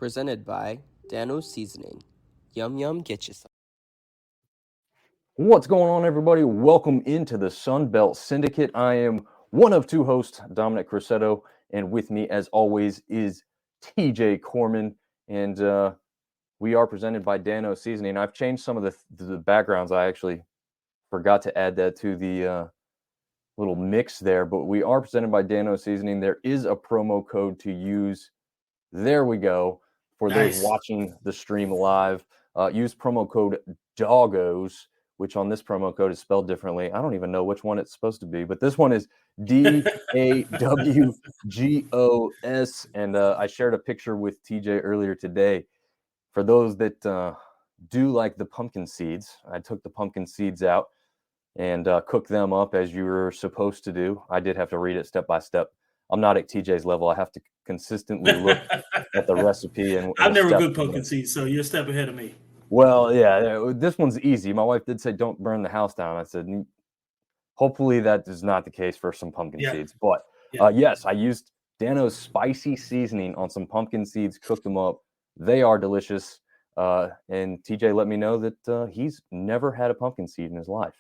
presented by Dano's Seasoning. Yum yum, get you some. What's going on, everybody? Welcome into the Sunbelt Syndicate. I am one of two hosts, Dominic Cressetto, and with me, as always, is TJ Corman. And we are presented by Dano's Seasoning. I've changed some of the backgrounds. I actually forgot to add that to the little mix there, but we are presented by Dano's Seasoning. There is a promo code to use. There we go. For those watching the stream live, use promo code DOGGOS, which on this promo code is spelled differently. I don't even know which one it's supposed to be, but this one is DAWGOS. And I shared a picture with TJ earlier today. For those that do like the pumpkin seeds, I took the pumpkin seeds out and cooked them up as you were supposed to do. I did have to read it step by step. I'm not at TJ's level. I have to consistently look at the recipe. And I've never cooked pumpkin seeds, so you're a step ahead of me. Well, yeah, this one's easy. My wife did say, don't burn the house down. I said, hopefully that is not the case for some pumpkin seeds. But yes, I used Dano's spicy seasoning on some pumpkin seeds, cooked them up. They are delicious. And TJ let me know that he's never had a pumpkin seed in his life.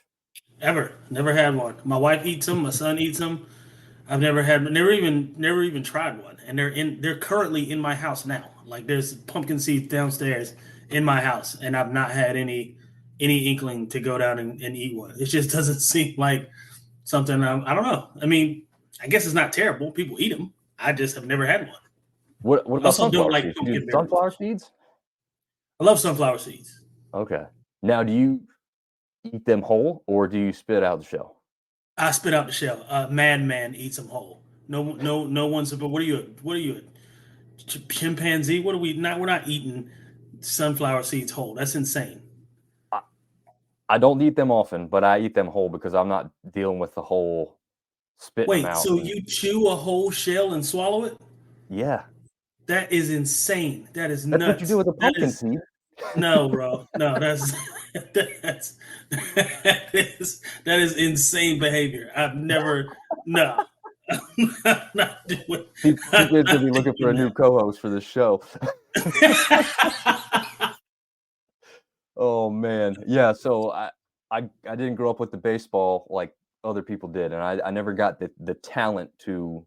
Ever. Never had one. My wife eats them. My son eats them. I've never even tried one. And they're currently in my house now. Like there's pumpkin seeds downstairs in my house, and I've not had any inkling to go down and eat one. It just doesn't seem like something I don't know. I mean, I guess it's not terrible. People eat them. I just have never had one. What about also sunflower don't like seeds? pumpkin Sunflower seeds? I love sunflower seeds. Okay. Now, do you eat them whole or do you spit out the shell? I spit out the shell. Madman eats them whole. No one's. But what are you? Chimpanzee? What are we? We're not eating sunflower seeds whole. That's insane. I don't eat them often, but I eat them whole because I'm not dealing with the whole spit. Wait, so you chew a whole shell and swallow it? Yeah. That is insane. That is nuts. That's what you do with a pumpkin seed. No, bro. No, that is insane behavior. I've never. No. I'm not doing. TJ's gonna be looking for a new co-host for this show. Oh man, yeah. So I didn't grow up with the baseball like other people did, and I never got the talent to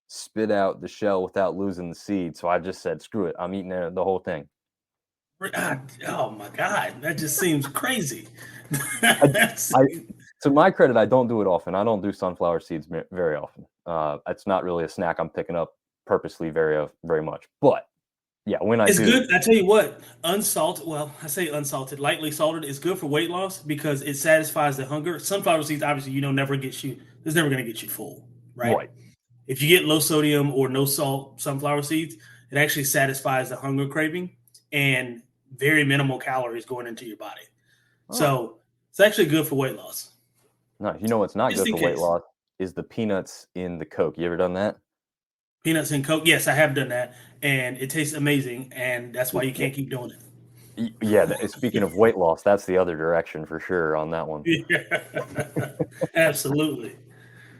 spit out the shell without losing the seed. So I just said, screw it, I'm eating the whole thing. Oh my God, that just seems crazy. To my credit, I don't do it often. I don't do sunflower seeds very often. It's not really a snack I'm picking up purposely very much. But yeah, when I do, it's good. I tell you what, unsalted. Well, I say unsalted, lightly salted is good for weight loss because it satisfies the hunger. Sunflower seeds, obviously, never gets you. It's never going to get you full, right? If you get low sodium or no salt sunflower seeds, it actually satisfies the hunger craving and very minimal calories going into your body. Oh. So it's actually good for weight loss. No, you know what's not good for weight loss is the peanuts in the Coke. You ever done that? Peanuts in Coke? Yes, I have done that, and it tastes amazing, and that's why you can't keep doing it. Yeah, speaking of weight loss, that's the other direction for sure on that one. Yeah, absolutely.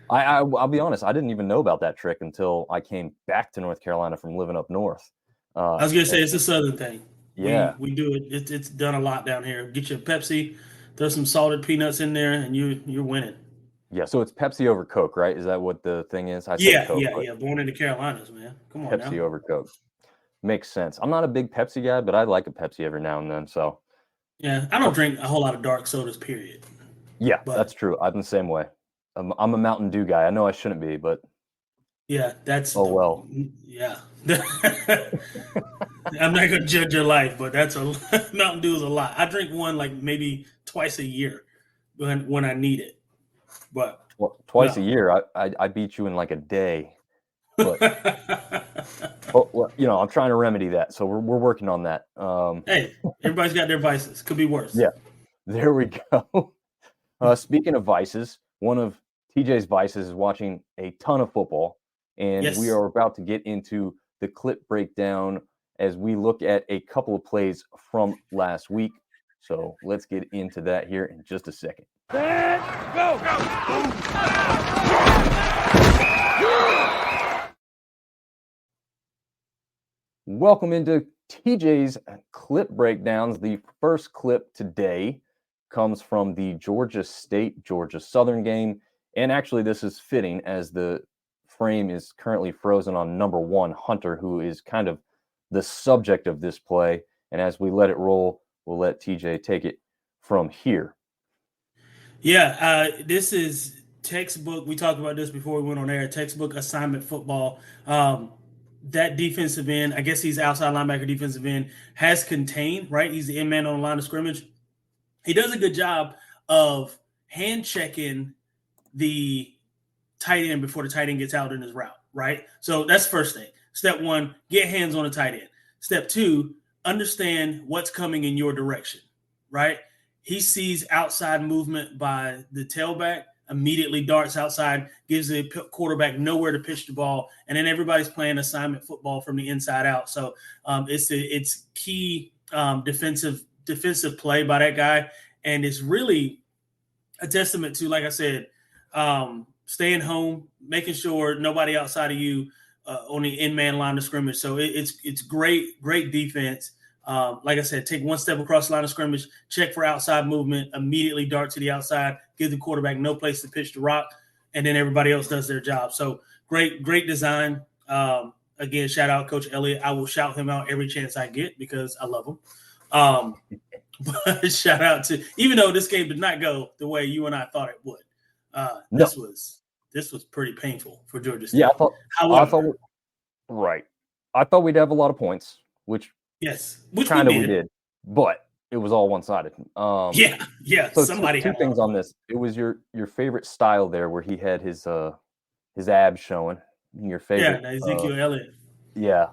I'll be honest, I didn't even know about that trick until I came back to North Carolina from living up north. I was going to say it's a southern thing. Yeah. We do it. It's done a lot down here. Get your Pepsi, throw some salted peanuts in there, and you're winning. Yeah, so it's Pepsi over Coke, right? Is that what the thing is? Coke, Born in the Carolinas, man. Come on, Pepsi over Coke. Makes sense. I'm not a big Pepsi guy, but I like a Pepsi every now and then. So yeah, I don't drink a whole lot of dark sodas, period. Yeah, that's true. I'm the same way. I'm a Mountain Dew guy. I know I shouldn't be, but yeah, that's well. Yeah, I'm not gonna judge your life, but that's Mountain Dew is a lot. I drink one like maybe twice a year when I need it. But twice a year, I beat you in like a day. But I'm trying to remedy that, so we're working on that. Hey, everybody's got their vices. Could be worse. Yeah, there we go. Speaking of vices, one of TJ's vices is watching a ton of football, and we are about to get into the clip breakdown as we look at a couple of plays from last week. So let's get into that here in just a second. Go! Welcome into TJ's clip breakdowns. The first clip today comes from the Georgia State-Georgia Southern game. And actually, this is fitting as the frame is currently frozen on number 1, Hunter, who is kind of the subject of this play. And as we let it roll, we'll let TJ take it from here. Yeah, this is textbook. We talked about this before we went on air. Textbook assignment football. That defensive end, I guess he's outside linebacker defensive end, has contained, right? He's the end man on the line of scrimmage. He does a good job of hand checking the tight end before the tight end gets out in his route, right? So that's first thing. Step 1, get hands on the tight end. Step 2, understand what's coming in your direction, right? He sees outside movement by the tailback, immediately darts outside, gives the quarterback nowhere to pitch the ball, and then everybody's playing assignment football from the inside out. So it's key defensive play by that guy, and it's really a testament to, like I said, staying home, making sure nobody outside of you on the in-man line of scrimmage. So it's great defense. Like I said, take one step across the line of scrimmage, check for outside movement, immediately dart to the outside, give the quarterback no place to pitch the rock, and then everybody else does their job. So great design. Again, shout out Coach Elliott. I will shout him out every chance I get because I love him. But shout out to, even though this game did not go the way you and I thought it would, this was pretty painful for Georgia State. Yeah, I thought we'd have a lot of points, which kind of we did, but it was all one-sided. Yeah. So somebody two things on this. It was your favorite style there, where he had his abs showing. Your favorite, Ezekiel Elliott. Yeah,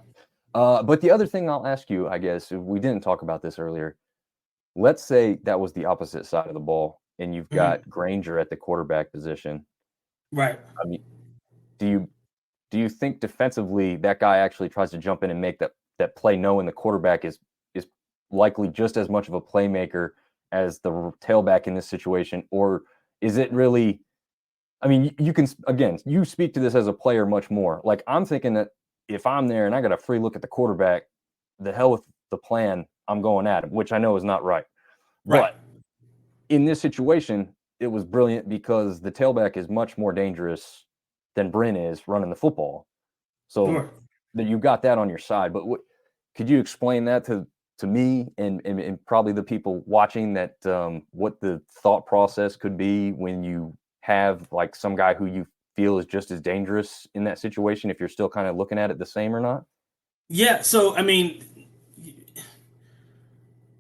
but the other thing I'll ask you, I guess, we didn't talk about this earlier. Let's say that was the opposite side of the ball, and you've got Granger at the quarterback position. Right. I mean, do you think defensively that guy actually tries to jump in and make that play, knowing the quarterback is likely just as much of a playmaker as the tailback in this situation? Or is it really, I mean, you can, again, you speak to this as a player much more. Like, I'm thinking that if I'm there and I got a free look at the quarterback, the hell with the plan, I'm going at him, which I know is not right. But in this situation, it was brilliant because the tailback is much more dangerous than Bryn is running the football. So that you got that on your side. But could you explain that to me and probably the people watching, that what the thought process could be when you have like some guy who you feel is just as dangerous in that situation, if you're still kind of looking at it the same or not? Yeah. So, I mean,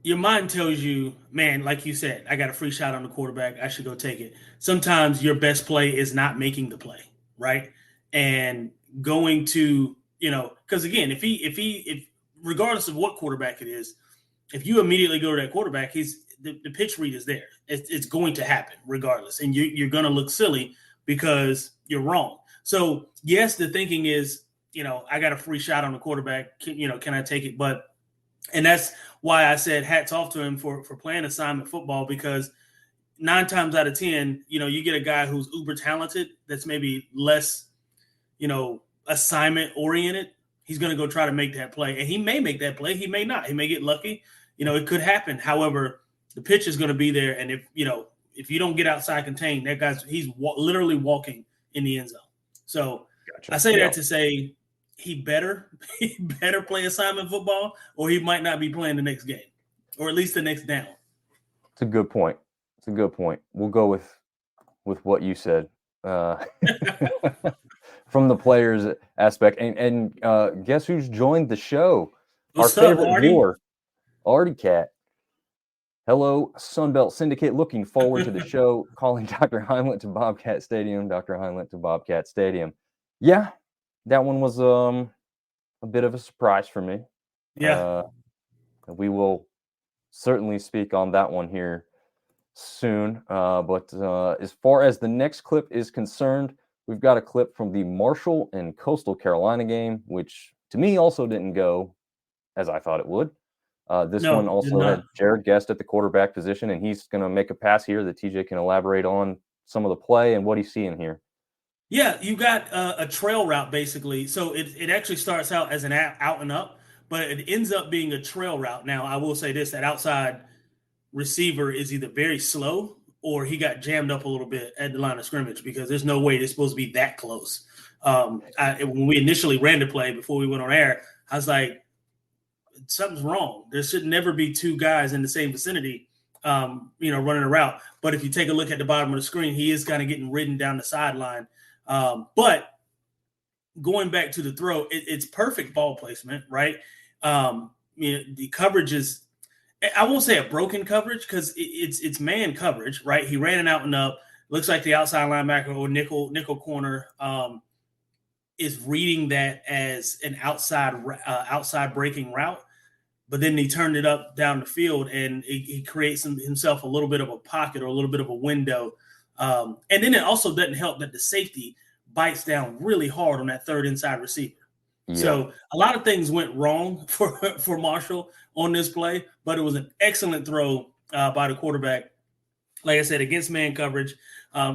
your mind tells you, man, like you said, I got a free shot on the quarterback, I should go take it. Sometimes your best play is not making the play, right? And going to, because again, if regardless of what quarterback it is, if you immediately go to that quarterback, the pitch read is there. It's going to happen regardless, and you're going to look silly because you're wrong. So yes, the thinking is, I got a free shot on the quarterback. Can I take it? And that's why I said hats off to him for playing assignment football, because 9 times out of 10, you get a guy who's uber talented that's maybe less, assignment oriented. He's going to go try to make that play, and he may make that play. He may not. He may get lucky. It could happen. However, the pitch is going to be there, and if you don't get outside contained, that he's literally walking in the end zone. So gotcha. I say that to say, he better play assignment football, or he might not be playing the next game, or at least the next down. It's a good point. We'll go with what you said from the players aspect. And guess who's joined the show? What's Our favorite up, Artie? viewer, Artie Cat. Hello, Sunbelt Syndicate. Looking forward to the show. Calling Dr. Heinlein to Bobcat Stadium. Dr. Heinlein to Bobcat Stadium. Yeah. That one was a bit of a surprise for me. Yeah. We will certainly speak on that one here soon. But as far as the next clip is concerned, we've got a clip from the Marshall and Coastal Carolina game, which to me also didn't go as I thought it would. This one also had Jared Guest at the quarterback position, and he's going to make a pass here that TJ can elaborate on some of the play and what he's seeing here. Yeah, you got a trail route, basically. So it actually starts out as an out and up, but it ends up being a trail route. Now, I will say this, that outside receiver is either very slow or he got jammed up a little bit at the line of scrimmage because there's no way they're supposed to be that close. When we initially ran the play before we went on air, I was like, something's wrong. There should never be two guys in the same vicinity, running a route. But if you take a look at the bottom of the screen, he is kind of getting ridden down the sideline. But going back to the throw, it's perfect ball placement, right? The coverage is, I won't say a broken coverage because it's man coverage, right? He ran it out and up. Looks like the outside linebacker or nickel corner is reading that as an outside breaking route, but then he turned it up down the field and he creates himself a little bit of a pocket or a little bit of a window. And then it also doesn't help that the safety bites down really hard on that third inside receiver. Yeah. So a lot of things went wrong for Marshall on this play, but it was an excellent throw by the quarterback. Like I said, against man coverage,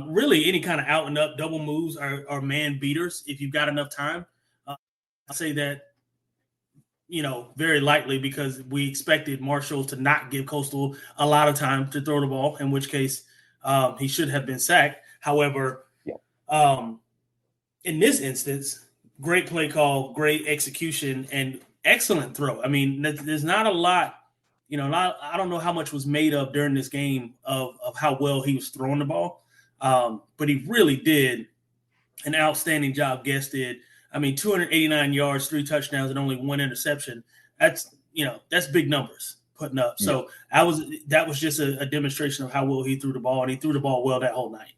really any kind of out and up double moves are man beaters if you've got enough time. I say that, very lightly because we expected Marshall to not give Coastal a lot of time to throw the ball, in which case he should have been sacked. However, in this instance, great play call, great execution, and excellent throw. I mean, there's not a lot, I don't know how much was made up during this game of how well he was throwing the ball. But he really did an outstanding job. Guest did. I mean, 289 yards, 3 touchdowns, and only 1 interception. That's big numbers putting up. Yeah. So that was just a demonstration of how well he threw the ball, and he threw the ball well that whole night.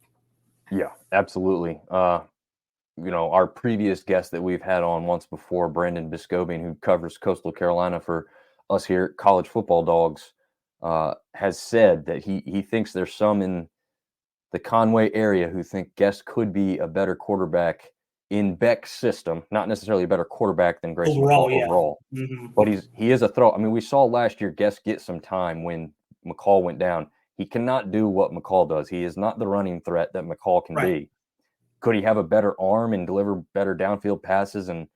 Yeah, absolutely. Our previous guest that we've had on once before, Brandon Biscobian, who covers Coastal Carolina for us here at College Football Dogs, has said that he thinks there's some in the Conway area who think Guest could be a better quarterback in Beck's system, not necessarily a better quarterback than Grayson overall. Mm-hmm. But he is a throw. I mean, we saw last year Guest get some time when McCall went down. He cannot do what McCall does. He is not the running threat that McCall can be. Could he have a better arm and deliver better downfield passes and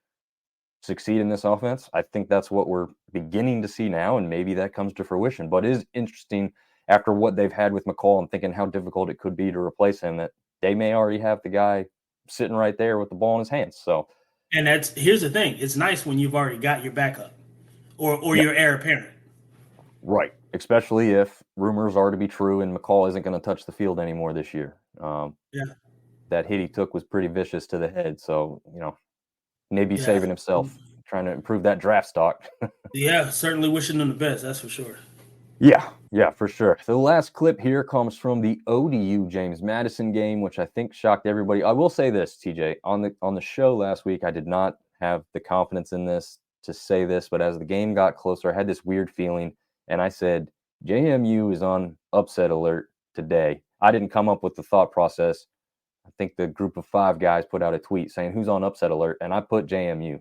succeed in this offense? I think that's what we're beginning to see now, and maybe that comes to fruition. But it is interesting after what they've had with McCall and thinking how difficult it could be to replace him, that they may already have the guy sitting right there with the ball in his hands. So, and here's the thing: it's nice when you've already got your backup or your heir apparent, right? Especially if rumors are to be true and McCall isn't going to touch the field anymore this year. That hit he took was pretty vicious to the head. So, maybe saving himself, trying to improve that draft stock. Yeah, certainly wishing them the best. That's for sure. Yeah, for sure. So the last clip here comes from the ODU James Madison game, which I think shocked everybody. I will say this, TJ, on the show last week, I did not have the confidence in this to say this, but as the game got closer, I had this weird feeling, and I said, JMU is on upset alert today. I didn't come up with the thought process. I think the group of 5 guys put out a tweet saying who's on upset alert, and I put JMU.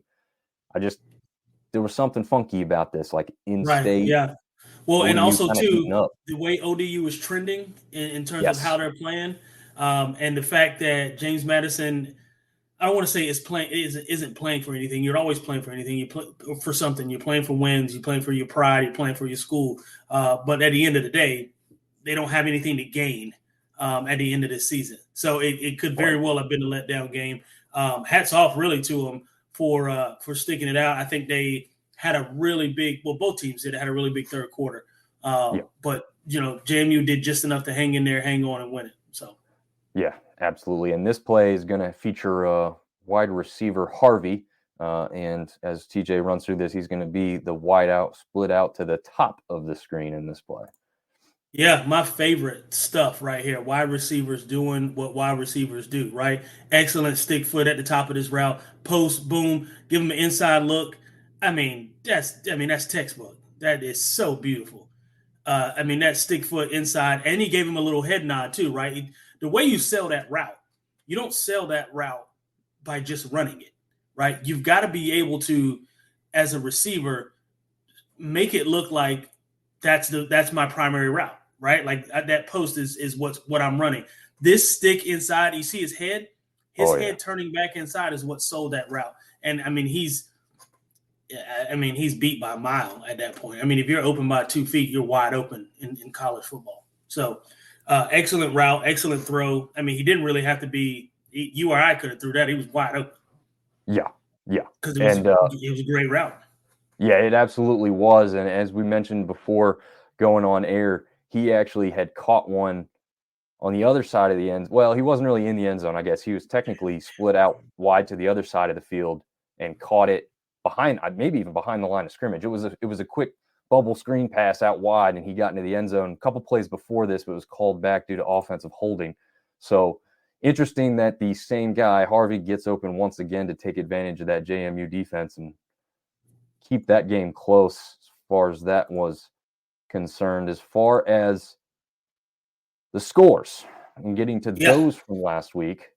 There was something funky about this, like in-state. Yeah. Well, ODU, and also, too, the way ODU is trending in terms of how they're playing, and the fact that James Madison, I don't want to say isn't playing for anything. You're always playing for anything. You play for something. You're playing for wins. You're playing for your pride. You're playing for your school. But at the end of the day, they don't have anything to gain at the end of this season. So it could very well have been a letdown game. Hats off really to them for sticking it out. I think they had a really big, both teams had a really big third quarter. But, JMU did just enough to hang in there, hang on, and win it. So, yeah, absolutely. And this play is going to feature wide receiver Harvey. And as TJ runs through this, he's going to be the wide out, split out to the top of the screen in this play. Yeah, my favorite stuff right here. Wide receivers doing what wide receivers do, right? Excellent stick foot at the top of this route. Post, boom, give him an inside look. That's textbook. That is so beautiful. That stick foot inside, and he gave him a little head nod too, right? The way you sell that route, you don't sell that route by just running it, right? You've got to be able to, as a receiver, make it look like that's my primary route, right? Like that post is what I'm running. This stick inside, you see his head turning back inside is what sold that route. And he's I mean, he's beat by a mile at that point. I mean, if you're open by 2 feet, you're wide open in college football. So, excellent route, excellent throw. I mean, he didn't really have to be. You or I could have threw that. He was wide open. Yeah, because and it was a great route. yeah, it absolutely was. And as we mentioned before going on air, he actually had caught one on the other side of the end. Well, he wasn't really in the end zone, I guess. He was technically split out wide to the other side of the field and caught it behind, maybe even behind the line of scrimmage. It was a quick bubble screen pass out wide, and he got into the end zone a couple plays before this, but was called back due to offensive holding. So interesting that the same guy, Harvey, gets open once again to take advantage of that JMU defense and keep that game close as far as that was concerned. As far as the scores and getting to those from last week,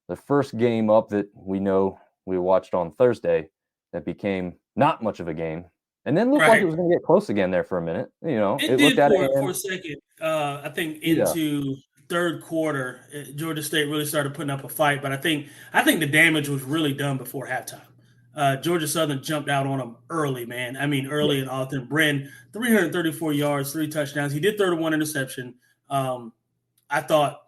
the first game up that we know we watched on Thursday that became not much of a game, and then looked like it was going to get close again there for a minute. You know, it looked did at for a second. I think into third quarter, Georgia State really started putting up a fight, but I think the damage was really done before halftime. Georgia Southern jumped out on them early, man. I mean, early and often. Bren, 334 yards, 3 touchdowns. He did throw the 1 interception. I thought,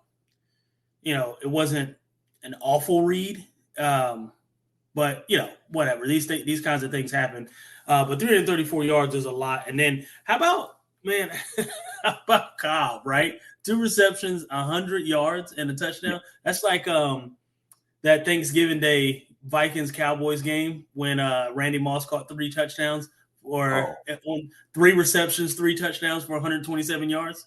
it wasn't an awful read, but whatever. These kinds of things happen. But 334 yards is a lot. And then how about Cobb, right? 2 receptions, 100 yards, and a touchdown. That's like that Thanksgiving Day Vikings-Cowboys game when Randy Moss caught 3 touchdowns or 3 receptions, 3 touchdowns for 127 yards.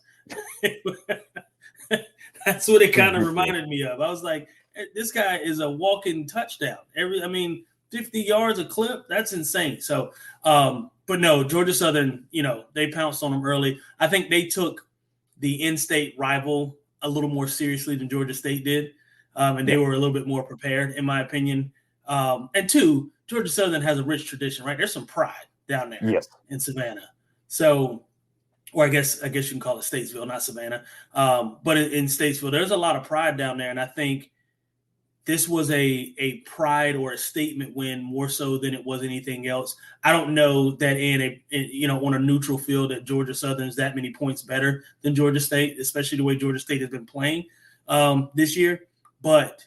That's what it kind of reminded me of. I was like, this guy is a walking touchdown. 50 yards a clip, that's insane. So, but no, Georgia Southern, they pounced on them early. I think they took the in-state rival a little more seriously than Georgia State did, and they were a little bit more prepared, in my opinion. And 2, Georgia Southern has a rich tradition, right? There's some pride down there in Savannah. So, or I guess you can call it Statesville, not Savannah. But in Statesville, there's a lot of pride down there, and I think this was a pride or a statement win more so than it was anything else. I don't know that on a neutral field that Georgia Southern is that many points better than Georgia State, especially the way Georgia State has been playing this year. But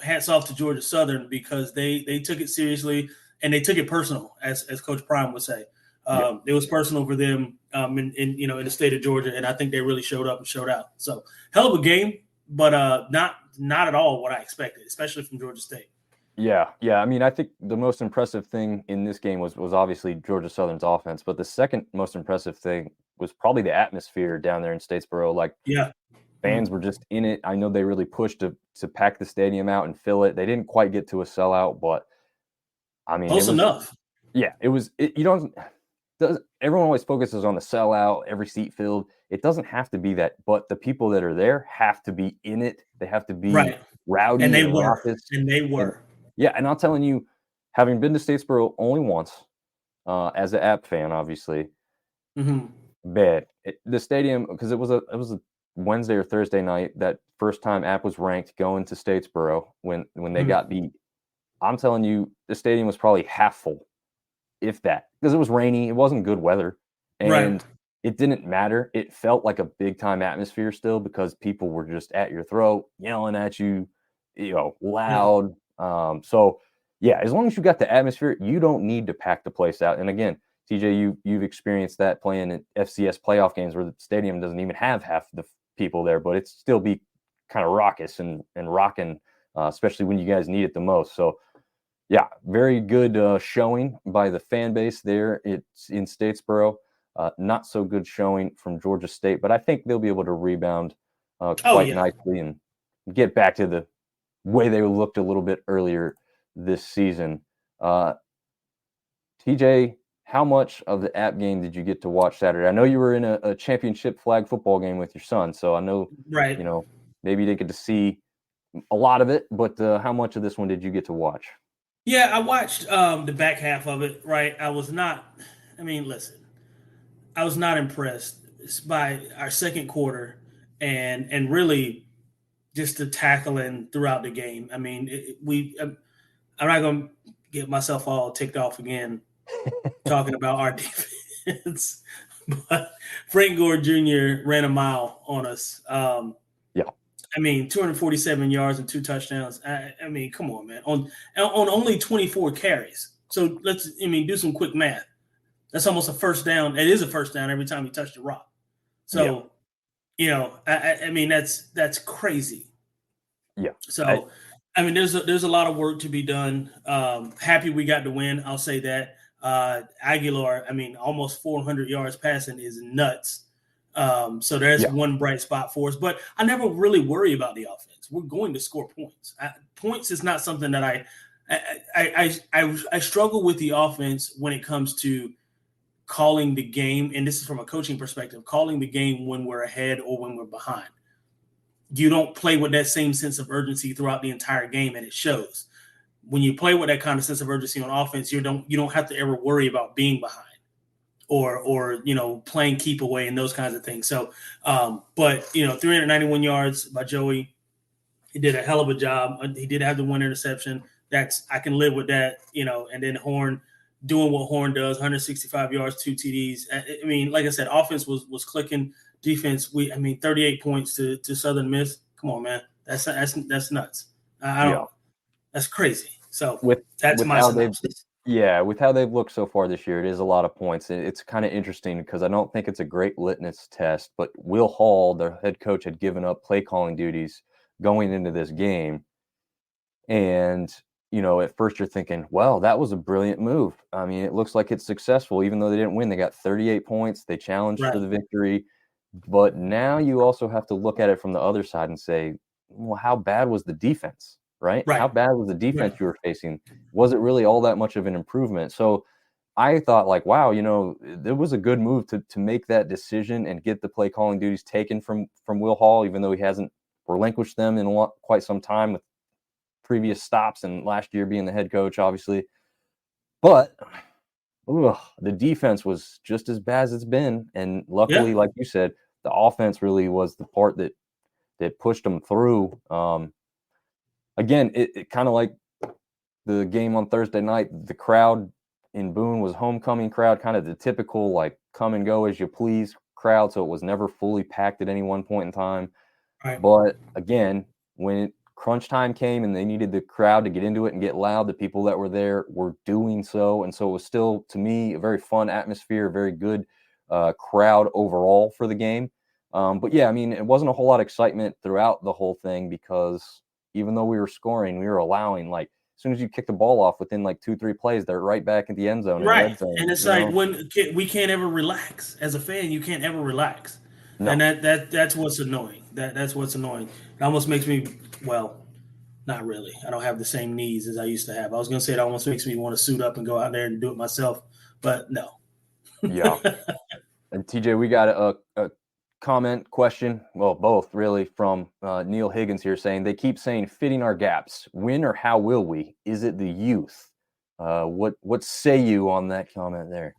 hats off to Georgia Southern because they took it seriously and they took it personal, as Coach Prime would say. It was personal for them in the state of Georgia, and I think they really showed up and showed out. So hell of a game, but not at all what I expected, especially from Georgia State. Yeah. I mean, I think the most impressive thing in this game was obviously Georgia Southern's offense, but the second most impressive thing was probably the atmosphere down there in Statesboro. Like, fans were just in it. I know they really pushed to pack the stadium out and fill it. They didn't quite get to a sellout, but I mean, close enough. Yeah, it was. Everyone always focuses on the sellout, every seat filled. It doesn't have to be that, but the people that are there have to be in it. They have to be rowdy and they were. raucous. And they were. And I'm telling you, having been to Statesboro only once, as an App fan, obviously, the stadium, because it was a Wednesday or Thursday night, that first time App was ranked going to Statesboro when they got beat. I'm telling you, the stadium was probably half full, if that, because it was rainy. It wasn't good weather, and it didn't matter. It felt like a big time atmosphere still because people were just at your throat, yelling at you, loud. So yeah, as long as you got the atmosphere, you don't need to pack the place out. And again, TJ, you've experienced that playing at FCS playoff games where the stadium doesn't even have half the people there, but it's still be kind of raucous and rocking, especially when you guys need it the most. So yeah, very good showing by the fan base there. It's in Statesboro. Not so good showing from Georgia State, but I think they'll be able to rebound quite nicely and get back to the way they looked a little bit earlier this season. TJ, how much of the App game did you get to watch Saturday? I know you were in a championship flag football game with your son, so I know maybe you didn't get to see a lot of it, but how much of this one did you get to watch? Yeah, I watched the back half of it, right? I was not impressed by our second quarter and really just the tackling throughout the game. I mean, I'm not going to get myself all ticked off again talking about our defense. But Frank Gore Jr. ran a mile on us. Yeah. I mean, 247 yards and 2 touchdowns. I mean, come on, man. On only 24 carries. So do some quick math. That's almost a first down. It is a first down every time you touch the rock. So, I mean, that's crazy. Yeah. So, I mean, there's a lot of work to be done. Happy we got to win. I'll say that. Aguilar, I mean, almost 400 yards passing is nuts. So there's one bright spot for us. But I never really worry about the offense. We're going to score points. Points is not something that I struggle with the offense when it comes to calling the game, and this is from a coaching perspective, calling the game when we're ahead or when we're behind. You don't play with that same sense of urgency throughout the entire game, and it shows. When you play with that kind of sense of urgency on offense, you don't have to ever worry about being behind or playing keep away and those kinds of things. So, but 391 yards by Joey. He did a hell of a job. He did have the one interception. I can live with that, and then Horn doing what Horn does, 165 yards, 2 TDs. I mean, like I said, offense was clicking. Defense, 38 points to Southern Miss. Come on, man. That's nuts. That's crazy. So that's my synopsis. With how they've looked so far this year, it is a lot of points. It's kind of interesting because I don't think it's a great litmus test, but Will Hall, their head coach, had given up play calling duties going into this game. And, at first you're thinking, well, that was a brilliant move. I mean, it looks like it's successful, even though they didn't win. They got 38 points. They challenged for the victory. But now you also have to look at it from the other side and say, well, how bad was the defense, right? How bad was the defense you were facing? Was it really all that much of an improvement? So I thought, like, wow, it was a good move to make that decision and get the play calling duties taken from Will Hall, even though he hasn't relinquished them in quite some time with previous stops and last year being the head coach, obviously. But the defense was just as bad as it's been. And luckily, like you said, the offense really was the part that pushed them through. Again, it kind of like the game on Thursday night, the crowd in Boone was homecoming crowd, kind of the typical like come and go as you please crowd. So it was never fully packed at any one point in time. Right. But again, when crunch time came and they needed the crowd to get into it and get loud, the people that were there were doing so. And so it was still, to me, a very fun atmosphere, a very good crowd overall for the game. But yeah, I mean, it wasn't a whole lot of excitement throughout the whole thing because even though we were scoring, we were allowing, like, as soon as you kick the ball off within like 2-3 plays, they're right back at the end zone. Right. Zone, and it's like when we can't ever relax. As a fan, you can't ever relax. No. And that's what's annoying. That's what's annoying. It almost makes me, well, not really. I don't have the same needs as I used to have. I was going to say it almost makes me want to suit up and go out there and do it myself, but no. Yeah. And TJ, we got a comment question, well, both really, from Neil Higgins here saying, they keep saying fitting our gaps. When or how will we? Is it the youth? What say you on that comment there?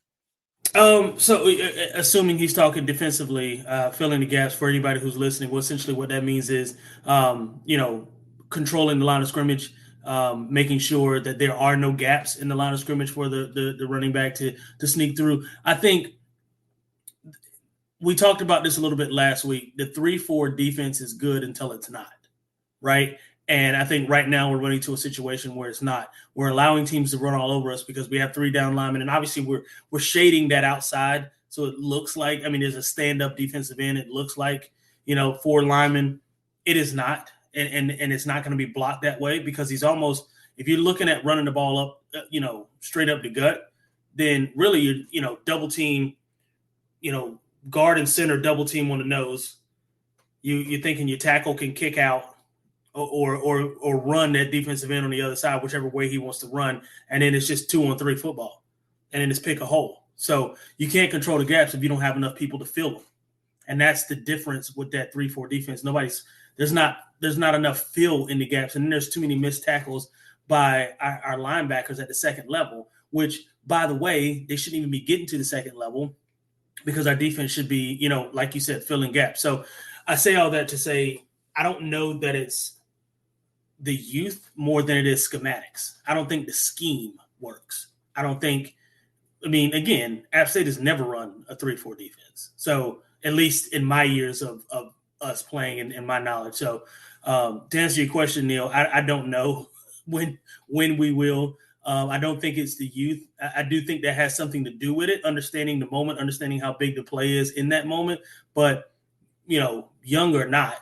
So assuming he's talking defensively, filling the gaps for anybody who's listening, well, essentially what that means is, controlling the line of scrimmage, making sure that there are no gaps in the line of scrimmage for the running back to sneak through. I think we talked about this a little bit last week. The 3-4 defense is good until it's not, right? And I think right now we're running to a situation where it's not. We're allowing teams to run all over us because we have 3 down linemen, and obviously we're shading that outside, so it looks like, there's a stand-up defensive end. It looks like 4 linemen. It is not, and it's not going to be blocked that way because he's almost. If you're looking at running the ball up, straight up the gut, then really you're double team, guard and center double team on the nose. You're thinking your tackle can kick out or run that defensive end on the other side, whichever way he wants to run. And then it's just 2-on-3 football. And then it's pick a hole. So you can't control the gaps if you don't have enough people to fill them. And that's the difference with that 3-4 defense. There's not enough fill in the gaps. And then there's too many missed tackles by our linebackers at the second level, which, by the way, they shouldn't even be getting to the second level because our defense should be, like you said, filling gaps. So I say all that to say, I don't know that it's the youth more than it is schematics. I don't think the scheme works. Again, App State has never run a 3-4 defense. So at least in my years of us playing and my knowledge. So to answer your question, Neil, I don't know when we will. I don't think it's the youth. I do think that has something to do with it, understanding the moment, understanding how big the play is in that moment. But, young or not,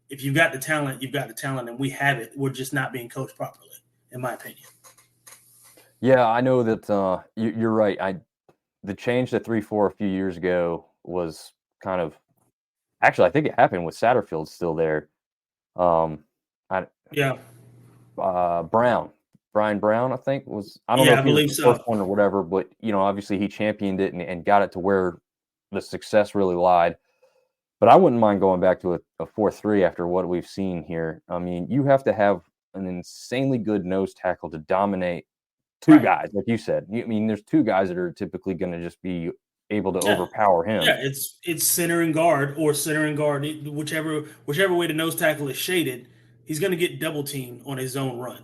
if you've got the talent, you've got the talent, and we have it. We're just not being coached properly, in my opinion. Yeah, I know that you're right. The change to 3-4 a few years ago was kind of – actually, I think it happened with Satterfield still there. Brian Brown, I think was – I don't know if he was the first one or whatever, but, obviously he championed it and got it to where the success really lied. But I wouldn't mind going back to a 4-3 after what we've seen here. I mean, you have to have an insanely good nose tackle to dominate two guys, like you said. There's two guys that are typically going to just be able to overpower him. Yeah, it's center and guard or center and guard, whichever way the nose tackle is shaded. He's going to get double teamed on his own run,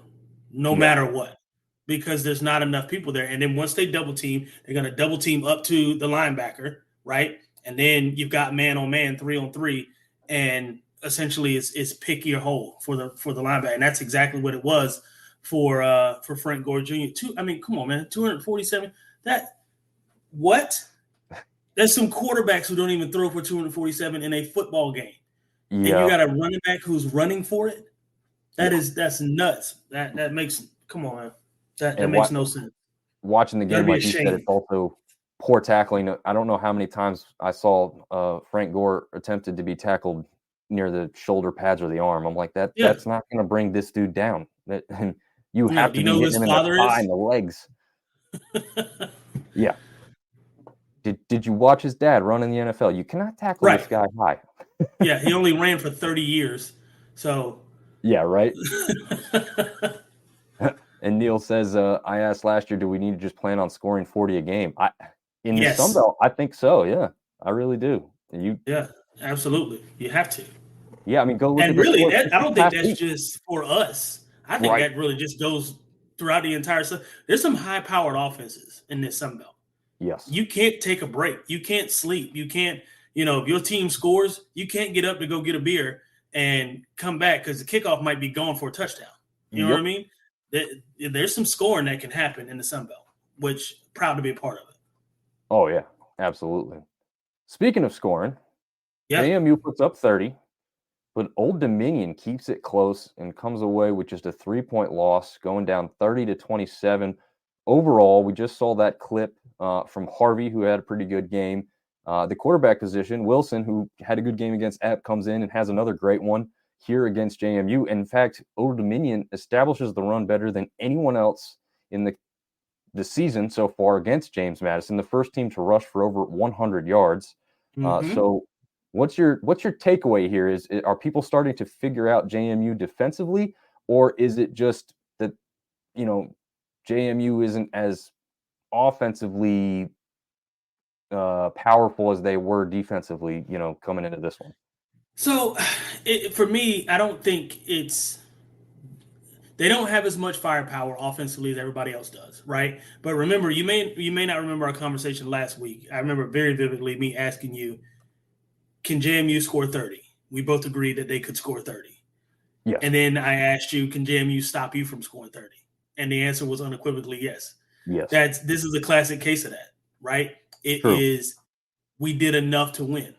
no matter what, because there's not enough people there. And then once they double team, they're going to double team up to the linebacker, right? And then you've got man on man, 3-on-3, and essentially it's pick your hole for the linebacker, and that's exactly what it was for Frank Gore Jr. Come on, man, 247. There's some quarterbacks who don't even throw for 247 in a football game, and you got a running back who's running for it. That's nuts. That makes come on, man. That makes no sense. Watching the game, like you said, it's also poor tackling. I don't know how many times I saw Frank Gore attempted to be tackled near the shoulder pads or the arm. I'm like, that's not going to bring this dude down. You have to be hitting him in the thigh and the legs. Yeah. Did you watch his dad run in the NFL? You cannot tackle this guy high. Yeah, he only ran for 30 years. So. Yeah, right? And Neil says, I asked last year, do we need to just plan on scoring 40 a game? In the Sun Belt, I think so, yeah. I really do. Yeah, absolutely. You have to. Yeah, go look at really, I don't think that's just for us. I think that really just goes throughout the entire stuff. There's some high-powered offenses in this Sun Belt. Yes. You can't take a break. You can't sleep. You can't, if your team scores, you can't get up to go get a beer and come back because the kickoff might be gone for a touchdown. You know what I mean? There's some scoring that can happen in the Sun Belt, which proud to be a part of it. Oh, yeah, absolutely. Speaking of scoring, JMU puts up 30, but Old Dominion keeps it close and comes away with just a 3-point loss, going down 30-27. Overall, we just saw that clip from Harvey, who had a pretty good game. The quarterback position, Wilson, who had a good game against App, comes in and has another great one here against JMU. In fact, Old Dominion establishes the run better than anyone else in the season so far against James Madison, the first team to rush for over 100 yards. So what's your takeaway here? Are people starting to figure out JMU defensively, or is it just that, JMU isn't as offensively powerful as they were defensively, coming into this one? So for me, I don't think they don't have as much firepower offensively as everybody else does, right? But remember, you may not remember our conversation last week. I remember very vividly me asking you, can JMU score 30? We both agreed that they could score 30. Yes. And then I asked you, can JMU stop you from scoring 30? And the answer was unequivocally yes. Yes. This is a classic case of that, right? It is we did enough to win.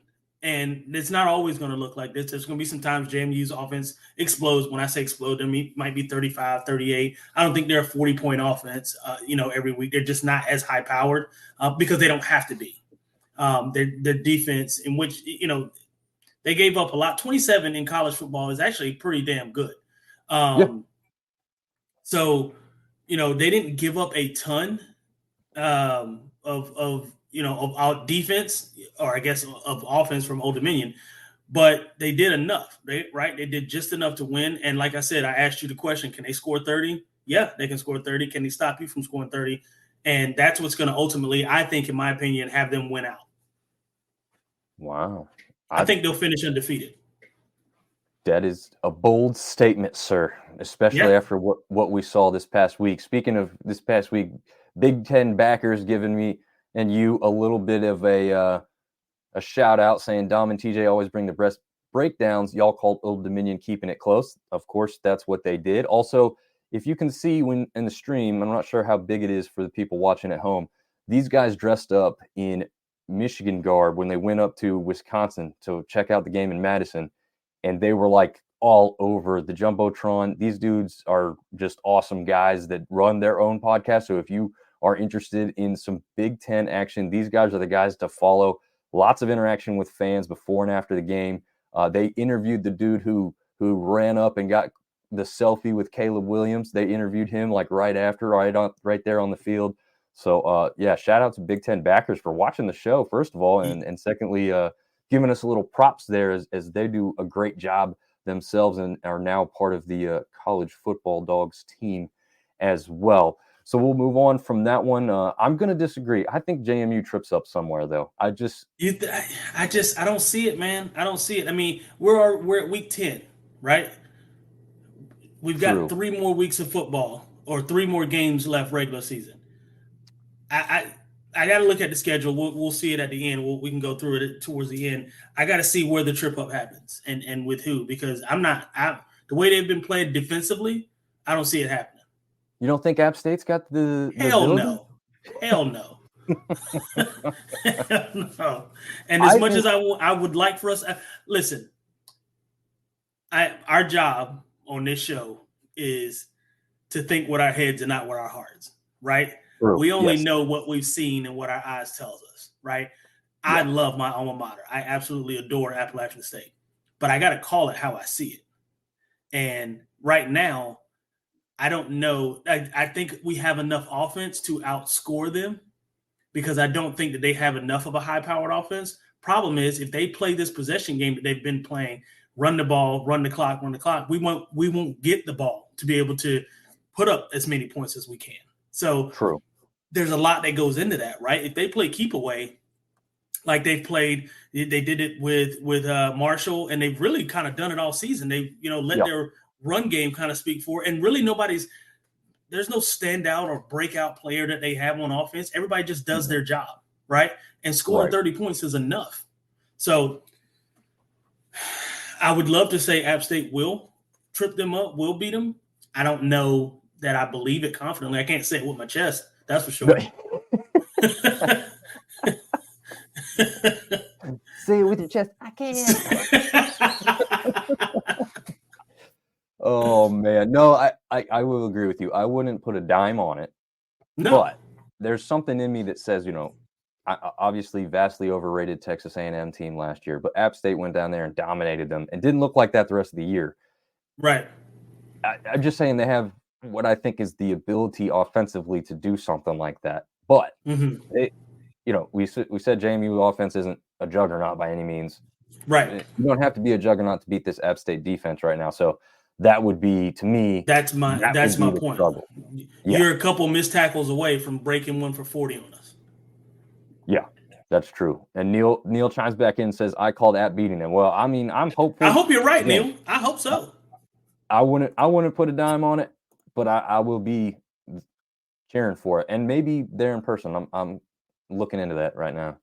And it's not always going to look like this. There's going to be some times JMU's offense explodes. When I say explode, it might be 35, 38. I don't think they're a 40-point offense, every week. They're just not as high-powered because they don't have to be. Their defense, in which, they gave up a lot. 27 in college football is actually pretty damn good. So, they didn't give up a ton of our defense, or I guess of offense from Old Dominion, but they did enough, right? They did just enough to win. And like I said, I asked you the question, can they score 30? Yeah, they can score 30. Can they stop you from scoring 30? And that's what's going to ultimately, I think, in my opinion, have them win out. Wow. I think they'll finish undefeated. That is a bold statement, sir, especially after what we saw this past week. Speaking of this past week, Big Ten backers giving me and you a little bit of a shout out saying Dom and TJ always bring the best breakdowns. Y'all called Old Dominion keeping it close. Of course, that's what they did. Also, if you can see when in the stream, I'm not sure how big it is for the people watching at home, these guys dressed up in Michigan garb when they went up to Wisconsin to check out the game in Madison. And they were like all over the Jumbotron. These dudes are just awesome guys that run their own podcast. So if you are interested in some Big Ten action, these guys are the guys to follow. Lots of interaction with fans before and after the game. They interviewed the dude who ran up and got the selfie with Caleb Williams. They interviewed him like right after, right there on the field. So yeah, shout out to Big Ten backers for watching the show, first of all, and secondly, giving us a little props there as they do a great job themselves and are now part of the college football dogs team as well. So we'll move on from that one. I'm going to disagree. I think JMU trips up somewhere, though. I don't see it, man. I don't see it. I mean, we're at week 10, right? We've got 3 more weeks of football or 3 more games left regular season. I got to look at the schedule. We'll see it at the end. We can go through it towards the end. I got to see where the trip up happens and with who, because the way they've been playing defensively, I don't see it happening. You don't think App State's got the Hell no. Hell no. Hell no. And as much as I would like for us, listen, our job on this show is to think with our heads and not with our hearts, right? True. We only know what we've seen and what our eyes tells us, right? Yeah. I love my alma mater. I absolutely adore Appalachian State, but I got to call it how I see it. And right now, I don't know. I think we have enough offense to outscore them because I don't think that they have enough of a high-powered offense. Problem is, if they play this possession game that they've been playing, run the ball, run the clock, we won't get the ball to be able to put up as many points as we can. So true. There's a lot that goes into that, right? If they play keep away, like they did it with Marshall, and they've really kind of done it all season. They let their run game kind of speak for it, and really there's no standout or breakout player that they have on offense. Everybody just does their job, right? And scoring 30 points is enough. So I would love to say App State will trip them up, will beat them. I don't know that I believe it confidently. I can't say it with my chest. That's for sure. Say it with your chest. I can't. Oh, man. No, I will agree with you. I wouldn't put a dime on it. No. But there's something in me that says, obviously vastly overrated Texas A&M team last year, but App State went down there and dominated them and didn't look like that the rest of the year. Right. I'm just saying they have what I think is the ability offensively to do something like that. But, we said JMU offense isn't a juggernaut by any means. Right. You don't have to be a juggernaut to beat this App State defense right now. So that would be, to me, that's my point. Struggle. You're a couple missed tackles away from breaking one for 40 on us. Yeah, that's true. And Neil chimes back in and says, I called App beating them. Well, I mean, I'm hopeful. I hope you're right, Neil. I hope so. I wouldn't put a dime on it, but I will be cheering for it. And maybe they're in person. I'm looking into that right now.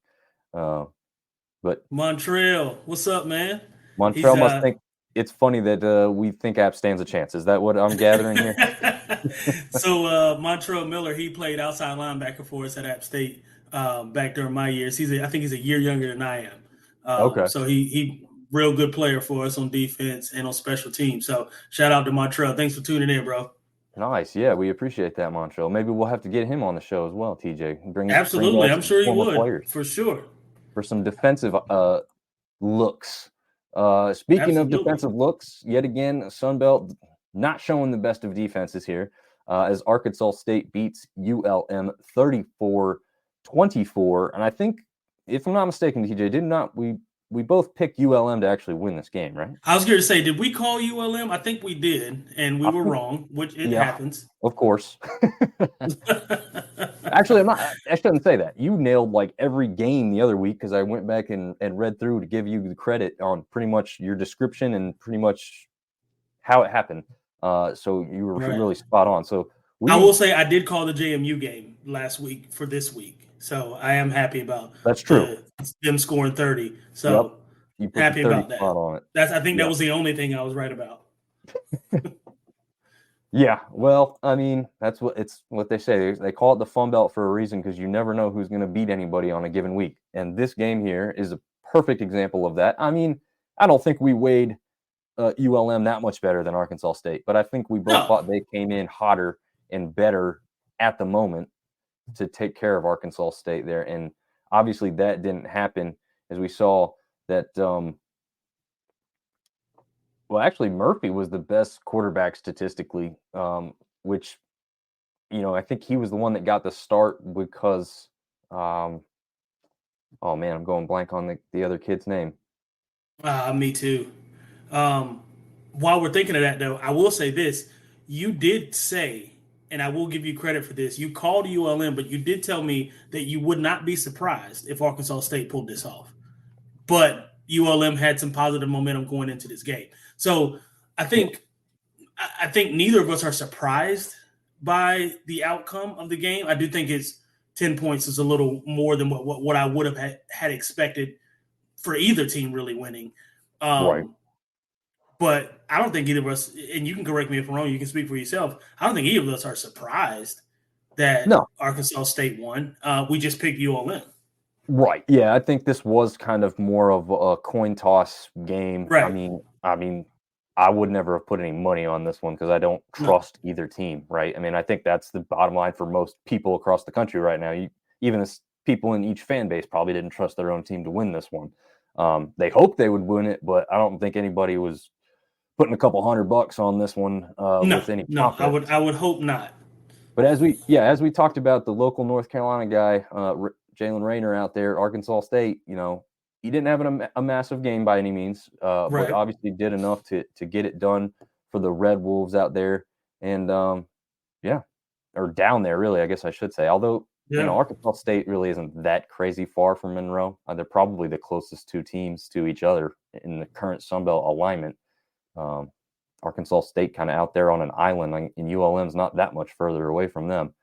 But Montreal, what's up, man? Montreal must think it's funny that we think App stands a chance. Is that what I'm gathering here? So Montreal Miller, he played outside linebacker for us at App State back during my years. I think he's a year younger than I am. Okay. So he real good player for us on defense and on special teams. So shout out to Montreal. Thanks for tuning in, bro. Nice. Yeah, we appreciate that, Montreal. Maybe we'll have to get him on the show as well, TJ. Absolutely. I'm sure he would. Players for sure. For some defensive looks. Speaking of defensive looks, yet again, Sunbelt not showing the best of defenses here as Arkansas State beats ULM 34-24. And I think, if I'm not mistaken, TJ, we both picked ULM to actually win this game, right? I was going to say, did we call ULM? I think we did, and we were wrong, which happens. Of course. Actually, I shouldn't say that. You nailed like every game the other week because I went back and read through to give you the credit on pretty much your description and pretty much how it happened. So you were Right. really spot on. So I will say I did call the JMU game last week for this week, so I am happy about that's true. them scoring 30. So Yep. You put happy the 30 about that. spot on it. I think Yep. that was the only thing I was right about. Yeah, well, I mean, that's what they say. They call it the Fun Belt for a reason because you never know who's going to beat anybody on a given week. And this game here is a perfect example of that. I mean, I don't think we weighed ULM that much better than Arkansas State, but I think we both thought they came in hotter and better at the moment to take care of Arkansas State there. And obviously that didn't happen as we saw that well, actually, Murphy was the best quarterback statistically, which, I think he was the one that got the start because, oh man, I'm going blank on the other kid's name. Me too. While we're thinking of that, though, I will say this. You did say, and I will give you credit for this, you called ULM, but you did tell me that you would not be surprised if Arkansas State pulled this off. But ULM had some positive momentum going into this game. So I think neither of us are surprised by the outcome of the game. I do think it's 10 points is a little more than what I would have had expected for either team really winning. Right. But I don't think either of us, and you can correct me if I'm wrong, you can speak for yourself. I don't think either of us are surprised that Arkansas State won. We just picked ULM. Right. Yeah, I think this was kind of more of a coin toss game. Right. I mean, I would never have put any money on this one because I don't trust either team, right? I mean, I think that's the bottom line for most people across the country right now. Even as people in each fan base probably didn't trust their own team to win this one. They hoped they would win it, but I don't think anybody was putting a couple $100 on this one with any confidence. I would hope not. But as we talked about the local North Carolina guy, Jalen Rayner out there, Arkansas State, he didn't have a massive game by any means, but obviously did enough to get it done for the Red Wolves out there. And, or down there, really, I guess I should say. Although, Arkansas State really isn't that crazy far from Monroe. They're probably the closest two teams to each other in the current Sun Belt alignment. Arkansas State kind of out there on an island, and ULM's not that much further away from them.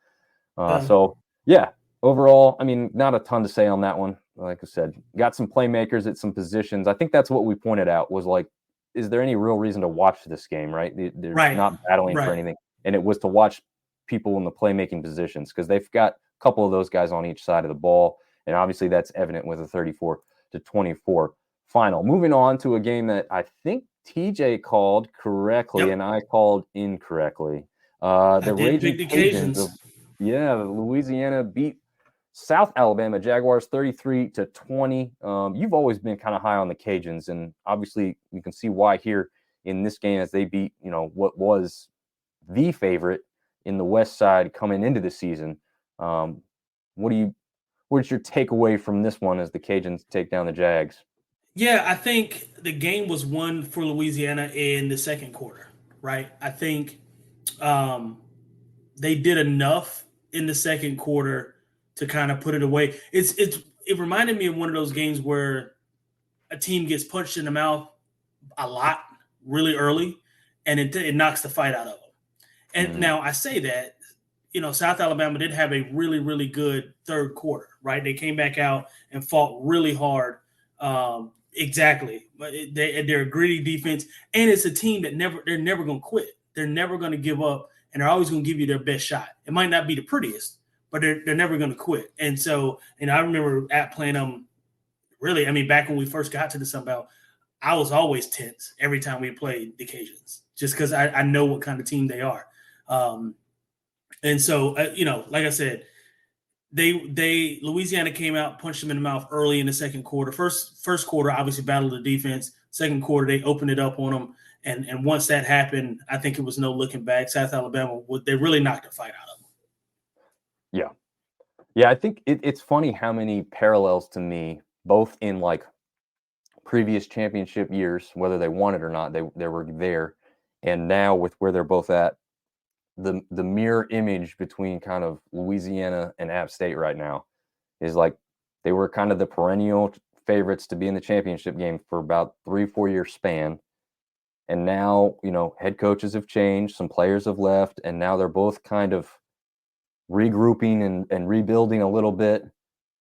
Overall, I mean, not a ton to say on that one. Like I said, got some playmakers at some positions. I think that's what we pointed out was like, is there any real reason to watch this game, right? They're not battling for anything. And it was to watch people in the playmaking positions because they've got a couple of those guys on each side of the ball. And obviously that's evident with a 34-24 final. Moving on to a game that I think TJ called correctly and I called incorrectly. The Raging Cajuns of Louisiana beat South Alabama Jaguars 33-20. You've always been kind of high on the Cajuns, and obviously you can see why here in this game as they beat, what was the favorite in the West Side coming into the season. What's your takeaway from this one as the Cajuns take down the Jags? Yeah, I think the game was won for Louisiana in the second quarter, right? I think they did enough in the second quarter to kind of put it away. It reminded me of one of those games where a team gets punched in the mouth a lot really early, and it knocks the fight out of them. And now I say that, South Alabama did have a really, really good third quarter, right? They came back out and fought really hard. Exactly. They're a gritty defense, and it's a team that they're never going to quit. They're never going to give up, and they're always going to give you their best shot. It might not be the prettiest, but they're never going to quit. And so, I remember playing them really, back when we first got to the Sun Belt, I was always tense every time we played the Cajuns, just because I know what kind of team they are. And so, like I said, Louisiana came out, punched them in the mouth early in the second quarter. First quarter, obviously battled the defense. Second quarter, they opened it up on them. And once that happened, I think it was no looking back. South Alabama, they really knocked the fight out of them. Yeah. Yeah, I think it's funny how many parallels to me, both in like previous championship years, whether they won it or not, they were there. And now with where they're both at the mirror image between kind of Louisiana and App State right now is like they were kind of the perennial favorites to be in the championship game for about 3-4 year span. And now, head coaches have changed, some players have left, and now they're both kind of regrouping and rebuilding a little bit,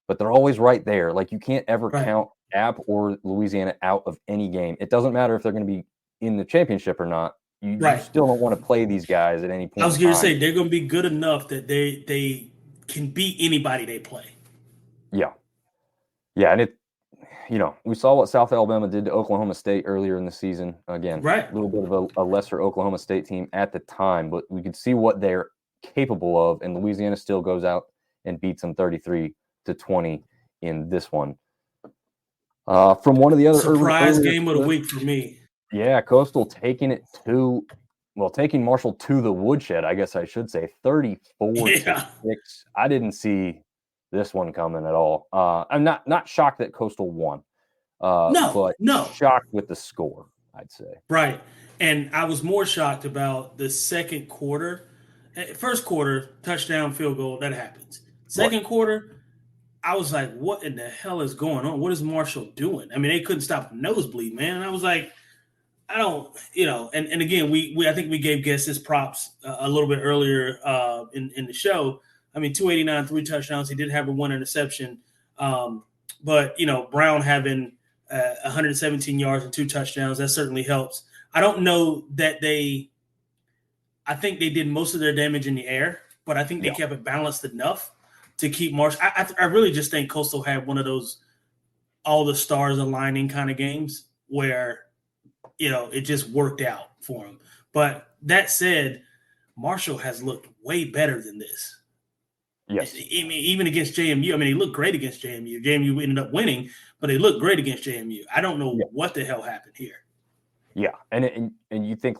but they're always right there. Like you can't ever count App or Louisiana out of any game. It doesn't matter if they're going to be in the championship or not. You still don't want to play these guys at any point. I was going to say they're going to be good enough that they can beat anybody they play. Yeah. Yeah, and we saw what South Alabama did to Oklahoma State earlier in the season. Again, a little bit of a lesser Oklahoma State team at the time, but we could see what they're capable of, and Louisiana still goes out and beats them 33-20 in this one. From one of the other surprise game of the week for me. Yeah, Coastal taking Marshall to the woodshed, I guess I should say, 34-6. I didn't see this one coming at all. I'm not shocked that Coastal won. But shocked with the score, I'd say. Right. And I was more shocked about the second quarter. First quarter, touchdown, field goal, that happens. Second quarter, I was like, what in the hell is going on? What is Marshall doing? I mean, they couldn't stop a nosebleed, man. And I was like, I don't, and again, I think we gave guests his props a little bit earlier in the show. I mean, 289, 3 touchdowns. He did have a 1 interception. But, Brown having 117 yards and 2 touchdowns, that certainly helps. I don't know that I think they did most of their damage in the air, but I think they kept it balanced enough to keep Marshall. I really just think Coastal had one of those all the stars aligning kind of games where, it just worked out for him. But that said, Marshall has looked way better than this. Yes. I mean, even against JMU. I mean, he looked great against JMU. JMU ended up winning, but they looked great against JMU. I don't know what the hell happened here. Yeah, and you think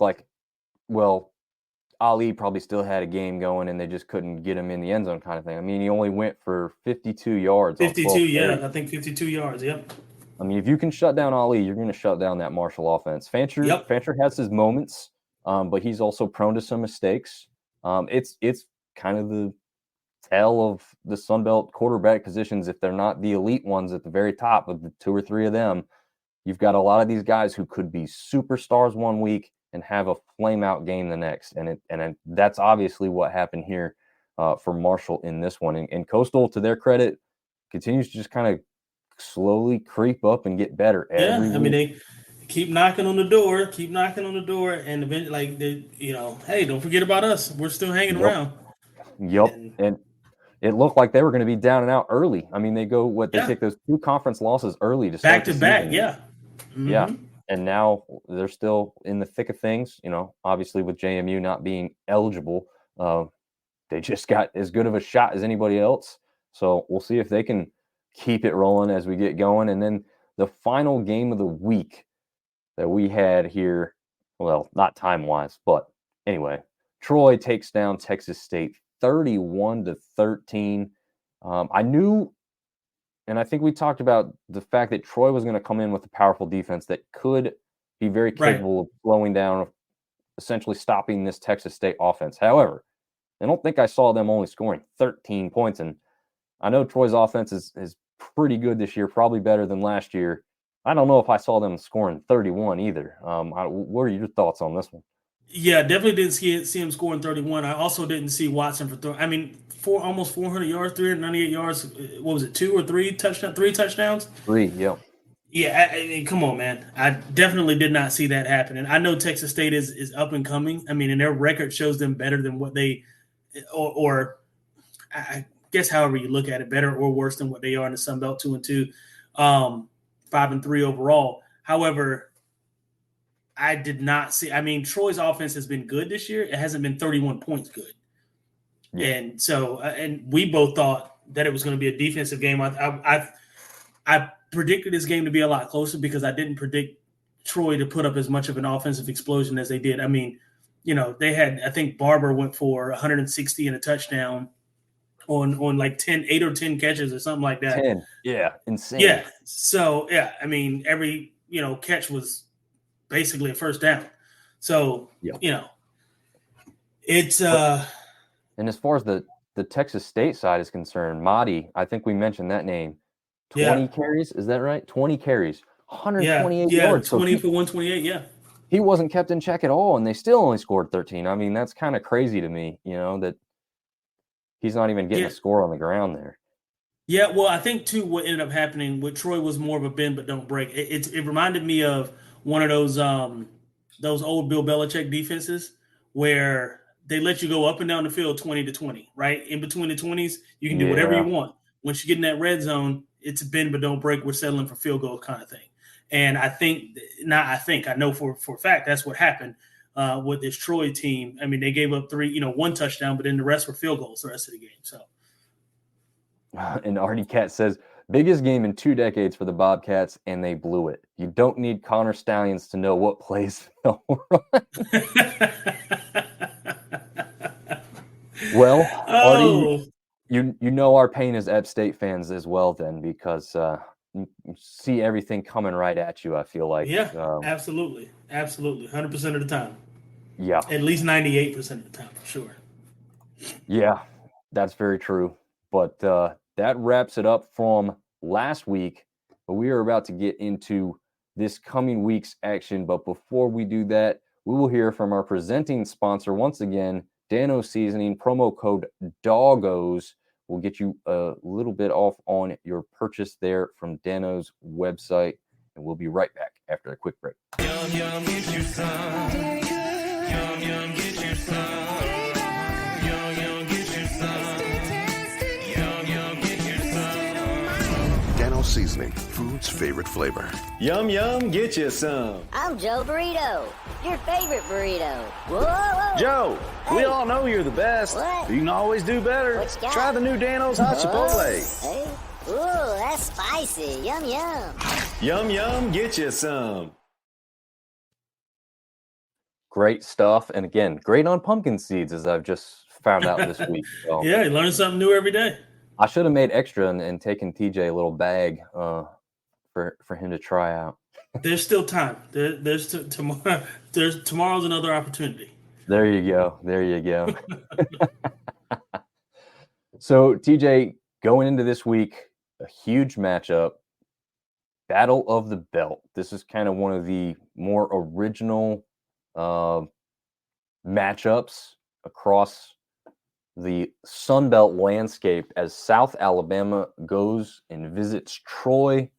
Ali probably still had a game going, and they just couldn't get him in the end zone kind of thing. I mean, he only went for 52 yards. 52, I think 52 yards, yep. I mean, if you can shut down Ali, you're going to shut down that Marshall offense. Fancher has his moments, but he's also prone to some mistakes. It's kind of the tell of the Sun Belt quarterback positions. If they're not the elite ones at the very top of the 2 or 3 of them, you've got a lot of these guys who could be superstars one week and have a flame out game the next. And that's obviously what happened here for Marshall in this one. And Coastal, to their credit, continues to just kind of slowly creep up and get better every week. I mean, they keep knocking on the door, and eventually, hey, don't forget about us. We're still hanging around. Yep. And it looked like they were going to be down and out early. I mean, they take those 2 conference losses early to start back to back. Yeah. Mm-hmm. Yeah. And now they're still in the thick of things, obviously with JMU not being eligible. They just got as good of a shot as anybody else. So we'll see if they can keep it rolling as we get going. And then the final game of the week that we had here, well, not time-wise, but anyway, Troy takes down Texas State 31-13. I knew, and I think we talked about the fact that Troy was going to come in with a powerful defense that could be very capable of slowing down, of essentially stopping this Texas State offense. However, I don't think I saw them only scoring 13 points. And I know Troy's offense is pretty good this year, probably better than last year. I don't know if I saw them scoring 31 either. What are your thoughts on this one? Yeah, definitely didn't see him scoring 31. I also didn't see Watson almost 400 yards, 398 yards. What was it, 2 or 3 touchdowns? 3 touchdowns? 3, yeah. Yeah, I mean, come on, man. I definitely did not see that happen. And I know Texas State is up and coming. I mean, and their record shows them better than what they or I guess however you look at it, better or worse than what they are in the Sun Belt, 2-2, 5-3 overall. However, I did not see. I mean, Troy's offense has been good this year. It hasn't been 31 points good. Yeah. And so, and we both thought that it was going to be a defensive game. I predicted this game to be a lot closer because I didn't predict Troy to put up as much of an offensive explosion as they did. I mean, they had, I think Barber went for 160 and a touchdown on like 8 or 10 catches or something like that. 10. Yeah. Insane. Yeah. So, yeah, I mean, every, catch was basically a first down. So, It's And as far as the Texas State side is concerned, Mahdi, I think we mentioned that name. 20 carries, is that right? 20 carries, 128 yards. 20 for 128, yeah. He wasn't kept in check at all, and they still only scored 13. I mean, that's kind of crazy to me, that he's not even getting a score on the ground there. Yeah, well, I think too what ended up happening with Troy was more of a bend but don't break. It reminded me of one of those old Bill Belichick defenses where they let you go up and down the field 20-20, right? In between the 20s, you can do whatever you want. Once you get in that red zone, it's a bend but don't break. We're settling for field goal kind of thing. And I know for a fact that's what happened with this Troy team. I mean, they gave up one touchdown, but then the rest were field goals the rest of the game. So. And Artie Cat says, biggest game in 2 decades for the Bobcats, and they blew it. You don't need Connor Stallions to know what plays they'll run. Well, Artie, you know our pain as App State fans as well then, because you see everything coming right at you, I feel like. Yeah, absolutely. Absolutely. 100% of the time. Yeah. At least 98% of the time, for sure. Yeah, that's very true. But that wraps it up from last week. But we are about to get into this coming week's action. But before we do that, we will hear from our presenting sponsor once again, Dano Seasoning. Promo code DOGGOS will get you a little bit off on your purchase there from Dano's website. And we'll be right back after a quick break. Yum, yum, get you some. Yum, yum, get you some. Seasoning, food's favorite flavor. Yum, yum, get you some. I'm Joe Burrito, your favorite burrito. Whoa, whoa. Joe, hey. We all know you're the best. What? You can always do better. What you got? Try the new Dano's Hot Chipotle. Hey. Ooh, that's spicy. Yum, yum. Yum, yum, get you some. Great stuff. And again, great on pumpkin seeds, as I've just found out this week. So. Yeah, you learn something new every day. I should have made extra and taken TJ a little bag for him to try out. There's still time. There's tomorrow. Tomorrow's another opportunity. There you go. There you go. So TJ, going into this week, a huge matchup, Battle of the Belt. This is kind of one of the more original matchups across the Sun Belt landscape as South Alabama goes and visits Troy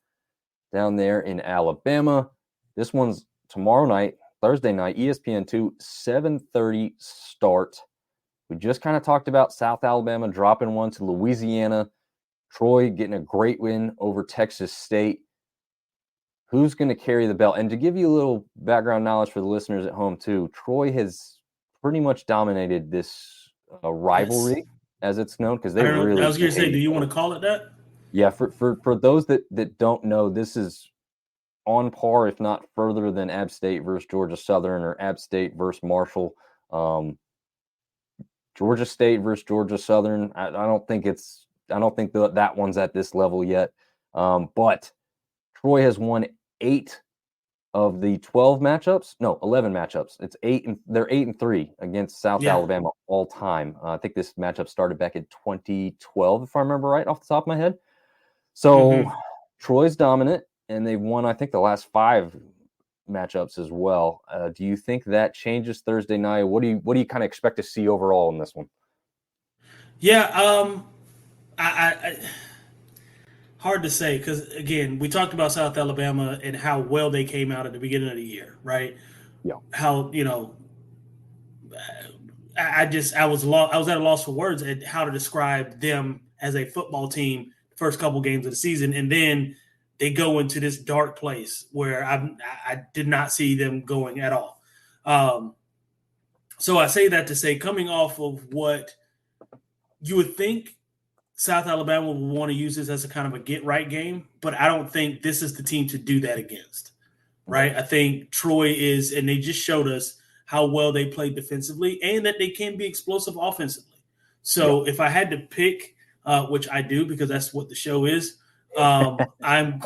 down there in Alabama. This one's tomorrow night, Thursday night, ESPN2, 7:30 start. We just kind of talked about South Alabama dropping one to Louisiana, Troy getting a great win over Texas State. Who's going to carry the belt? And to give you a little background knowledge for the listeners at home too, Troy has pretty much dominated this rivalry, as it's known, because they really. I was going to say, do you want to call it that? Yeah, for those that don't know, this is on par, if not further, than App State versus Georgia Southern or App State versus Marshall. Georgia State versus Georgia Southern. I don't think that one's at this level yet. But Troy has won 8 of the 12 matchups. No, 11 matchups. It's 8 and they're 8-3 against South Alabama all time. I think this matchup started back in 2012, if I remember right off the top of my head. So Troy's dominant, and they've won, I think, the last 5 matchups as well. Do you think that changes Thursday night? What do you kind of expect to see overall in this one? Yeah, I hard to say, because again, we talked about South Alabama and how well they came out at the beginning of the year, right? Yeah. How I was at a loss for words at how to describe them as a football team the first couple games of the season, and then they go into this dark place where I did not see them going at all. So I say that to say, coming off of what you would think South Alabama will want to use this as a kind of a get-right game, but I don't think this is the team to do that against, right? I think Troy is, and they just showed us how well they played defensively and that they can be explosive offensively. So if I had to pick, which I do because that's what the show is, I'm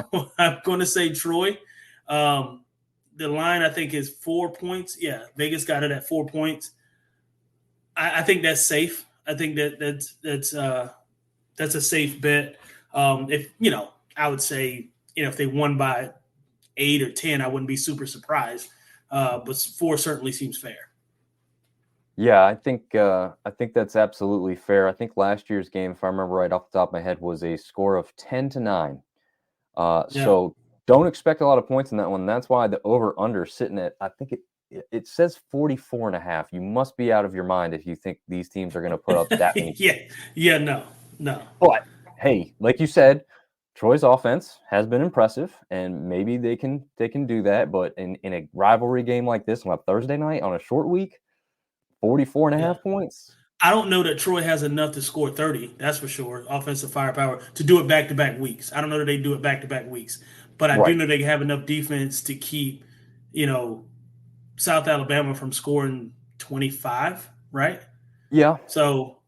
going to say Troy. The line, I think, is 4 points. Yeah, Vegas got it at 4 points. I think that's safe. I think that's a safe bet. If I would say if they won by 8 or 10, I wouldn't be super surprised. But 4 certainly seems fair. Yeah, I think that's absolutely fair. I think last year's game, if I remember right off the top of my head, was a score of 10-9. Yeah. So don't expect a lot of points in that one. That's why the over/under sitting at, I think it says 44.5. You must be out of your mind if you think these teams are going to put up that many. Yeah, no. But hey, like you said, Troy's offense has been impressive, and maybe they can do that. But in a rivalry game like this on a Thursday night on a short week, 44.5 points. I don't know that Troy has enough to score 30. That's for sure. Offensive firepower to do it back-to-back weeks. I don't know that they do it back-to-back weeks, but I do know they have enough defense to keep, South Alabama from scoring 25, right? Yeah. So,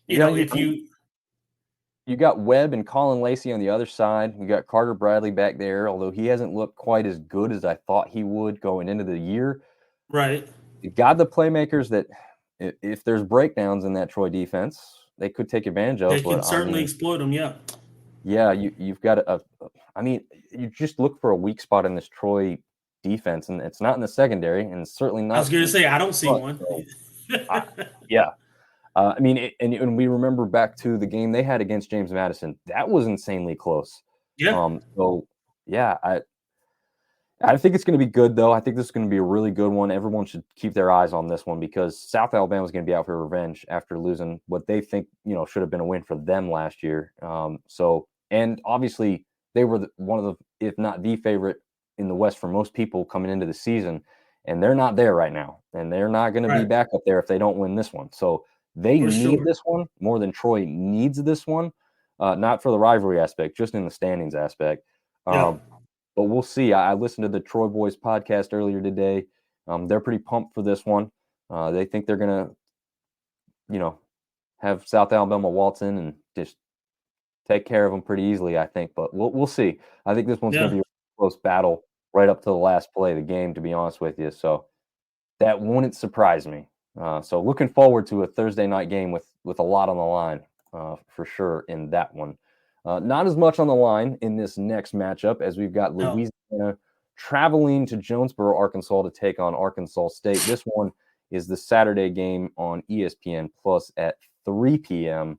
if you got Webb and Colin Lacey on the other side. You got Carter Bradley back there, although he hasn't looked quite as good as I thought he would going into the year. right. You got the playmakers that if there's breakdowns in that Troy defense, they could take advantage of. They can certainly exploit them, yeah. Yeah, you've got you just look for a weak spot in this Troy defense, and it's not in the secondary, and it's certainly not. I was going to say, I don't see one. Yeah. And we remember back to the game they had against James Madison. That was insanely close. Yeah. I think it's going to be good, though. I think this is going to be a really good one. Everyone should keep their eyes on this one because South Alabama is going to be out for revenge after losing what they think, should have been a win for them last year. And obviously they were one of the, if not the favorite in the West for most people coming into the season, and they're not there right now, and they're not going to be back up there if they don't win this one. So they need this one more than Troy needs this one, not for the rivalry aspect, just in the standings aspect. But we'll see. I listened to the Troy Boys podcast earlier today. They're pretty pumped for this one. They think they're going to, have South Alabama waltz in and just take care of them pretty easily, I think. But we'll see. I think this one's going to be a close battle right up to the last play of the game, to be honest with you. So that wouldn't surprise me. So looking forward to a Thursday night game with a lot on the line for sure in that one. Not as much on the line in this next matchup as we've got Louisiana traveling to Jonesboro, Arkansas to take on Arkansas State. This one is the Saturday game on ESPN Plus at 3 p.m.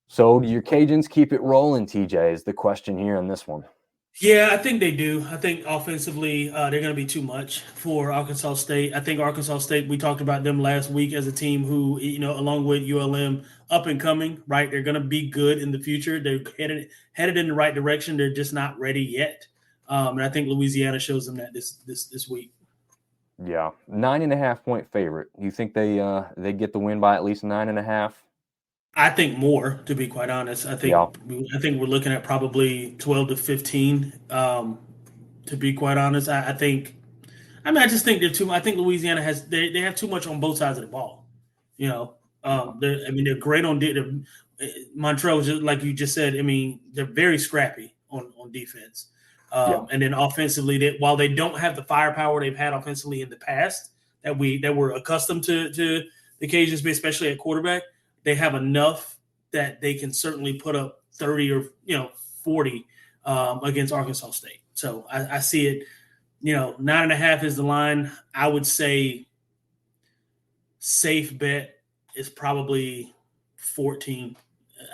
So do your Cajuns keep it rolling, TJ, is the question here on this one. Yeah, I think they do. I think offensively, they're going to be too much for Arkansas State. I think Arkansas State, we talked about them last week as a team who, along with ULM, up and coming, right? They're going to be good in the future. They're headed in the right direction. They're just not ready yet. And I think Louisiana shows them that this week. Yeah, 9.5 point favorite. You think they get the win by at least 9.5? I think more, to be quite honest. I think we're looking at probably 12 to 15. To be quite honest, I just think they're too. I think Louisiana they have too much on both sides of the ball. They're great on Montreux, just like you just said. I mean, they're very scrappy on defense, and then offensively, while they don't have the firepower they've had offensively in the past that we're accustomed to the Cajuns, especially at quarterback. They have enough that they can certainly put up 30 or 40 against Arkansas State. So I see it. 9.5 is the line. I would say safe bet is probably 14.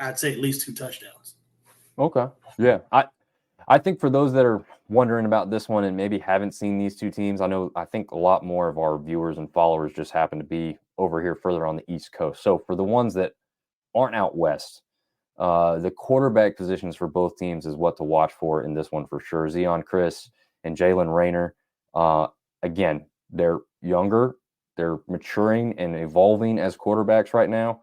I'd say at least 2 touchdowns. Okay. Yeah. I think for those that are wondering about this one and maybe haven't seen these two teams, I think a lot more of our viewers and followers just happen to be over here further on the East Coast. So for the ones that aren't out West, the quarterback positions for both teams is what to watch for in this one for sure. Zion Chris and Jalen Rayner. Again, they're younger. They're maturing and evolving as quarterbacks right now.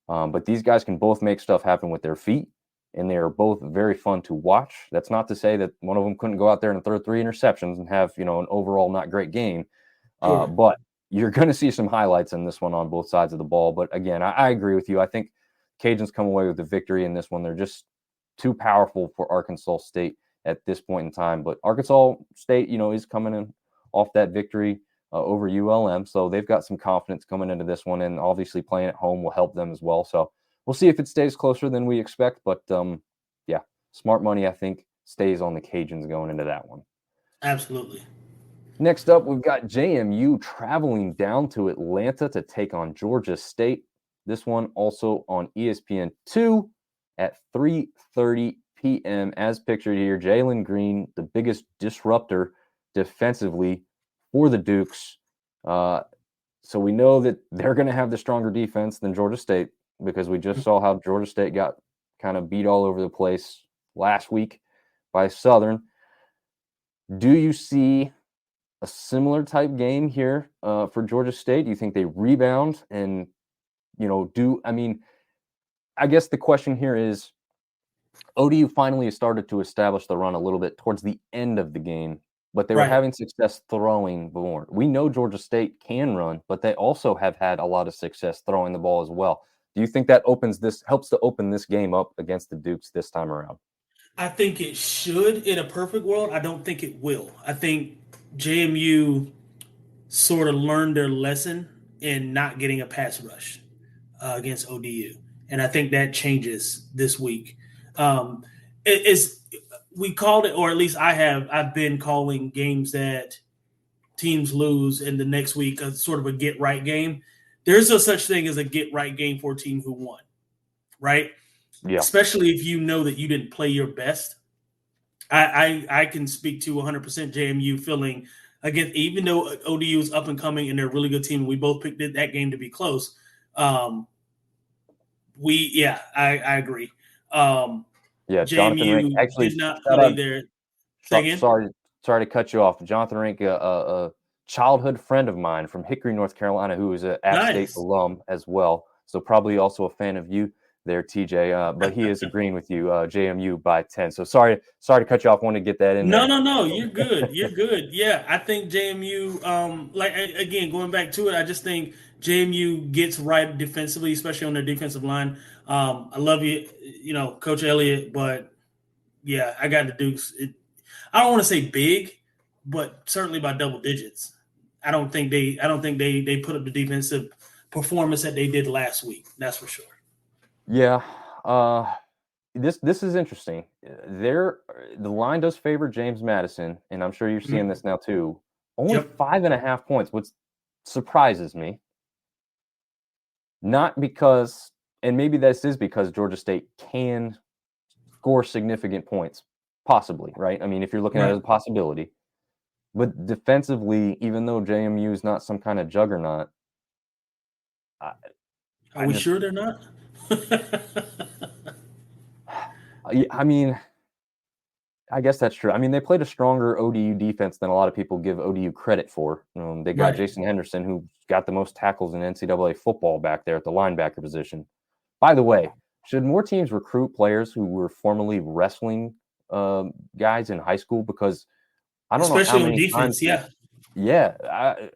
But these guys can both make stuff happen with their feet, and they are both very fun to watch. That's not to say that one of them couldn't go out there and throw 3 interceptions and have, an overall not great game. But you're going to see some highlights in this one on both sides of the ball. But again, I agree with you. I think Cajuns come away with the victory in this one. They're just too powerful for Arkansas State at this point in time. But Arkansas State, is coming in off that victory over ULM. So they've got some confidence coming into this one, and obviously playing at home will help them as well. So we'll see if it stays closer than we expect. But yeah, smart money, I think, stays on the Cajuns going into that one. Absolutely. Next up, we've got JMU traveling down to Atlanta to take on Georgia State. This one also on ESPN2 at 3:30 p.m. As pictured here, Jalen Green, the biggest disruptor defensively for the Dukes. So we know that they're going to have the stronger defense than Georgia State, because we just saw how Georgia State got kind of beat all over the place last week by Southern. Do you see a similar type game here for Georgia State? Do you think they rebound and, I guess the question here is, ODU finally started to establish the run a little bit towards the end of the game, but they were having success throwing more. We know Georgia State can run, but they also have had a lot of success throwing the ball as well. Do you think that helps to open this game up against the Dukes this time around? I think it should in a perfect world. I don't think it will. I think JMU sort of learned their lesson in not getting a pass rush against ODU. And I think that changes this week. We called it, or at least I've been calling games that teams lose in the next week a sort of a get right game. There's no such thing as a get right game for a team who won, right? Yeah. Especially if you know that you didn't play your best. I can speak to 100% JMU feeling, again, even though ODU is up and coming and they're a really good team, we both picked that game to be close. I agree. Jonathan Rink JMU actually did not play their. Sorry to cut you off. Jonathan Rink, a childhood friend of mine from Hickory, North Carolina, who is an App State alum as well. So probably also a fan of you there, TJ. But he is agreeing with you, JMU by 10. So sorry to cut you off. Want to get that in there. No. You're good. You're good. Yeah, I think JMU, again, going back to it, I just think JMU gets right defensively, especially on their defensive line. I love you, Coach Elliott, but yeah, I got the Dukes. I don't want to say big, but certainly by double digits. I don't think they put up the defensive performance that they did last week. That's for sure. Yeah. This is interesting. The line does favor James Madison, and I'm sure you're seeing this now too. Only 5.5 points, which surprises me. Not because, and maybe this is because Georgia State can score significant points, possibly, right? I mean, if you're looking at it as a possibility. But defensively, even though JMU is not some kind of juggernaut, are we sure they're not? I mean, I guess that's true. I mean, they played a stronger ODU defense than a lot of people give ODU credit for. They got Jason Henderson, who got the most tackles in NCAA football back there at the linebacker position. By the way, should more teams recruit players who were formerly wrestling guys in high school? Because I don't know how many defense, times.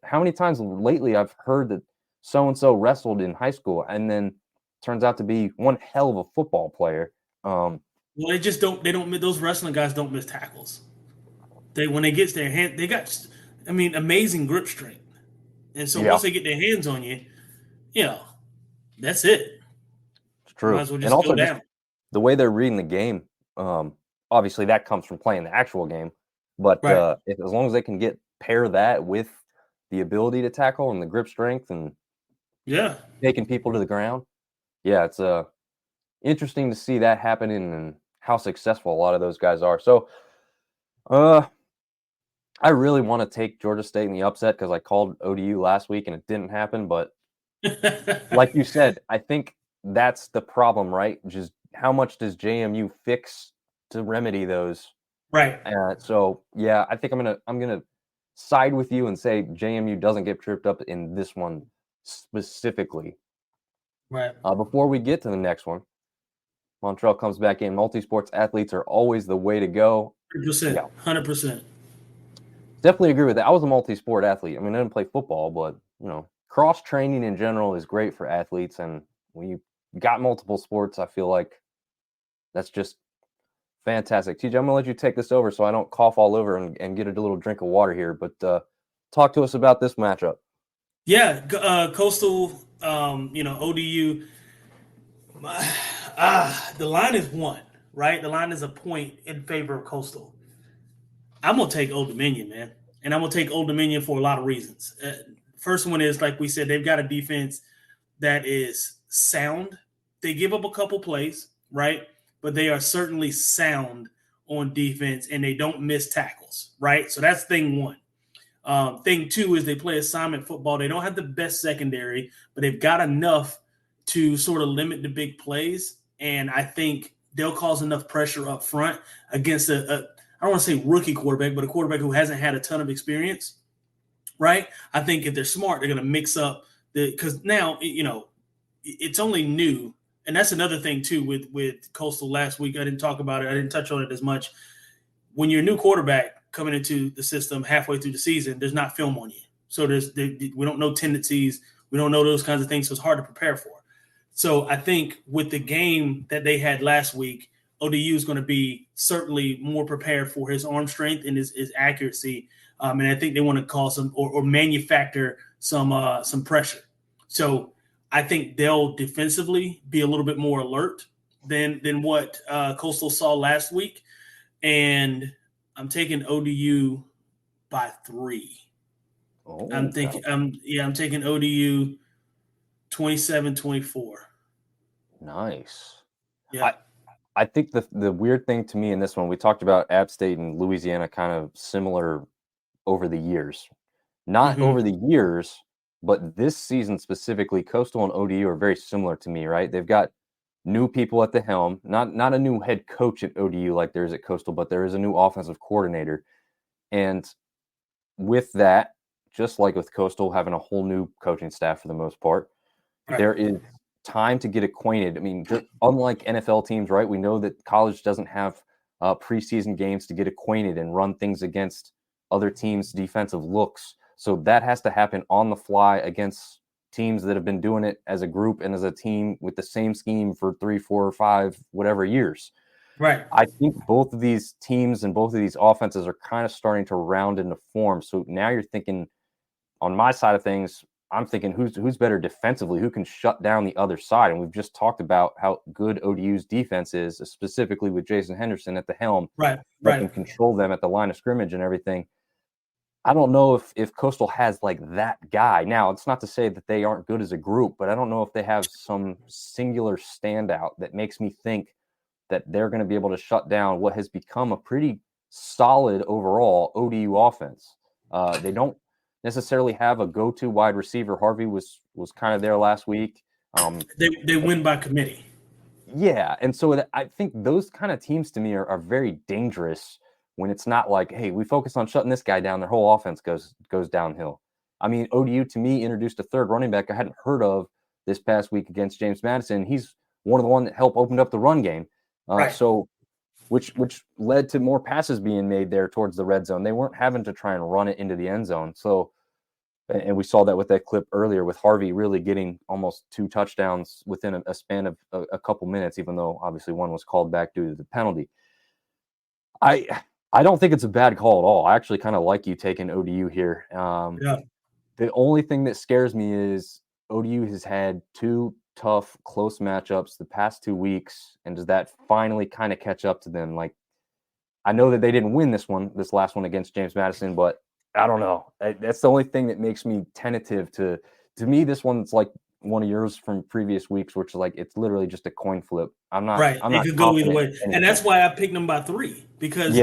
How many times lately I've heard that so-and-so wrestled in high school and then turns out to be one hell of a football player. Well, those wrestling guys don't miss tackles. When they get their hand, they got, amazing grip strength. And so once they get their hands on you, that's it. It's true. Might as well just go down. The way they're reading the game, obviously that comes from playing the actual game. But as long as they can pair that with the ability to tackle and the grip strength and taking people to the ground, it's interesting to see that happening and how successful a lot of those guys are. So I really want to take Georgia State in the upset because I called ODU last week and it didn't happen. But like you said, I think that's the problem, right? Just how much does JMU fix to remedy those? Right. So I think I'm gonna side with you and say JMU doesn't get tripped up in this one specifically. Right. Before we get to the next one, Montrell comes back in. Multi-sports athletes are always the way to go. 100%. 100%. Definitely agree with that. I was a multi-sport athlete. I mean, I didn't play football, but cross training in general is great for athletes. And when you got multiple sports, I feel like that's just fantastic. TJ, I'm gonna let you take this over so I don't cough all over and get a little drink of water here. But talk to us about this matchup. Yeah, Coastal, ODU. The line is 1, right? The line is a point in favor of Coastal. I'm gonna take Old Dominion, man, and I'm gonna take Old Dominion for a lot of reasons. First one is, like we said, they've got a defense that is sound. They give up a couple plays, right? But they are certainly sound on defense, and they don't miss tackles, right? So that's thing 1. Thing 2 is they play assignment football. They don't have the best secondary, but they've got enough to sort of limit the big plays. And I think they'll cause enough pressure up front against I don't want to say rookie quarterback, but a quarterback who hasn't had a ton of experience, right? I think if they're smart, they're going to mix up because now, it's only new. And that's another thing too with Coastal last week. I didn't talk about it. I didn't touch on it as much. When you're a new quarterback coming into the system halfway through the season, there's not film on you. So we don't know tendencies. We don't know those kinds of things. So it's hard to prepare for. So I think with the game that they had last week, ODU is going to be certainly more prepared for his arm strength and his accuracy. And I think they want to cause some or manufacture some pressure. So I think they'll defensively be a little bit more alert than what Coastal saw last week. And I'm taking ODU by 3. Oh, I'm taking ODU 27-24. Nice. Yeah. I think the weird thing to me in this one, we talked about App State and Louisiana kind of similar over the years. Not over the years, but this season specifically, Coastal and ODU are very similar to me, right? They've got new people at the helm, not a new head coach at ODU like there is at Coastal, but there is a new offensive coordinator. And with that, just like with Coastal having a whole new coaching staff for the most part, Right. there is time to get acquainted. I mean, unlike NFL teams, right? We know that college doesn't have preseason games to get acquainted and run things against other teams' defensive looks. So that has to happen on the fly against teams that have been doing it as a group and as a team with the same scheme for 3, 4, or 5, whatever years. Right. I think both of these teams and both of these offenses are kind of starting to round into form. So now you're thinking, on my side of things, I'm thinking who's better defensively, who can shut down the other side. And we've just talked about how good ODU's defense is, specifically with Jason Henderson at the helm, Right. that can control them at the line of scrimmage and everything. I don't know if Coastal has like that guy. Now, it's not to say that they aren't good as a group, but I don't know if they have some singular standout that makes me think that they're going to be able to shut down what has become a pretty solid overall ODU offense. They don't necessarily have a go-to wide receiver. Harvey was kind of there last week. They win by committee. Yeah, and so I think those kind of teams to me are very dangerous when it's not like, hey, we focus on shutting this guy down, their whole offense goes downhill. I mean, ODU to me introduced a third running back I hadn't heard of this past week against James Madison. He's one of the ones that helped open up the run game. Right. So which led to more passes being made there towards the red zone. They weren't having to try and run it into the end zone. So, and we saw that with that clip earlier with Harvey really getting almost 2 touchdowns within a span of a couple minutes, even though obviously one was called back due to the penalty. I don't think it's a bad call at all. I actually kind of like you taking ODU here. Yeah. The only thing that scares me is ODU has had 2 tough, close matchups the past 2 weeks, and does that finally kind of catch up to them? Like, I know that they didn't win this last one against James Madison, but I don't know. That's the only thing that makes me tentative to me. This one's like one of yours from previous weeks, which is like it's literally just a coin flip. I'm not. Right. I'm It not could go either way, confident in and that's anything. why I picked them by 3 because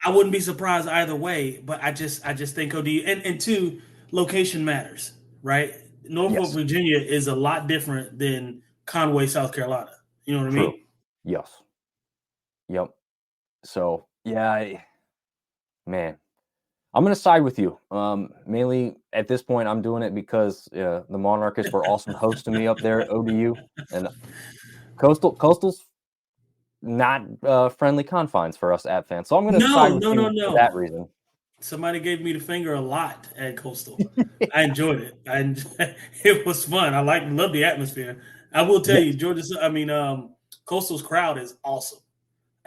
I wouldn't be surprised either way. But I just think ODU and 2, location matters, right? Norfolk, Yes. Virginia is a lot different than Conway, South Carolina. You know what I mean? Yes. Yep. So yeah, man, I'm going to side with you. Mainly at this point, I'm doing it because the Monarchists were awesome hosting me up there at ODU, and Coastal's not friendly confines for us App fans. So I'm going to side with you for that reason. Somebody gave me the finger a lot at Coastal. I enjoyed it. It was fun. Love the atmosphere. I will tell you, Coastal's crowd is awesome.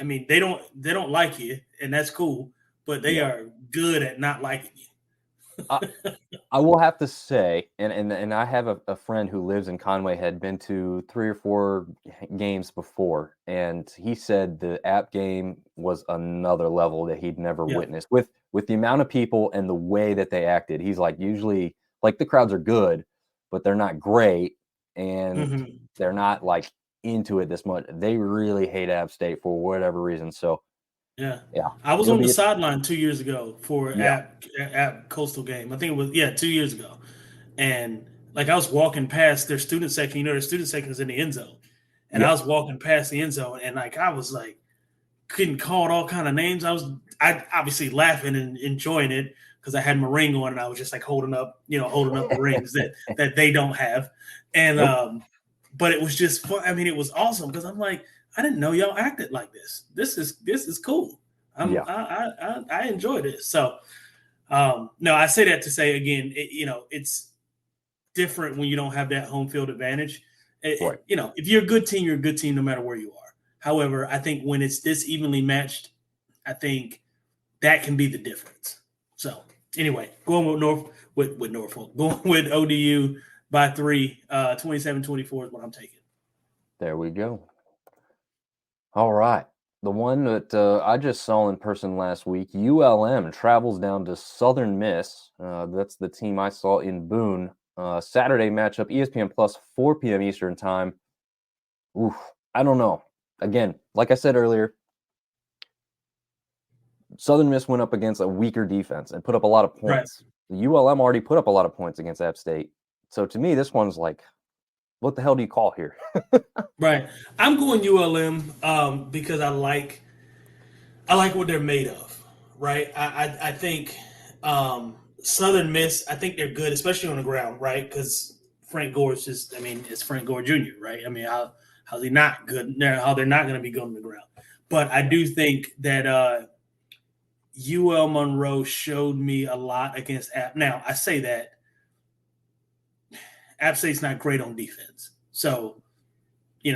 I mean, they don't like you, and that's cool, but they are good at not liking you. I will have to say, and I have a friend who lives in Conway, had been to 3 or 4 games before, and he said the App game was another level that he'd never Yeah. witnessed. With the amount of people and the way that they acted, he's like, usually, like, the crowds are good, but they're not great, and Mhm. they're not, like, into it this much. They really hate App State for whatever reason, so, Yeah. yeah, I was it'll on the be sideline 2 years ago for yeah, App Coastal game. I think it was 2 years ago. And like I was walking past their student section, their student section is in the end zone. And I yeah. was walking past the end zone and like I was like couldn't call all kind of names. I obviously laughing and enjoying it because I had my ring on and I was just like holding up the rings that they don't have. And Nope. but it was just fun. I mean, it was awesome because I'm like, I didn't know y'all acted like this. This is cool. Yeah. I enjoy this. So no, I say that to say again, it's different when you don't have that home field advantage. Right. If you're a good team, you're a good team no matter where you are. However, I think when it's this evenly matched, I think that can be the difference. So anyway, going with Norfolk, going with ODU by 3, 27-24 is what I'm taking. There we go. All right. The one that I just saw in person last week, ULM travels down to Southern Miss. That's the team I saw in Boone. Saturday matchup, ESPN Plus, 4 p.m. Eastern Time. Oof, I don't know. Again, like I said earlier, Southern Miss went up against a weaker defense and put up a lot of Right. points. The ULM already put up a lot of points against App State. So to me, this one's like, what the hell do you call here? Right. I'm going ULM because I like what they're made of. Right. I think Southern Miss. I think they're good, especially on the ground. Right. Because Frank Gore is just. I mean, it's Frank Gore Jr. Right. I mean, how's he not good? How they're not going to be good on the ground. But I do think that UL Monroe showed me a lot against App. Now I say that App State's not great on defense, so they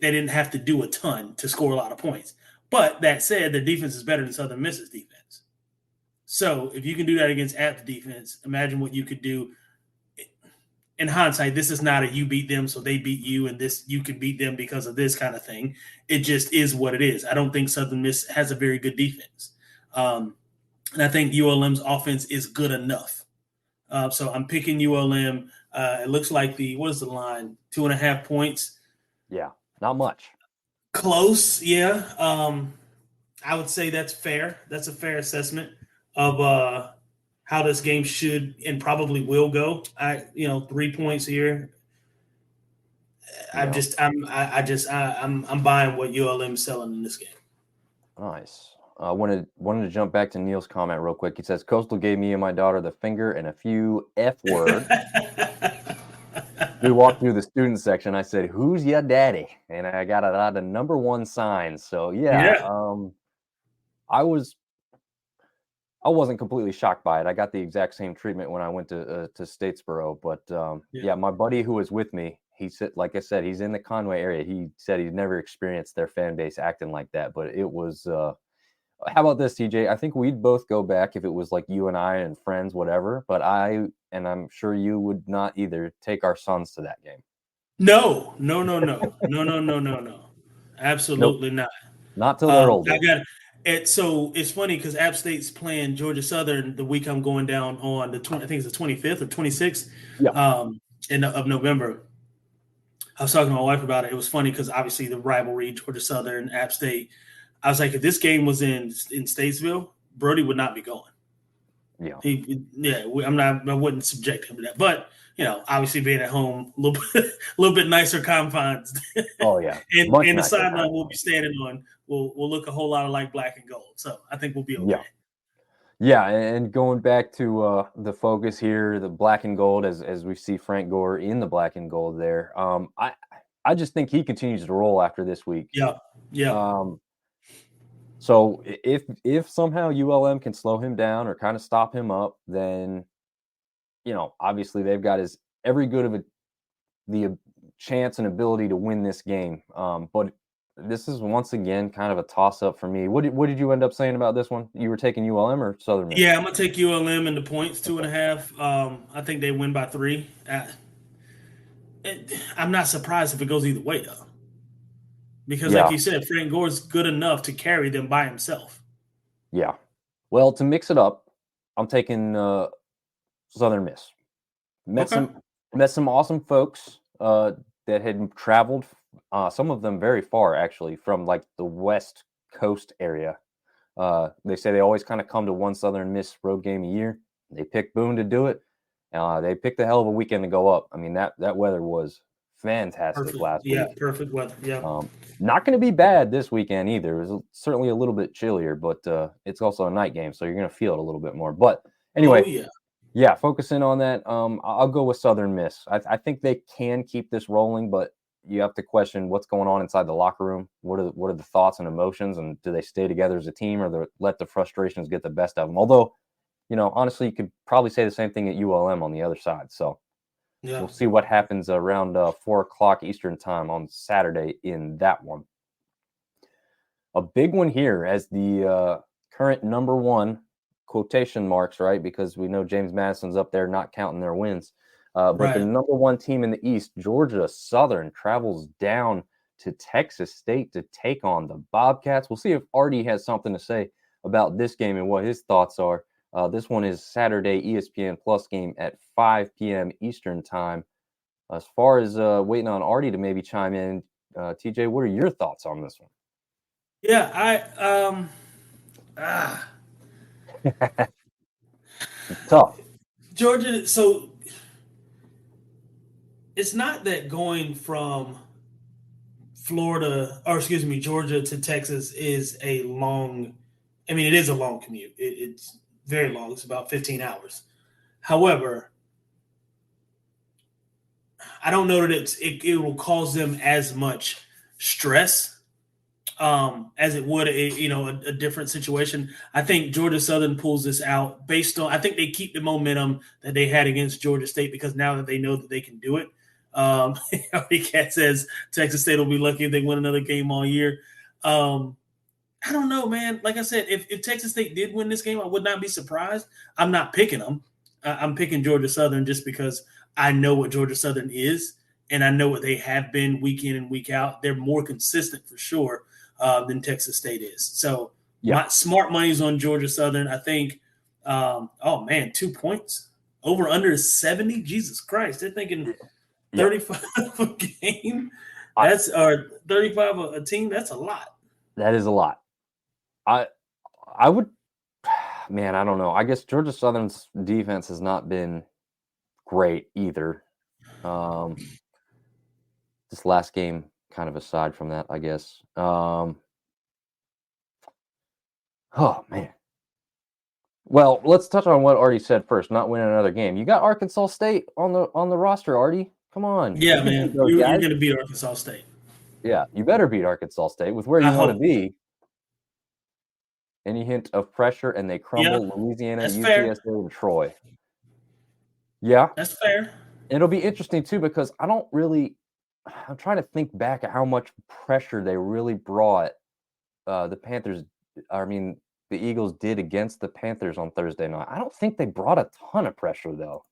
didn't have to do a ton to score a lot of points. But that said, their defense is better than Southern Miss's defense. So if you can do that against App's defense, imagine what you could do. In hindsight, this is not a you beat them, so they beat you, and this you can beat them because of this kind of thing. It just is what it is. I don't think Southern Miss has a very good defense, and I think ULM's offense is good enough. So I'm picking ULM. It looks like what is the line? 2.5 points. Yeah, not much. Close, yeah. I would say that's fair. That's a fair assessment of how this game should and probably will go. 3 points here. Yeah. I'm buying what ULM is selling in this game. Nice. Wanted to jump back to Neil's comment real quick. He says Coastal gave me and my daughter the finger and a few F words. We walked through the student section. I said, "Who's your daddy?" And I got a lot of number 1 signs. So yeah. I wasn't completely shocked by it. I got the exact same treatment when I went to Statesboro. But yeah, my buddy who was with me, he said, like I said, he's in the Conway area. He said he's never experienced their fan base acting like that. But it was. How about this, TJ? I think we'd both go back if it was like you and I and friends, whatever. But I'm sure you would not either, take our sons to that game. No. Absolutely Nope. not. Not till they're older. So it's funny because App State's playing Georgia Southern the week I'm going down on I think it's the 25th or 26th of November. I was talking to my wife about it. It was funny because obviously the rivalry, Georgia Southern, App State. I was like, if this game was in Statesville, Brody would not be going. Yeah. I wouldn't subject him to that. But, obviously being at home, a little bit nicer confines. Oh, yeah. and the sideline we'll be standing on will look a whole lot like black and gold. So I think we'll be okay. Yeah, and going back to the focus here, the black and gold, as we see Frank Gore in the black and gold there. I just think he continues to roll after this week. Yeah. So if somehow ULM can slow him down or kind of stop him up, then obviously they've got every good of the chance and ability to win this game. But This is once again kind of a toss-up for me. What did you end up saying about this one? You were taking ULM or Southern Miss? Yeah, I'm gonna take ULM in the points, 2.5. I think they win by 3. I'm not surprised if it goes either way though, because like Yeah, you said, Frank Gore's good enough to carry them by himself. yeah. Well, to mix it up, I'm taking Southern Miss. Met Okay. some awesome folks that had traveled. Some of them very far, actually, from like the West Coast area. They say they always kind of come to one Southern Miss road game a year. They picked Boone to do it. They picked a hell of a weekend to go up. I mean, that weather was fantastic Perfect. last Yeah, week. perfect weather. Yeah. Not going to be bad this weekend either. It was certainly a little bit chillier, but it's also a night game, so you're going to feel it a little bit more. But anyway, Oh yeah. yeah, focusing on that, I'll go with Southern Miss. I think they can keep this rolling, but you have to question what's going on inside the locker room. What are the thoughts and emotions, and do they stay together as a team, or let the frustrations get the best of them? Although, honestly, you could probably say the same thing at ULM on the other side. So Yeah. we'll see what happens around 4:00 Eastern time on Saturday in that one. A big one here as the current number one, quotation marks, right? Because we know James Madison's up there not counting their wins. But the Right. number one team in the East, Georgia Southern, travels down to Texas State to take on the Bobcats. We'll see if Artie has something to say about this game and what his thoughts are. This one is Saturday ESPN Plus game at 5 p.m. Eastern time. As far as waiting on Artie to maybe chime in, TJ, what are your thoughts on this one? Yeah. Tough. Georgia. So it's not that going from Georgia to Texas is a long. I mean, it is a long commute. It's very long. It's about 15 hours. However, I don't know that it will cause them as much stress as it would a different situation. I think Georgia Southern pulls this out based on. I think they keep the momentum that they had against Georgia State because now that they know that they can do it. Cat says Texas State will be lucky if they win another game all year. I don't know, man. Like I said, if Texas State did win this game, I would not be surprised. I'm not picking them. I'm picking Georgia Southern just because I know what Georgia Southern is, and I know what they have been week in and week out. They're more consistent for sure than Texas State is. So my smart money's on Georgia Southern. I think, 2 points. Over under 70? Jesus Christ. They're thinking 35 a game. That's or 35 a team. That's a lot. That is a lot. I would, man, I don't know. I guess Georgia Southern's defense has not been great either. This last game, kind of aside from that, I guess. Oh man. Well, let's touch on what Artie said first. Not winning another game. You got Arkansas State on the roster, Artie. Come on. Yeah, man. You're going to beat Arkansas State. Yeah, you better beat Arkansas State with where you want to be. Any hint of pressure, and they crumble Louisiana, UTSA, and Troy. Yeah. That's fair. It'll be interesting, too, because I'm trying to think back at how much pressure they really brought the Panthers. I mean, the Eagles did against the Panthers on Thursday night. I don't think they brought a ton of pressure, though.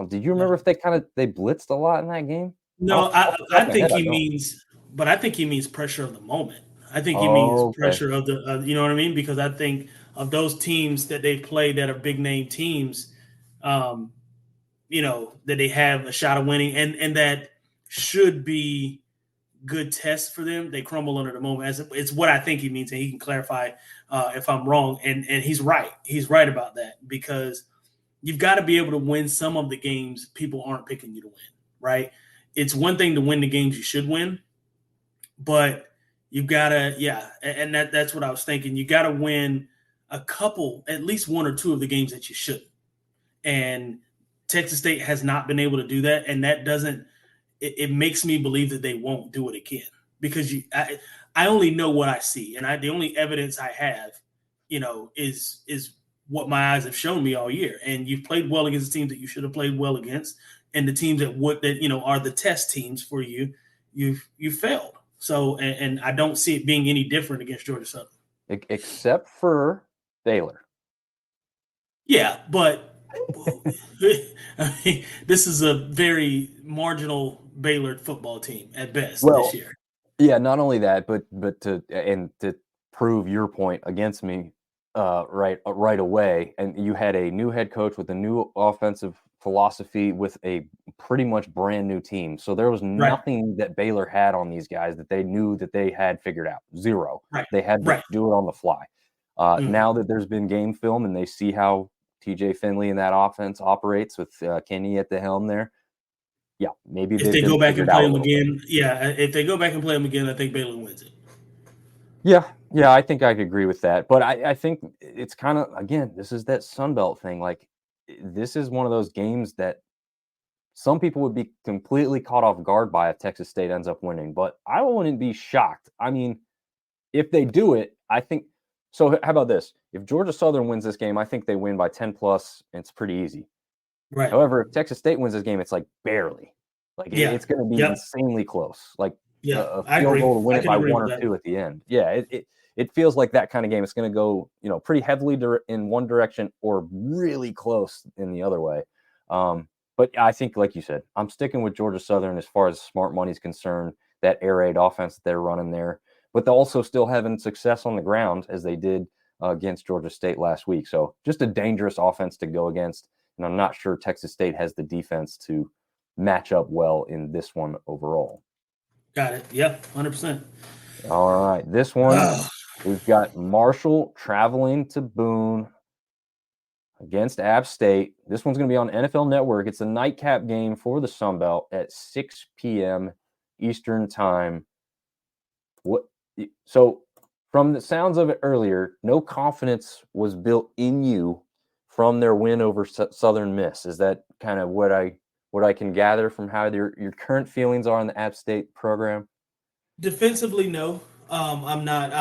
Did you remember if they blitzed a lot in that game? No, I think he means pressure of the moment. I think he means pressure of the, you know what I mean? Because I think of those teams that they play that are big name teams, that they have a shot of winning and that should be good tests for them. They crumble under the moment. It's what I think he means, and he can clarify if I'm wrong. And he's right. He's right about that because you've got to be able to win some of the games people aren't picking you to win, right? It's one thing to win the games you should win, but you've got to, and that's what I was thinking. You got to win a couple, at least one or two of the games that you shouldn't. And Texas State has not been able to do that, and that doesn't – it makes me believe that they won't do it again because I only know what I see, and the only evidence I have, is what my eyes have shown me all year. And you've played well against the teams that you should have played well against, and the teams that are the test teams for you, you've failed. So, and I don't see it being any different against Georgia Southern. Except for Baylor. Yeah, but I mean, this is a very marginal Baylor football team at best this year. Yeah, not only that, but to prove your point against me right away, and you had a new head coach with a new offensive philosophy with a pretty much brand new team. So there was nothing that Baylor had on these guys that they knew that they had figured out. Zero. Right. They had to do it on the fly. Mhm. Now that there's been game film and they see how TJ Finley and that offense operates with Kenny at the helm there, yeah, maybe If they been go back and figured play out a them little bit. again, if they go back and play them again, I think Baylor wins it. Yeah, I think I could agree with that. But I think it's kind of, again, this is that Sun Belt thing. Like, this is one of those games that some people would be completely caught off guard by if Texas State ends up winning. But I wouldn't be shocked. I mean, if they do it, I think so. How about this? If Georgia Southern wins this game, I think they win by 10 plus. And it's pretty easy. Right. However, if Texas State wins this game, it's like barely. Like, it's going to be insanely close. Like, a field goal to win it by 1 or 2 at the end. Yeah, it feels like that kind of game. It's going to go, pretty heavily in one direction or really close in the other way. But I think, like you said, I'm sticking with Georgia Southern as far as smart money is concerned. That air raid offense that they're running there, but they're also still having success on the ground as they did against Georgia State last week. So just a dangerous offense to go against. And I'm not sure Texas State has the defense to match up well in this one overall. Got it. Yep, 100%. All right. This one, we've got Marshall traveling to Boone against App State. This one's going to be on NFL Network. It's a nightcap game for the Sun Belt at 6 p.m. Eastern time. So from the sounds of it earlier, no confidence was built in you from their win over Southern Miss. Is that kind of what I can gather from how your current feelings are on the App State program? Defensively, no. I'm not.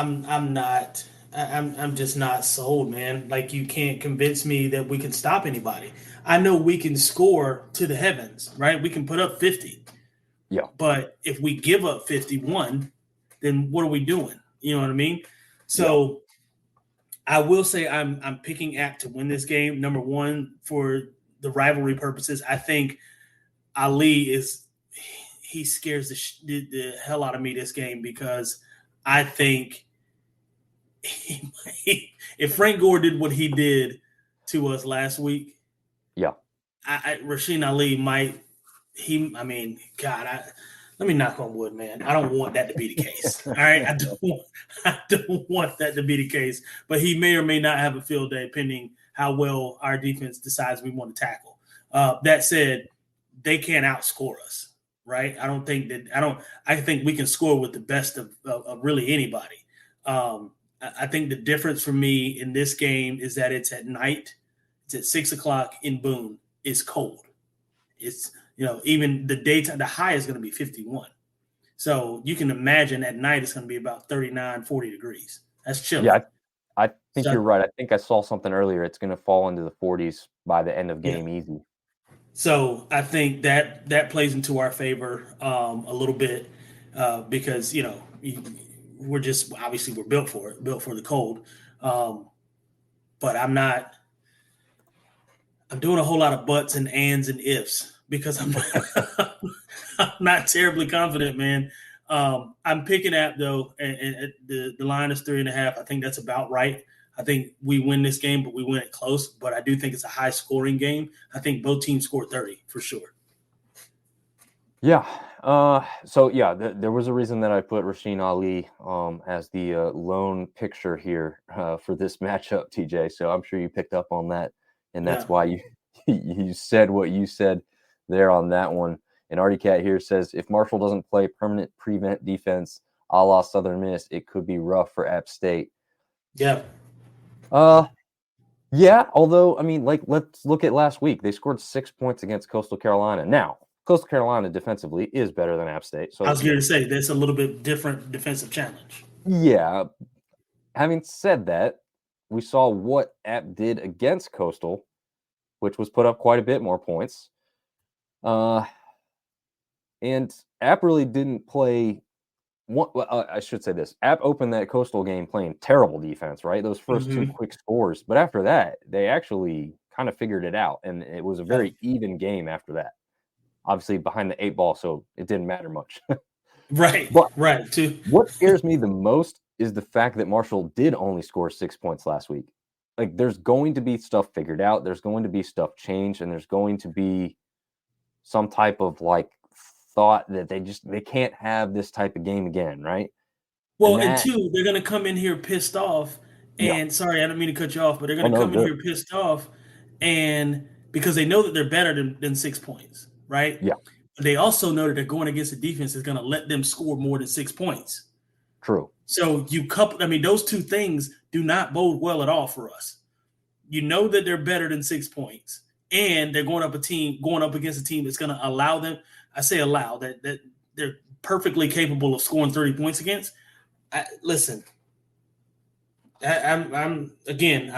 I'm just not sold, man. Like, you can't convince me that we can stop anybody. I know we can score to the heavens, right? We can put up 50. Yeah. But if we give up 51, then what are we doing? You know what I mean? So I will say I'm picking App to win this game. Number one, for the rivalry purposes, I think Ali he scares the hell out of me this game, because I think if Frank Gore did what he did to us last week, Rasheen Ali might. Let me knock on wood, man. I don't want that to be the case. All right, I don't want that to be the case. But he may or may not have a field day, pending how well our defense decides we want to tackle. That said, they can't outscore us, right? I think we can score with the best of really anybody. I think the difference for me in this game is that it's at night. It's at 6:00 in Boone. It's cold. It's, even the daytime, the high is going to be 51. So you can imagine at night it's going to be about 39, 40 degrees. That's chilly. Yeah, I think you're right. I think I saw something earlier. It's going to fall into the 40s by the end of game easy. So I think that plays into our favor a little bit because, we're just, obviously we're built for it, built for the cold. But I'm doing a whole lot of buts and ands and ifs because I'm not terribly confident, man. I'm picking App, though, and the line is 3.5. I think that's about right. I think we win this game, but we win it close. But I do think it's a high-scoring game. I think both teams score 30 for sure. Yeah. There was a reason that I put Rasheen Ali as the lone picture here for this matchup, TJ. So I'm sure you picked up on that, and that's why you said what you said there on that one. And Artie Cat here says, if Marshall doesn't play permanent prevent defense a la Southern Miss, it could be rough for App State. Yeah. Yeah, although, I mean, let's look at last week. They scored 6 points against Coastal Carolina. Now, Coastal Carolina defensively is better than App State. So I was going to say, that's a little bit different defensive challenge. Yeah. Having said that, we saw what App did against Coastal, which was put up quite a bit more points. And App really didn't play I should say this. App opened that Coastal game playing terrible defense, right? Those first two quick scores. But after that, they actually kind of figured it out. And it was a very even game after that. Obviously behind the 8 ball, so it didn't matter much. Right, But right. Too. what scares me the most is the fact that Marshall did only score 6 points last week. Like, there's going to be stuff figured out. There's going to be stuff changed, and there's going to be some type of like thought that they can't have this type of game again, right? Well, And and that, two, they're gonna come in here pissed off. yeah, And sorry, I don't mean to cut you off, but they're oh gonna no, come in good, here pissed off, and because they know that they're better than 6 points, right? yeah, But they also know that they're going against a defense that's gonna let them score more than 6 points. true, So you couple, I mean, those two things do not bode well at all for us. You know that they're better than 6 points, and they're going up against a team that's going to allow them. I say allow that they're perfectly capable of scoring 30 points against. Listen, I'm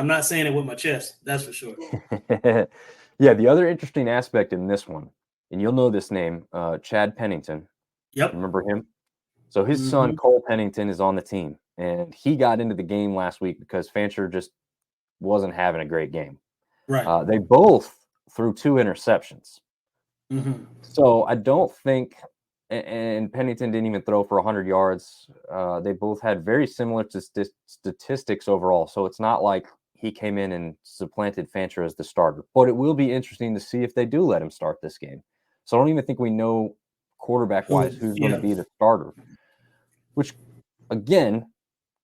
not saying it with my chest. That's for sure. yeah. The other interesting aspect in this one, and you'll know this name, Chad Pennington. Yep. Remember him? So his son Cole Pennington is on the team, and he got into the game last week because Fancher just wasn't having a great game. Right. They both threw 2 interceptions. Mm-hmm. So I don't think, and Pennington didn't even throw for 100 yards. They both had very similar statistics overall. So it's not like he came in and supplanted Fancher as the starter. But it will be interesting to see if they do let him start this game. So I don't even think we know quarterback-wise who's going to be the starter, which, again,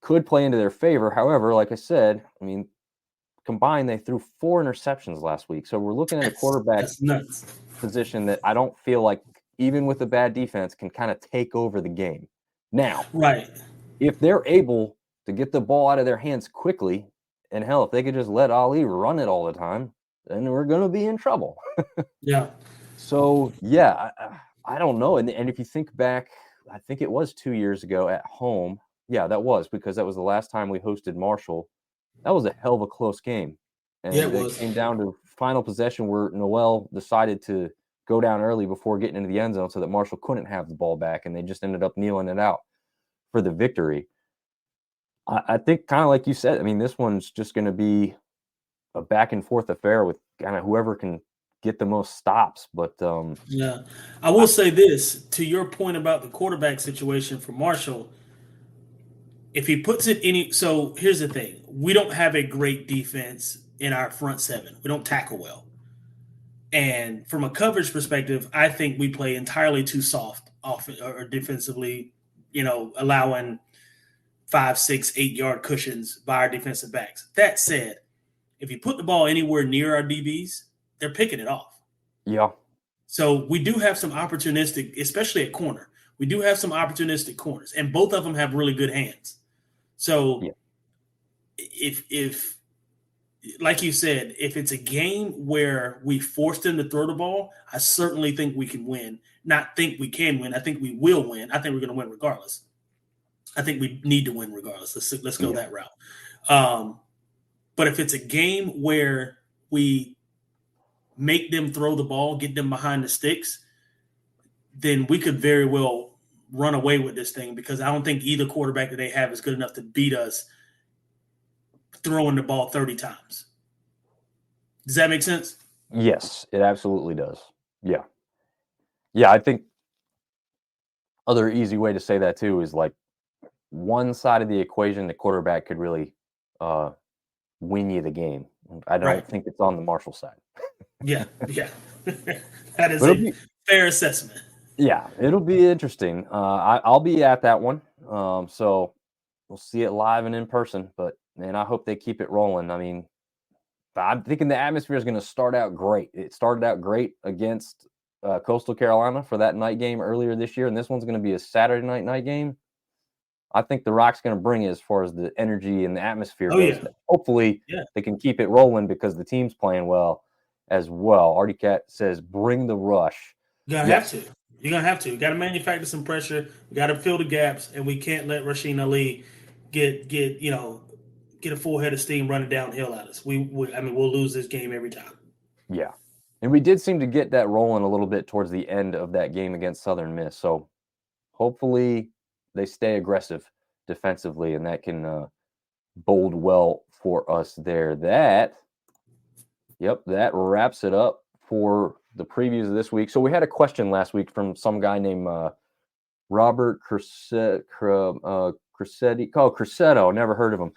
could play into their favor. However, like I said, I mean, combined, they threw 4 interceptions last week. So we're looking at a quarterback position that I don't feel like, even with a bad defense, can kind of take over the game. Now, right, if they're able to get the ball out of their hands quickly, and hell, if they could just let Ali run it all the time, then we're going to be in trouble. yeah. So, yeah, I don't know. And if you think back, I think it was 2 years ago at home. Yeah, that was, because that was the last time we hosted Marshall. That was a hell of a close game. And Yeah, it it was. came down to final possession where Noel decided to go down early before getting into the end zone so that Marshall couldn't have the ball back, and they just ended up kneeling it out for the victory. I think, kind of like you said, I mean, this one's just going to be a back and forth affair with kind of whoever can get the most stops. But yeah, I will say this to your point about the quarterback situation for Marshall. If he puts it any, so here's the thing: we don't have a great defense in our front seven. We don't tackle well, and from a coverage perspective, I think we play entirely too soft off or defensively. You know, allowing 5, 6, 8 yard cushions by our defensive backs. That said, if you put the ball anywhere near our DBs, they're picking it off. yeah, So we do have some opportunistic, especially at corner. We do have some opportunistic corners, and both of them have really good hands. So yeah, if like you said, if it's a game where we force them to throw the ball, I certainly think we can win. Not think we can win. I think we will win. I think we're going to win regardless. I think we need to win regardless. Let's go that route. But if it's a game where we make them throw the ball, get them behind the sticks, then we could very well run away with this thing, because I don't think either quarterback that they have is good enough to beat us throwing the ball 30 times. Does that make sense? yes, it absolutely does. Yeah, yeah. I think other easy way to say that too is like one side of the equation, the quarterback could really win you the game. I don't think it's on the Marshall side. Yeah. That is a fair assessment. Yeah, it'll be interesting. I'll be at that one. So we'll see it live and in person. But, man, I hope they keep it rolling. I mean, I'm thinking the atmosphere is going to start out great. It started out great against Coastal Carolina for that night game earlier this year, and this one's going to be a Saturday night game. I think the Rock's going to bring it as far as the energy and the atmosphere goes. Yeah. Hopefully they can keep it rolling because the team's playing well as well. Artie Cat says, bring the rush. You're going to have to. You're going to have to. You got to manufacture some pressure. We got to fill the gaps, and we can't let Rasheen Ali get a full head of steam running downhill at us. We'll lose this game every time. Yeah. And we did seem to get that rolling a little bit towards the end of that game against Southern Miss. So hopefully they stay aggressive defensively, and that can bode well for us there. That wraps it up for the previews of this week. So we had a question last week from some guy named Robert Crusetto. Never heard of him.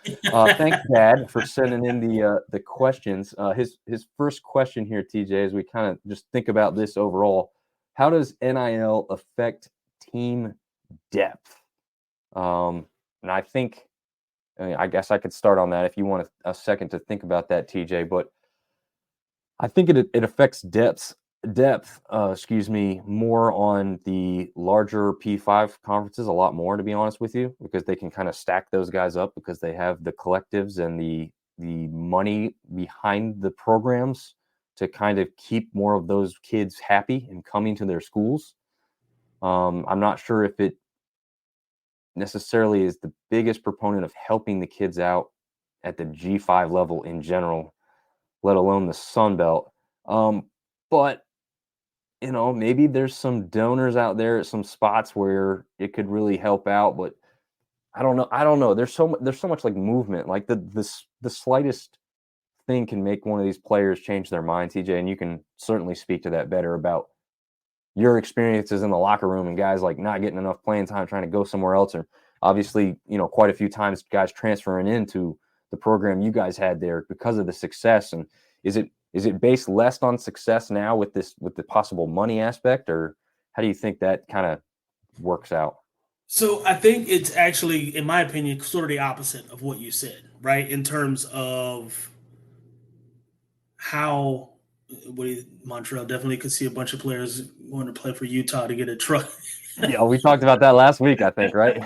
Thanks, Dad, for sending in the questions. His first question here, TJ, as we kind of just think about this overall, how does NIL affect team depth? And I think, I guess I could start on that if you want a second to think about that, TJ. But I think it affects depth, more on the larger P5 conferences, a lot more, to be honest with you, because they can kind of stack those guys up because they have the collectives and the money behind the programs to kind of keep more of those kids happy and coming to their schools. I'm not sure if it necessarily is the biggest proponent of helping the kids out at the G5 level in general, let alone the Sun Belt. But maybe there's some donors out there at some spots where it could really help out, but I don't know. There's so much like movement, like the slightest thing can make one of these players change their mind, TJ, and you can certainly speak to that better about your experiences in the locker room and guys like not getting enough playing time, trying to go somewhere else, or obviously, quite a few times guys transferring into the program you guys had there because of the success. And is it based less on success now with the possible money aspect, or how do you think that kind of works out? So I think it's actually, in my opinion, sort of the opposite of what you said, right? In terms of how Montreal definitely could see a bunch of players wanting to play for Utah to get a truck. Yeah, we talked about that last week, I think, right?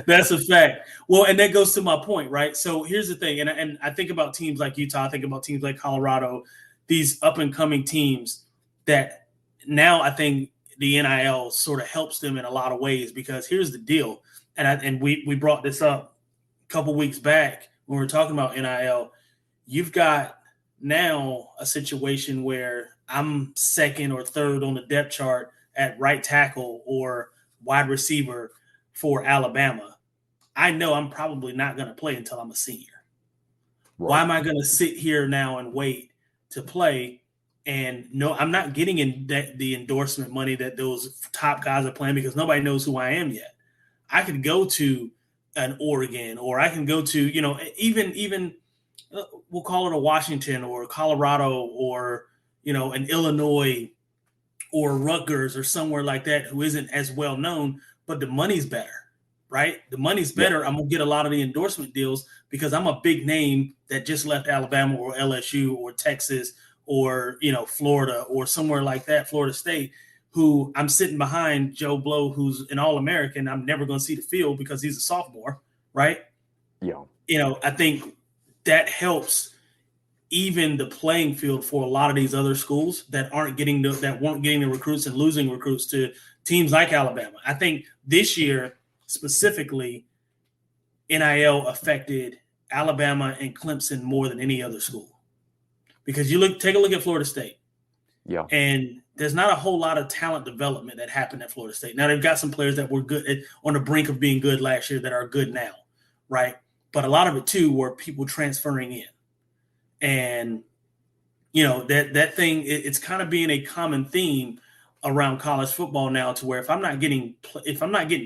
That's a fact. Well, and that goes to my point, right? So here's the thing, and I think about teams like Utah, I think about teams like Colorado, these up and coming teams that now I think the NIL sort of helps them in a lot of ways, because here's the deal, and we brought this up a couple weeks back when we were talking about NIL. You've got now a situation where I'm second or third on the depth chart at right tackle or wide receiver for Alabama. I know I'm probably not going to play until I'm a senior. Right. Why am I going to sit here now and wait to play? And no, I'm not getting in the endorsement money that those top guys are playing, because nobody knows who I am yet. I could go to an Oregon, or I can go to, even we'll call it a Washington or Colorado, or, an Illinois or Rutgers or somewhere like that, who isn't as well known, but the money's better, right? The money's better. Yeah. I'm going to get a lot of the endorsement deals because I'm a big name that just left Alabama or LSU or Texas or, Florida or somewhere like that, Florida State, who I'm sitting behind Joe Blow, who's an All-American. I'm never going to see the field because he's a sophomore, right? Yeah. I think that helps even the playing field for a lot of these other schools that weren't getting the recruits and losing recruits to teams like Alabama. I think this year specifically, NIL affected Alabama and Clemson more than any other school, because take a look at Florida State. Yeah. And there's not a whole lot of talent development that happened at Florida State. Now they've got some players that were good on the brink of being good last year that are good now, right? But a lot of it too were people transferring in. And, that thing, it's kind of being a common theme around college football now, to where if I'm not getting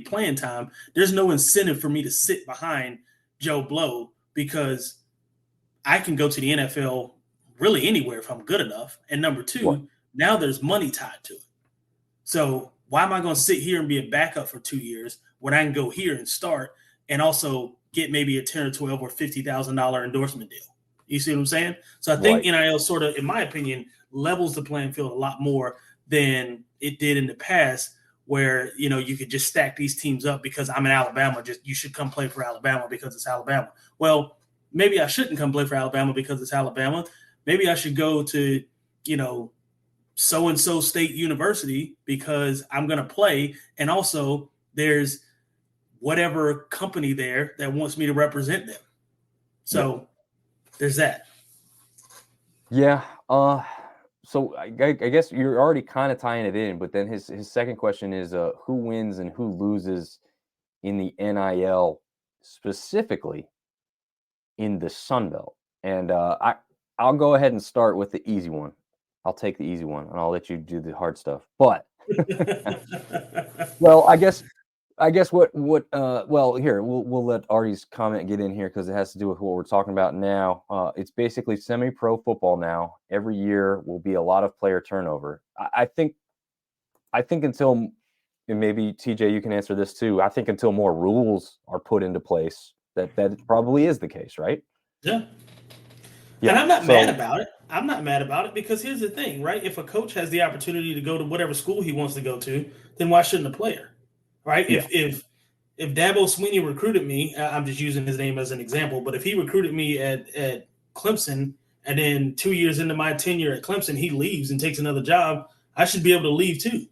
playing time, there's no incentive for me to sit behind Joe Blow, because I can go to the NFL really anywhere if I'm good enough. And number two, now there's money tied to it. So why am I going to sit here and be a backup for 2 years when I can go here and start and also get maybe a 10 or 12 or $50,000 endorsement deal? You see what I'm saying? So I think NIL sort of, in my opinion, levels the playing field a lot more than it did in the past, where, you could just stack these teams up because I'm in Alabama. You should come play for Alabama because it's Alabama. Well, maybe I shouldn't come play for Alabama because it's Alabama. Maybe I should go to, so-and-so state university because I'm going to play. And also there's whatever company there that wants me to represent them. So there's that. Yeah. So I guess you're already kind of tying it in, but then his second question is who wins and who loses in the NIL, specifically in the Sun Belt. And I'll go ahead and start with the easy one. I'll take the easy one, and I'll let you do the hard stuff. But well, I guess well, here we'll let Artie's comment get in here because it has to do with what we're talking about now. It's basically semi-pro football now. Every year will be a lot of player turnover. I think until, and maybe TJ, you can answer this too. I think until more rules are put into place, that probably is the case, right? Yeah. Yeah. And I'm not mad about it. I'm not mad about it because here's the thing, right? If a coach has the opportunity to go to whatever school he wants to go to, then why shouldn't a player, right? Yeah. If Dabo Sweeney recruited me, I'm just using his name as an example, but if he recruited me at Clemson and then 2 years into my tenure at Clemson, he leaves and takes another job, I should be able to leave too.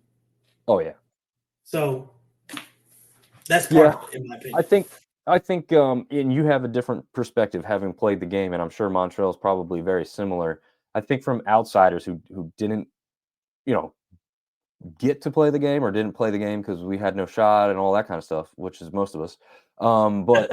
Oh, yeah. So that's part of it, in my opinion. I think, and you have a different perspective having played the game, and I'm sure Montreal's probably very similar. I think from outsiders who didn't, get to play the game or didn't play the game because we had no shot and all that kind of stuff, which is most of us. But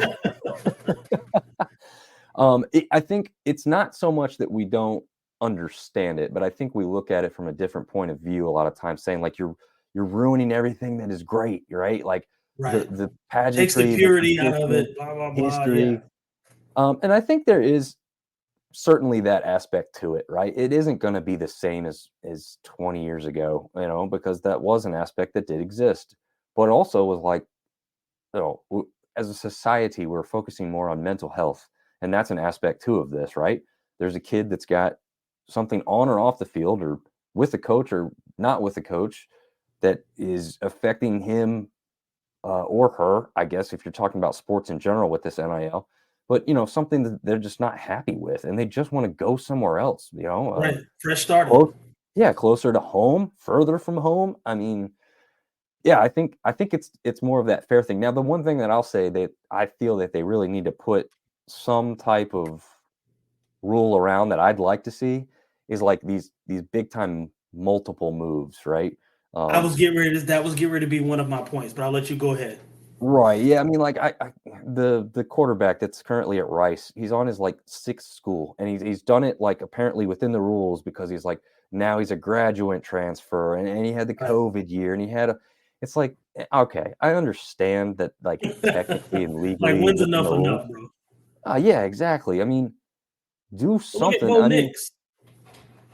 I think it's not so much that we don't understand it, but I think we look at it from a different point of view a lot of times, saying like you're ruining everything that is great, right? Like the pageantry, takes the purity out of it, blah blah blah. history. Yeah. And I think there is certainly that aspect to it, right? It isn't going to be the same as 20 years ago, because that was an aspect that did exist, but also was like, as a society, we're focusing more on mental health, and that's an aspect too of this, right? There's a kid that's got something on or off the field, or with a coach or not with a coach, that is affecting him or her, I guess, if you're talking about sports in general with this NIL. But, something that they're just not happy with, and they just want to go somewhere else, right. Fresh start. Closer to home, further from home. I mean, yeah, I think it's more of that fair thing. Now, the one thing that I'll say that I feel that they really need to put some type of rule around that I'd like to see is like these big time multiple moves, right? That was getting ready to be one of my points, but I'll let you go ahead. Right. Yeah. I mean, like the quarterback that's currently at Rice, he's on his like sixth school, and he's done it like apparently within the rules because he's like, now he's a graduate transfer, and he had the COVID year, and he had it's like, okay, I understand that, like, technically and legally, like, when's within the rules. enough, bro? Yeah, exactly. I mean, do something. Look at I mean, Nix.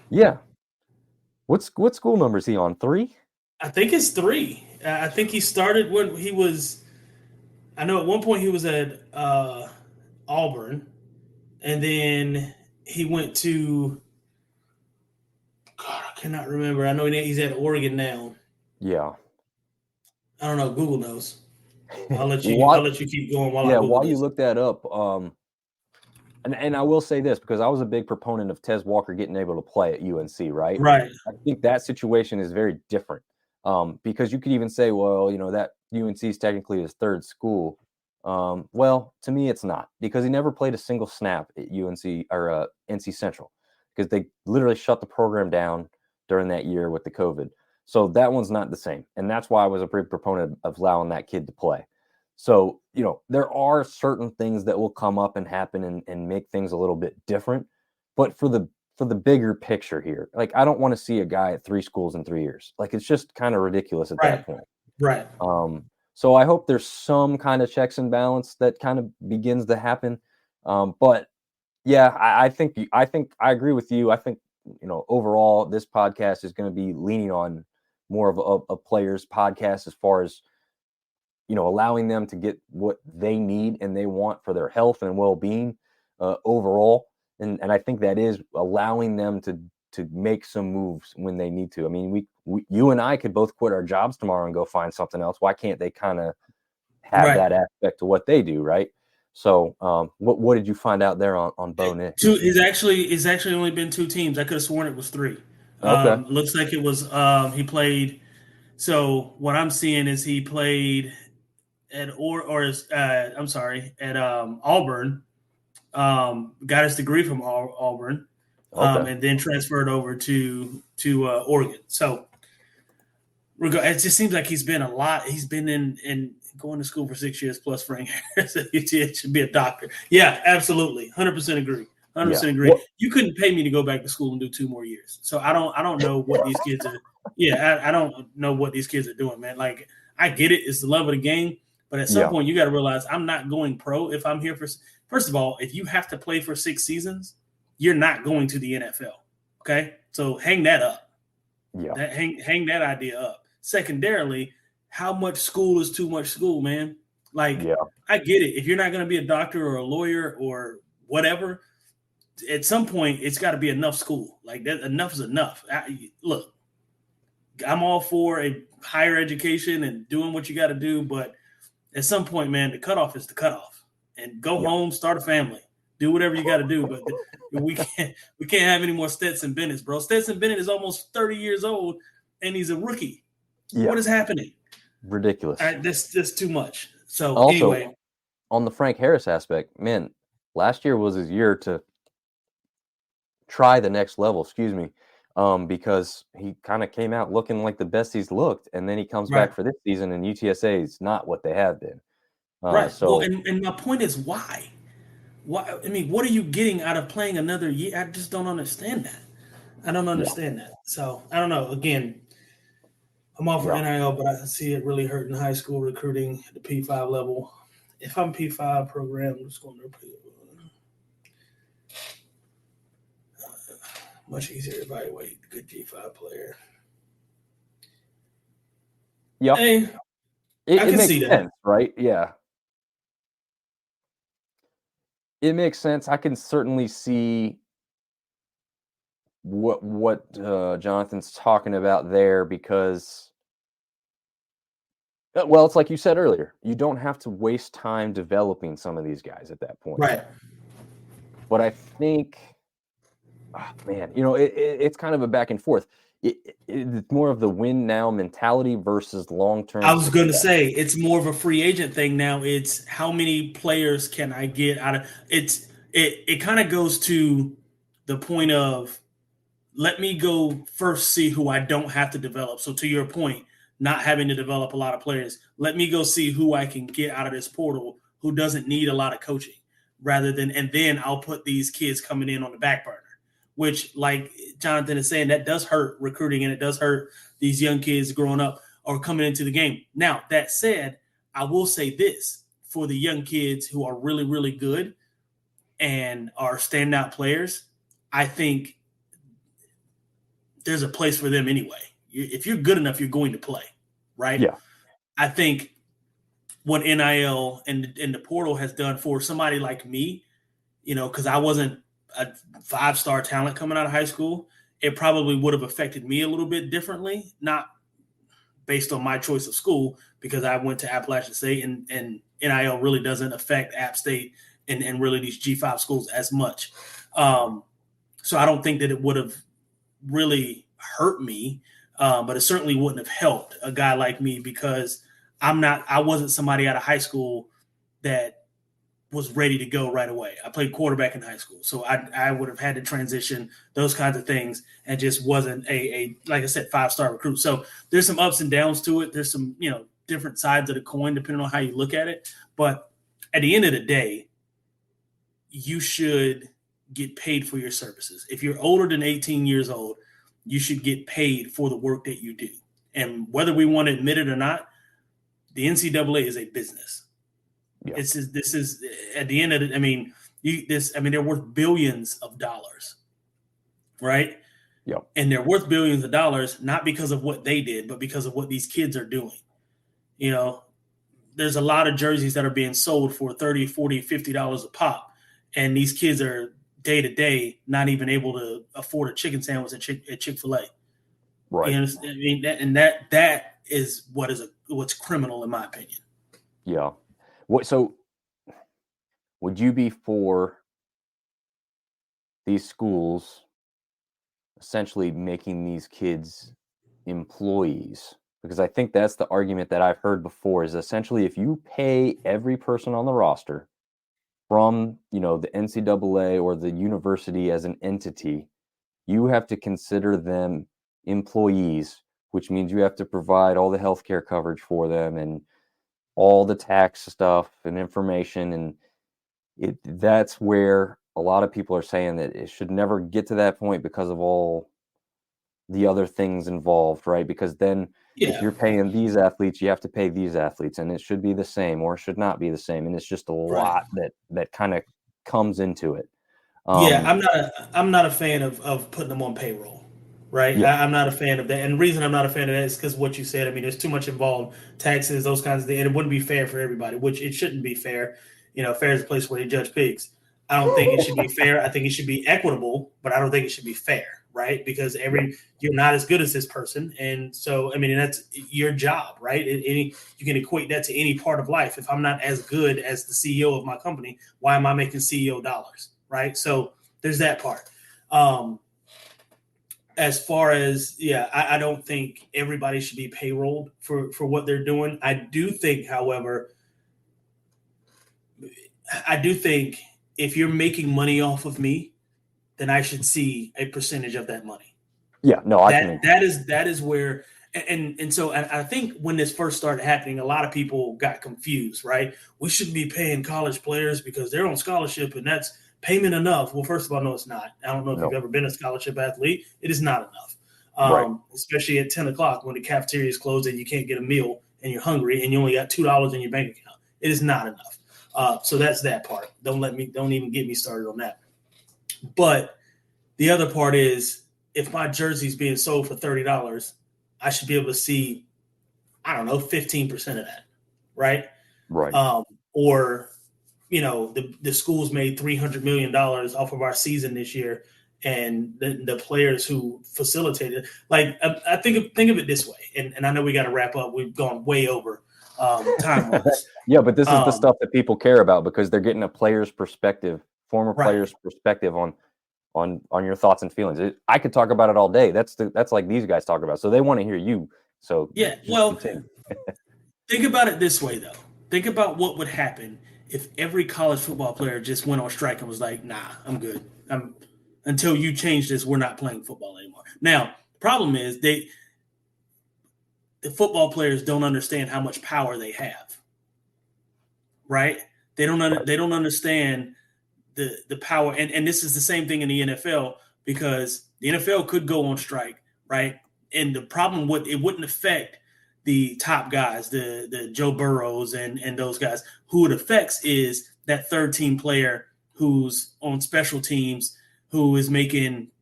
yeah. What school number is he on? 3? I think it's 3. I think he started when he was. I know at one point he was at Auburn, and then he went to. God, I cannot remember. I know he's at Oregon now. Yeah. I don't know. Google knows. I'll let you keep going while you look that up. And I will say this, because I was a big proponent of Tez Walker getting able to play at UNC, right? Right. I think that situation is very different, because you could even say, well, that UNC is technically his third school. Well, to me, it's not, because he never played a single snap at UNC or NC Central, because they literally shut the program down during that year with the COVID. So that one's not the same. And that's why I was a big proponent of allowing that kid to play. So, there are certain things that will come up and happen and make things a little bit different. But for the bigger picture here, like, I don't want to see a guy at 3 schools in 3 years. Like, it's just kind of ridiculous at that point. Right. So I hope there's some kind of checks and balance that kind of begins to happen. But yeah, I think I agree with you. I think, overall, this podcast is going to be leaning on more of a player's podcast as far as, allowing them to get what they need and they want for their health and well-being overall. And I think that is allowing them to make some moves when they need to. I mean, you and I could both quit our jobs tomorrow and go find something else. Why can't they kind of have that aspect to what they do, right? So what did you find out there on Bo Nix? It's actually only been 2 teams. I could have sworn it was 3. Okay. Looks like it was he played. So what I'm seeing is he played at Auburn. Got his degree from it just seems like he's been a lot. He's been in going to school for 6 years plus Frank Harris. It should be a doctor. Yeah, absolutely. 100% agree. 100% agree. Well, you couldn't pay me to go back to school and do 2 more years. So I don't know what these kids are. Yeah, I don't know what these kids are doing, man. Like, I get it. It's the love of the game. But at some point, you got to realize I'm not going pro if I'm here for – first of all, if you have to play for 6 seasons, you're not going to the NFL. Okay? So hang that up. Yeah. Hang that idea up. Secondarily, how much school is too much school, man? Like, I get it. If you're not going to be a doctor or a lawyer or whatever, at some point, it's got to be enough school. Like, that, enough is enough. Look, I'm all for a higher education and doing what you got to do, but at some point, man, the cutoff is the cutoff. And go home, start a family, do whatever you got to do. But we can't have any more Stetson Bennett's, bro. Stetson Bennett is almost 30 years old, and he's a rookie. Yeah. What is happening? Ridiculous. That's too much. So also, anyway, on the Frank Harris aspect, man, last year was his year to try the next level. Because he kind of came out looking like the best he's looked, and then he comes back for this season, and UTSA is not what they have been. Right. So, well, and my point is why? Why? I mean, what are you getting out of playing another year? I just don't understand that. I don't understand that. So I don't know. Again, I'm all for NIL, but I see it really hurting high school recruiting at the P5 level. If I'm P5 program, I'm just going to much easier to evaluate a good G5 player. Yeah, hey, it makes sense, right? Yeah, it makes sense. I can certainly see what Jonathan's talking about there, because, well, it's like you said earlier, you don't have to waste time developing some of these guys at that point, right? But I think, man, it's kind of a back and forth. It's more of the win now mentality versus long-term. I was going to say it's more of a free agent thing now. It's how many players can I get out of it? It kind of goes to the point of, let me go first, see who I don't have to develop. So to your point, not having to develop a lot of players, let me go see who I can get out of this portal who doesn't need a lot of coaching, and then I'll put these kids coming in on the back burner. Which, like Jonathan is saying, that does hurt recruiting, and it does hurt these young kids growing up or coming into the game. Now, that said, I will say this. For the young kids who are really, really good and are standout players, I think there's a place for them anyway. If you're good enough, you're going to play, right? Yeah. I think what NIL and the portal has done for somebody like me, because I wasn't a 5-star talent coming out of high school, it probably would have affected me a little bit differently, not based on my choice of school, because I went to Appalachian State, and NIL really doesn't affect App State and really these G5 schools as much. So I don't think that it would have really hurt me, but it certainly wouldn't have helped a guy like me, because I wasn't somebody out of high school that was ready to go right away. I played quarterback in high school, so I would have had to transition, those kinds of things, and just wasn't a like I said, 5-star recruit. So there's some ups and downs to it. There's some, different sides of the coin depending on how you look at it. But at the end of the day, you should get paid for your services. If you're older than 18 years old, you should get paid for the work that you do. And whether we want to admit it or not, the NCAA is a business. Yeah. This is at the end of it. They're worth billions of dollars, right? Yeah. And they're worth billions of dollars, not because of what they did, but because of what these kids are doing. There's a lot of jerseys that are being sold for $30, $40, $50 a pop. And these kids are day to day not even able to afford a chicken sandwich at Chick-fil-A. Right. That is what's criminal in my opinion. Yeah. So would you be for these schools essentially making these kids employees? Because I think that's the argument that I've heard before, is essentially if you pay every person on the roster from, the NCAA or the university as an entity, you have to consider them employees which means you have to provide all the healthcare coverage for them and all the tax stuff and information. And that's where a lot of people are saying that it should never get to that point because of all the other things involved, right? Because then if you're paying these athletes, you have to pay these athletes, and it should be the same or it should not be the same. And it's just a lot that kind of comes into it. I'm not a fan of putting them on payroll, right? Yeah. I'm not a fan of that. And the reason I'm not a fan of that is because what you said. I mean, there's too much involved, taxes, those kinds of things, and it wouldn't be fair for everybody, which it shouldn't be fair. Fair is a place where they judge pigs. I don't think it should be fair. I think it should be equitable, but I don't think it should be fair, right? Because you're not as good as this person. And so, I mean, that's your job, right? You can equate that to any part of life. If I'm not as good as the CEO of my company, why am I making CEO dollars, right? So there's that part. As far as, I don't think everybody should be payrolled for what they're doing. I do think, however, if you're making money off of me, then I should see a percentage of that money. Yeah, no, that is where, and so I think when this first started happening, a lot of people got confused, right? We shouldn't be paying college players because they're on scholarship and that's payment enough. Well, first of all, no, it's not. I don't know if you've ever been a scholarship athlete. It is not enough, especially at 10 o'clock when the cafeteria is closed and you can't get a meal and you're hungry and you only got $2 in your bank account. It is not enough. So that's that part. Don't even get me started on that. But the other part is, if my jersey's being sold for $30, I should be able to see, 15% of that, right? Right. Or, the school's made $300 million off of our season this year, and the players who facilitated, like, I think of it this way, and I know we got to wrap up. We've gone way over time-wise. Yeah, but this is the stuff that people care about because they're getting a player's perspective, former player's perspective on your thoughts and feelings. I could talk about it all day. That's like these guys talk about. So they want to hear you. So think about it this way, though. Think about what would happen if every college football player just went on strike and was like, nah, I'm good. Until you change this, we're not playing football anymore. Now, the problem is the football players don't understand how much power they have, right? They don't understand the power. And this is the same thing in the NFL, because the NFL could go on strike, right? And the problem it wouldn't affect the top guys, the Joe Burrows and those guys. Who it affects is that third team player who's on special teams, who is making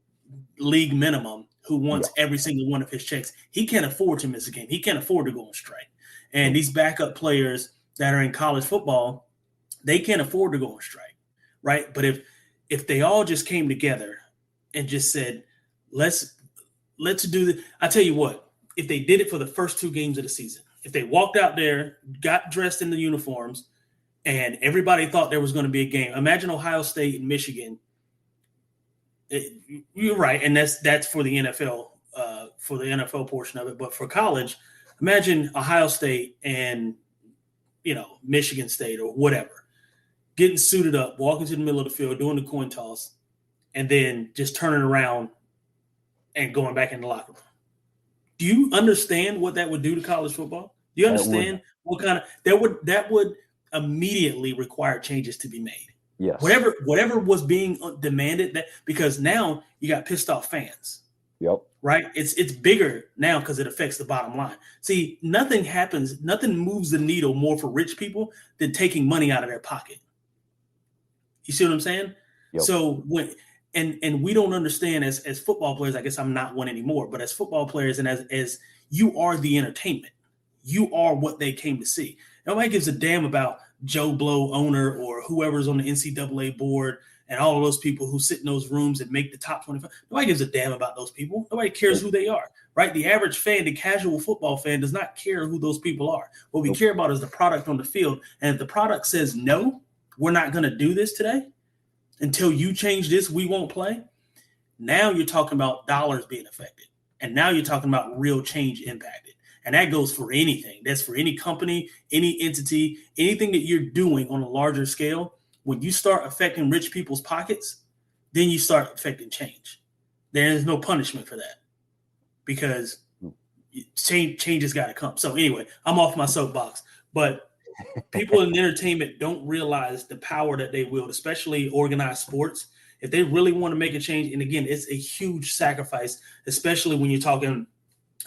league minimum, who wants every single one of his checks. He can't afford to miss a game. He can't afford to go on strike. And these backup players that are in college football, they can't afford to go on strike, right? But if they all just came together and just said, let's do this. I tell you what, if they did it for the first 2 games of the season, if they walked out there, got dressed in the uniforms, and everybody thought there was going to be a game. Imagine Ohio State and Michigan. You're right, and that's for the NFL, for the NFL portion of it. But for college, imagine Ohio State and Michigan State or whatever, getting suited up, walking to the middle of the field, doing the coin toss, and then just turning around and going back in the locker room. Do you understand what that would do to college football? Do you understand what kind of that would immediately require changes to be made? Yes. Whatever was being demanded, that because now you got pissed off fans. Yep. Right? It's bigger now because it affects the bottom line. See, nothing moves the needle more for rich people than taking money out of their pocket. You see what I'm saying? Yep. So and we don't understand as football players, I guess I'm not one anymore, but as football players and as you are the entertainment, you are what they came to see. Nobody gives a damn about Joe Blow owner or whoever's on the NCAA board and all of those people who sit in those rooms and make the top 25. Nobody gives a damn about those people. Nobody cares who they are, right? The average fan, the casual football fan does not care who those people are. What we care about is the product on the field. And if the product says, no, we're not going to do this today, until you change this, we won't play. Now you're talking about dollars being affected. And now you're talking about real change impacted. And that goes for anything. That's for any company, any entity, anything that you're doing on a larger scale. When you start affecting rich people's pockets, then you start affecting change. There is no punishment for that, because change has got to come. So anyway, I'm off my soapbox, but people in entertainment don't realize the power that they wield, especially organized sports. If they really want to make a change, and again, it's a huge sacrifice, especially when you're talking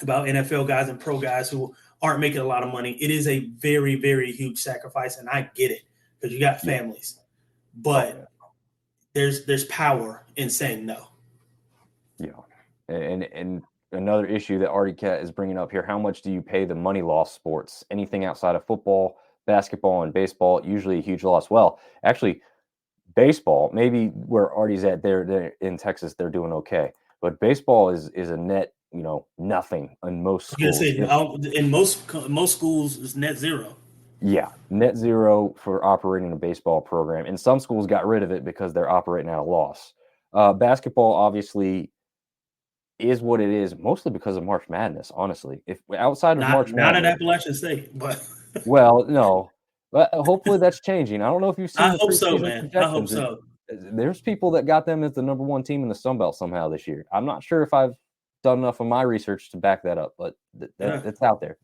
about NFL guys and pro guys who aren't making a lot of money. It is a very, very huge sacrifice, and I get it because you got families. But there's power in saying no. Yeah, and another issue that Artie Cat is bringing up here: how much do you pay the money loss sports? Anything outside of football, basketball, and baseball, usually a huge loss. Well, actually, baseball, maybe where Artie's at, they're in Texas, they're doing okay, but baseball is a net, nothing in most schools. In most schools, it's net zero. Yeah, net zero for operating a baseball program, and some schools got rid of it because they're operating at a loss. Basketball obviously is what it is, mostly because of March Madness. Honestly, if outside of March Madness, not at Appalachian State, but well, no, but hopefully that's changing. I don't know if you've seen. I hope so, man. I hope so. There's people that got them as the number one team in the Sun Belt somehow this year. I'm not sure if I've done enough of my research to back that up, but it's out there.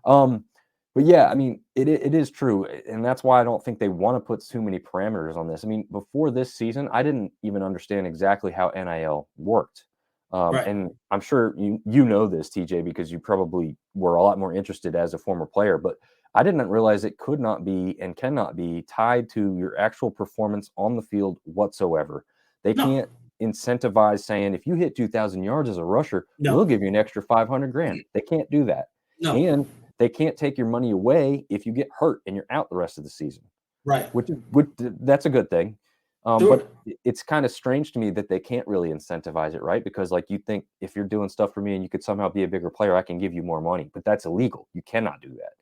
But yeah, I mean, it is true, and that's why I don't think they want to put too many parameters on this. I mean, before this season, I didn't even understand exactly how NIL worked. Right. And I'm sure you know this, TJ, because you probably were a lot more interested as a former player, but I didn't realize it could not be and cannot be tied to your actual performance on the field whatsoever. They can't incentivize saying, if you hit 2,000 yards as a rusher, we'll give you an extra $500,000. They can't do that. No. And they can't take your money away if you get hurt and you're out the rest of the season. Right. Which that's a good thing. Sure. But it's kind of strange to me that they can't really incentivize it, right? Because like you think if you're doing stuff for me and you could somehow be a bigger player, I can give you more money. But that's illegal. You cannot do that.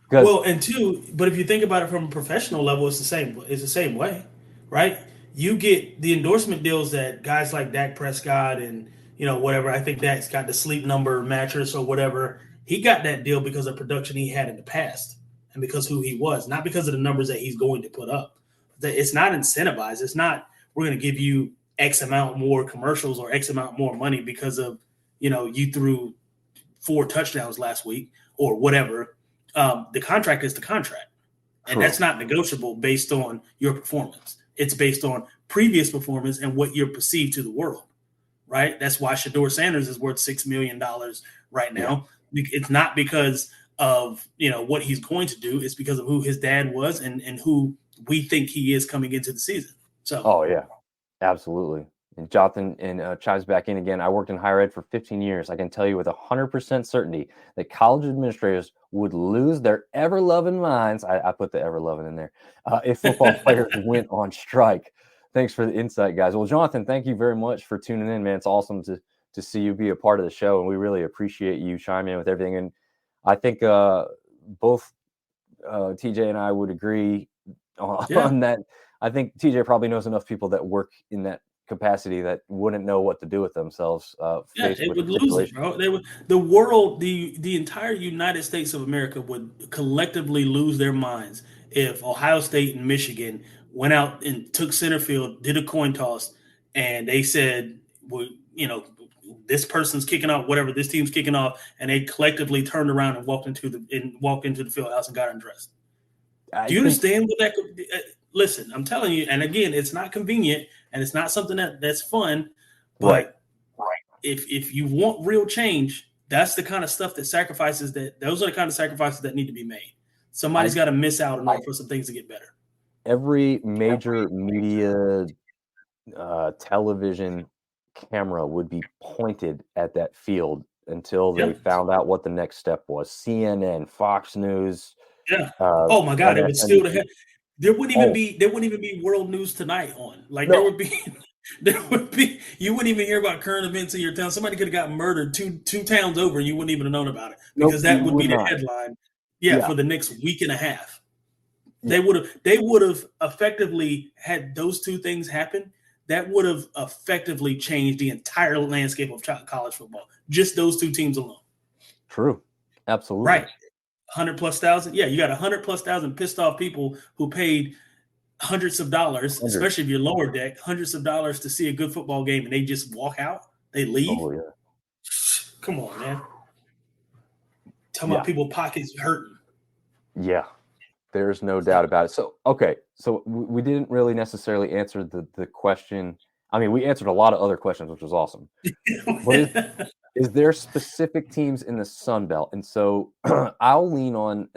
Well, and two, but if you think about it from a professional level, it's the same way, right? You get the endorsement deals that guys like Dak Prescott and whatever. I think Dak's got the Sleep Number mattress or whatever. He got that deal because of production he had in the past and because who he was, not because of the numbers that he's going to put up. It's not incentivized. It's not we're going to give you X amount more commercials or X amount more money because of you threw 4 touchdowns last week or whatever. The contract is the contract, and that's not negotiable based on your performance. It's based on previous performance and what you're perceived to the world, right? That's why Shador Sanders is worth $6 million right now. Yeah. It's not because of what he's going to do. It's because of who his dad was and who we think he is coming into the season. So, oh yeah, absolutely. And Jonathan chimes back in again. I worked in higher ed for 15 years. I can tell you with 100% certainty that college administrators would lose their ever-loving minds. I put the ever-loving in there. If football players went on strike. Thanks for the insight, guys. Well, Jonathan, thank you very much for tuning in, man. It's awesome to see you be a part of the show, and we really appreciate you chiming in with everything. And I think both TJ and I would agree on that. I think TJ probably knows enough people that work in that capacity that wouldn't know what to do with themselves. They would lose it, bro. The world, the entire United States of America would collectively lose their minds if Ohio State and Michigan went out and took center field, did a coin toss, and they said, well, this person's kicking off, whatever, this team's kicking off, and they collectively turned around and walked into the field house and got undressed. Do you understand what that could be? Listen, I'm telling you, and again, it's not convenient and it's not something that's fun, but if you want real change, that's the kind of stuff those are the kind of sacrifices that need to be made. Somebody's got to miss out in order for some things to get better. Every major media television camera would be pointed at that field until they found out what the next step was. CNN, Fox News. Yeah. Oh my God, it would still there wouldn't even be world news tonight on. Like there would be you wouldn't even hear about current events in your town. Somebody could have got murdered two towns over and you wouldn't even have known about it because that would be the headline. Yeah, for the next week and a half. Yeah. They would have effectively had those two things happen. That would have effectively changed the entire landscape of college football. Just those two teams alone. True. Absolutely. Right. 100,000+. Yeah, you got 100,000+ pissed off people who paid hundreds of dollars, especially if you're lower deck, hundreds of dollars to see a good football game, and they just walk out. They leave. Oh, yeah. Come on, man. Talking about people pockets hurting. Yeah, there's no doubt about it. So, okay, so we didn't really necessarily answer the question. I mean, we answered a lot of other questions, which was awesome. But is there specific teams in the Sun Belt? And so I'll lean on,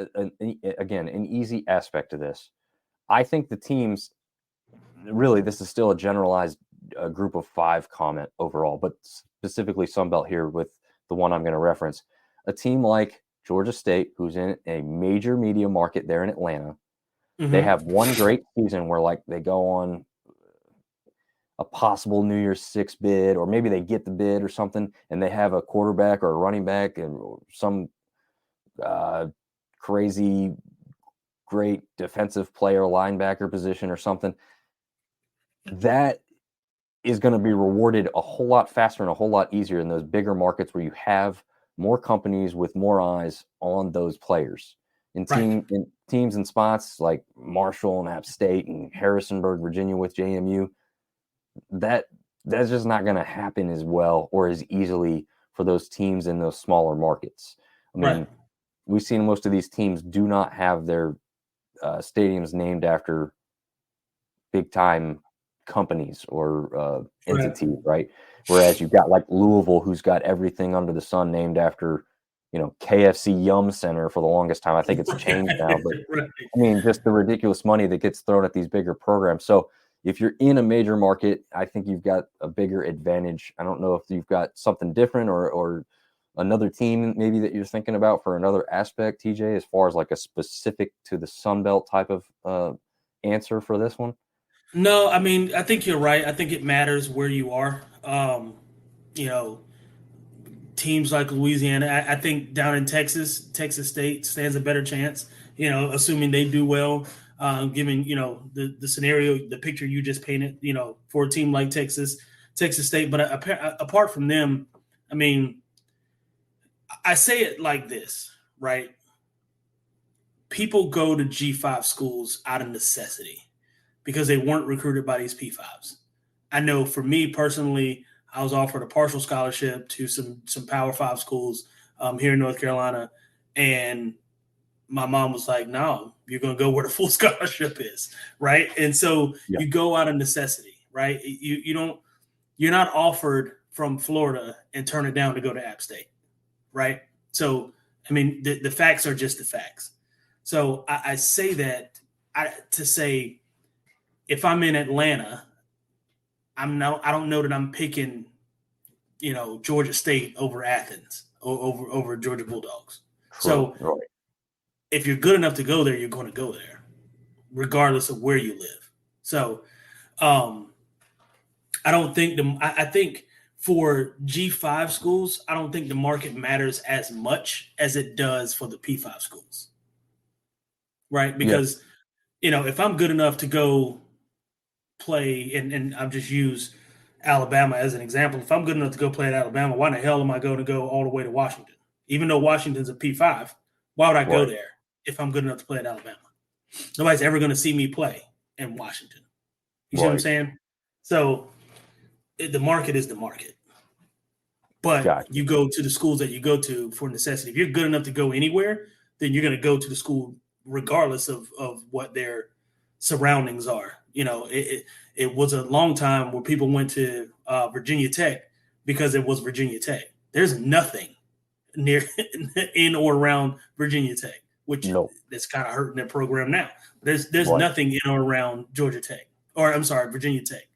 again, an easy aspect to this. I think the teams, really, this is still a generalized group of 5 comment overall, but specifically Sun Belt here with the one I'm going to reference. A team like Georgia State, who's in a major media market there in Atlanta, they have one great season where like they go on a possible New Year's Six bid, or maybe they get the bid or something, and they have a quarterback or a running back and some crazy great defensive player, linebacker position or something. That is going to be rewarded a whole lot faster and a whole lot easier in those bigger markets where you have more companies with more eyes on those players. In teams and spots like Marshall and App State and Harrisonburg, Virginia with JMU, that's just not going to happen as well or as easily for those teams in those smaller markets. I mean, we've seen most of these teams do not have their stadiums named after big time companies or entities, right? Whereas you've got like Louisville, who's got everything under the sun named after, KFC Yum Center for the longest time. I think it's changed now, but I mean, just the ridiculous money that gets thrown at these bigger programs. So if you're in a major market, I think you've got a bigger advantage. I don't know if you've got something different or another team maybe that you're thinking about for another aspect, TJ, as far as like a specific to the Sun Belt type of answer for this one. No, I mean, I think you're right. I think it matters where you are. Teams like Louisiana, I think down in Texas State stands a better chance, assuming they do well, given, the scenario, the picture you just painted, for a team like Texas State. But apart from them, I mean, I say it like this, right? People go to G5 schools out of necessity because they weren't recruited by these P5s. I know for me personally, I was offered a partial scholarship to some Power 5 schools here in North Carolina, and my mom was like, "No, you're going to go where the full scholarship is," right? And so you go out of necessity, right? You're not offered from Florida and turn it down to go to App State, right? So I mean, the facts are just the facts. So I say that to say, if I'm in Atlanta, I don't know that I'm picking, Georgia State over Athens or over Georgia Bulldogs. So if you're good enough to go there, you're going to go there, regardless of where you live. So I don't think I think for G5 schools, I don't think the market matters as much as it does for the P5 schools. Right? Because, if I'm good enough to go play, and I've just used Alabama as an example. If I'm good enough to go play at Alabama, why the hell am I going to go all the way to Washington? Even though Washington's a P5, why would I go there if I'm good enough to play at Alabama? Nobody's ever going to see me play in Washington. You see what I'm saying? So the market is the market. But you go to the schools that you go to for necessity. If you're good enough to go anywhere, then you're going to go to the school regardless of what their surroundings are. It was a long time where people went to Virginia Tech because it was Virginia Tech. There's nothing near in or around Virginia Tech, which that's kind of hurting their program now. There's nothing in or around Georgia Tech, or I'm sorry, Virginia Tech.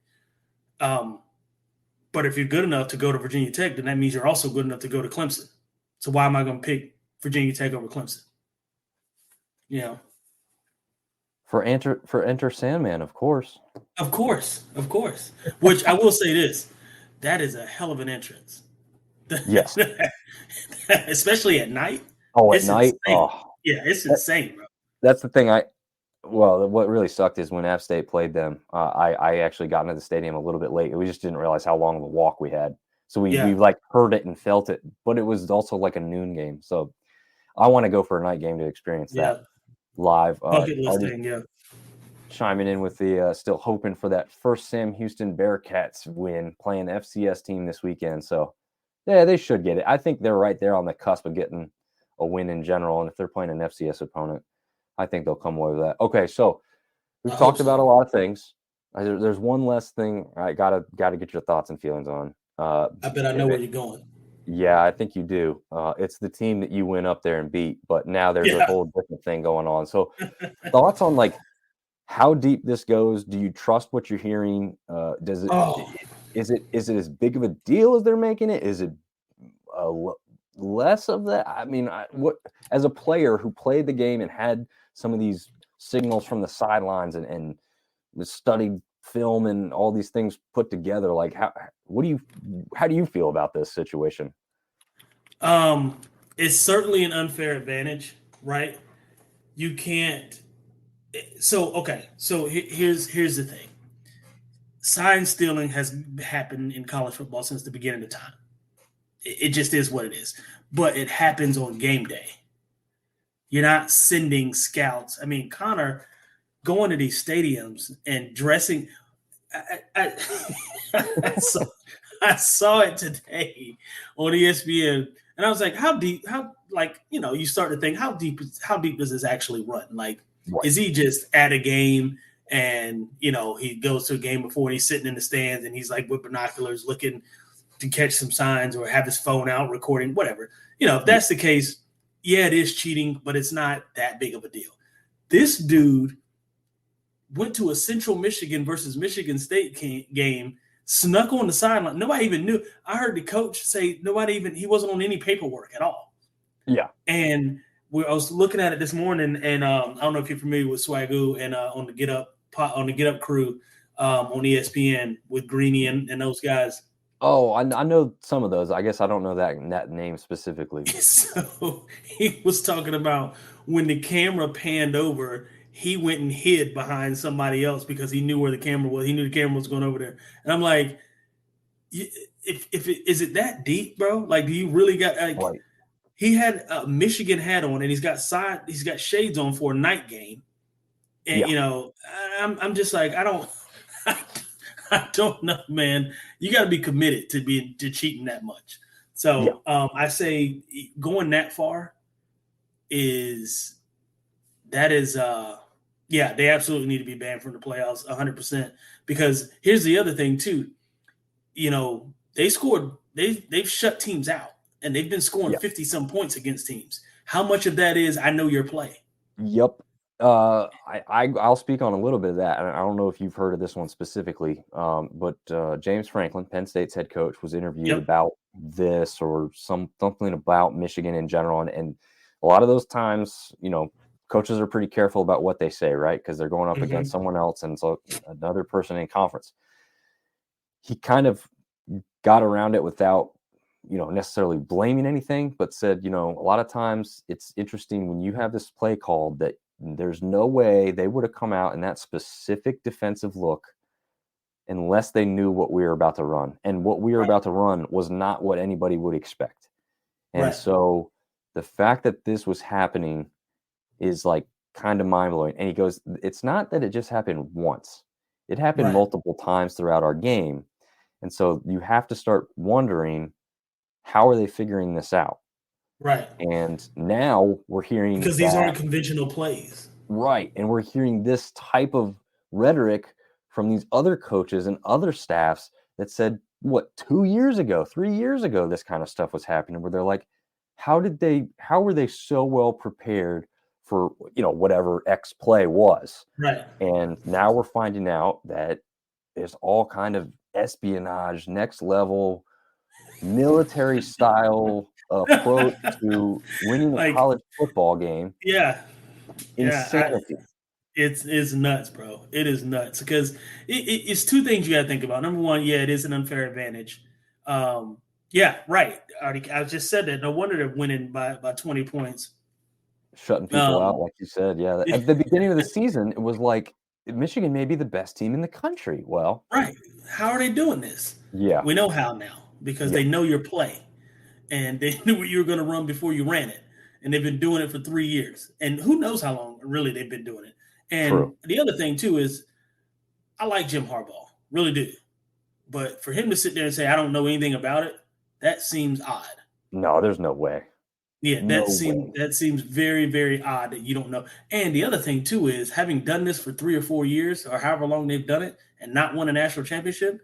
But if you're good enough to go to Virginia Tech, then that means you're also good enough to go to Clemson. So why am I going to pick Virginia Tech over Clemson? For Enter Sandman, of course. Of course. Which I will say this, that is a hell of an entrance. Yes. Especially at night. At night? Insane. Oh. Yeah, it's insane, bro. That's the thing. What really sucked is when App State played them, I actually got into the stadium a little bit late. We just didn't realize how long of a walk we had. So we like heard it and felt it, but it was also like a noon game. So I want to go for a night game to experience that live. Bucket list thing, chiming in with the still hoping for that first Sam Houston Bearcats win, playing FCS team this weekend. So, yeah, they should get it. I think they're right there on the cusp of getting a win in general. And if they're playing an FCS opponent, I think they'll come away with that. Okay, so we've talked about a lot of things. There's one less thing I gotta get your thoughts and feelings on. I bet I know where you're going. Yeah, I think you do. It's the team that you went up there and beat, but now there's a whole different thing going on. So thoughts on like how deep this goes? Do you trust what you're hearing? Is it as big of a deal as they're making it? Is it less of that? I mean, what as a player who played the game and had some of these signals from the sidelines and studied film and all these things put together, like how do you feel about this situation? It's certainly an unfair advantage, right? You can't. So here's the thing. Sign stealing has happened in college football since the beginning of time. It just is what it is. But it happens on game day. You're not sending scouts. I mean, Connor going to these stadiums and dressing. I saw it today on ESPN, and I was like, how deep? You start to think, how deep does this actually run? Like, is he just at a game and he goes to a game before and he's sitting in the stands and he's like with binoculars looking to catch some signs or have his phone out recording, whatever. If that's the case, yeah, it is cheating, but it's not that big of a deal. This dude went to a Central Michigan versus Michigan State game, snuck on the sideline. Nobody even knew. I heard the coach say he wasn't on any paperwork at all. Yeah. And I was looking at it this morning, and I don't know if you're familiar with Swagoo and on the Get Up crew on ESPN with Greeny and those guys. Oh, I know some of those. I guess I don't know that name specifically. So he was talking about when the camera panned over, he went and hid behind somebody else because he knew where the camera was. He knew the camera was going over there. And I'm like, is it that deep, bro? Like, do you really got like? He had a Michigan hat on, and he's got shades on for a night game. And I'm just like, I don't know, man. You got to be committed to cheating that much. So I say going that far is they absolutely need to be banned from the playoffs 100%. Because here's the other thing too. They've shut teams out, and they've been scoring 50-some points against teams. How much of that is I know your play? Yep. I'll speak on a little bit of that. I don't know if you've heard of this one specifically, but James Franklin, Penn State's head coach, was interviewed about this or something about Michigan in general. And a lot of those times, coaches are pretty careful about what they say, right? Because they're going up against someone else and so another person in conference. He kind of got around it without necessarily blaming anything, but said, a lot of times it's interesting when you have this play called that there's no way they would have come out in that specific defensive look unless they knew what we were about to run. And what we were about to run was not what anybody would expect. And so the fact that this was happening is like kind of mind-blowing. And he goes, it's not that it just happened once. It happened multiple times throughout our game. And so you have to start wondering, how are they figuring this out? Right. And now we're hearing because these aren't conventional plays. Right. And we're hearing this type of rhetoric from these other coaches and other staffs that said, 3 years ago, this kind of stuff was happening, where they're like, how were they so well prepared for, whatever X play was? Right. And now we're finding out that there's all kind of espionage, next level military style approach to winning a college football game. Yeah. Insanity. It's nuts, bro. It is nuts because it's two things you got to think about. Number one, it is an unfair advantage. Right. I just said that. No wonder they're winning by 20 points. Shutting people out, like you said. Yeah. At the beginning of the season, it was like Michigan may be the best team in the country. Well, right. How are they doing this? Yeah. We know how now because they know your play. And they knew what you were going to run before you ran it. And they've been doing it for 3 years. And who knows how long really they've been doing it. And the other thing, too, is I like Jim Harbaugh. Really do. But for him to sit there and say, I don't know anything about it, that seems odd. No, there's no way. Yeah, No way. that seems very, very odd that you don't know. And the other thing too is having done this for 3 or 4 years or however long they've done it and not won a national championship,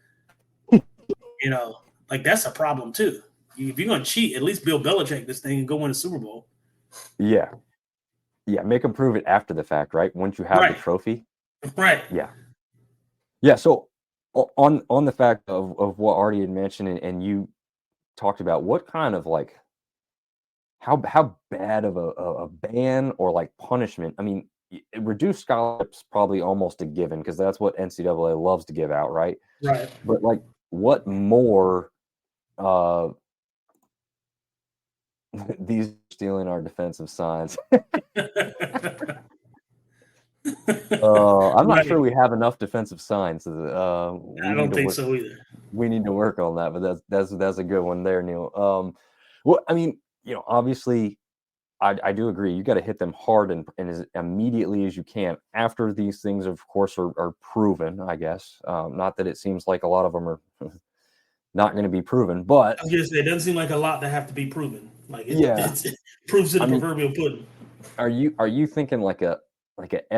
like that's a problem too. If you're gonna cheat, at least Bill Belichick this thing and go win a Super Bowl. Yeah. Yeah. Make them prove it after the fact, right? Once you have the Right. trophy. Right. Yeah. Yeah. So on the fact of what Artie had mentioned and you talked about, what kind of like how bad of a ban or like punishment? I mean, reduced scholarships probably almost a given because that's what NCAA loves to give out, right? Right. But like, what more? These stealing our defensive signs. I'm not sure we have enough defensive signs. We I need don't to think work. so either. We need to work on that, but that's a good one there, Neil. Well, I mean, obviously, I do agree. You got to hit them hard and as immediately as you can after these things, of course, are proven. I guess not that it seems like a lot of them are not going to be proven, but I was gonna say it doesn't seem like a lot that have to be proven. Like yeah, it proves to the I mean, proverbial pudding. are you thinking like a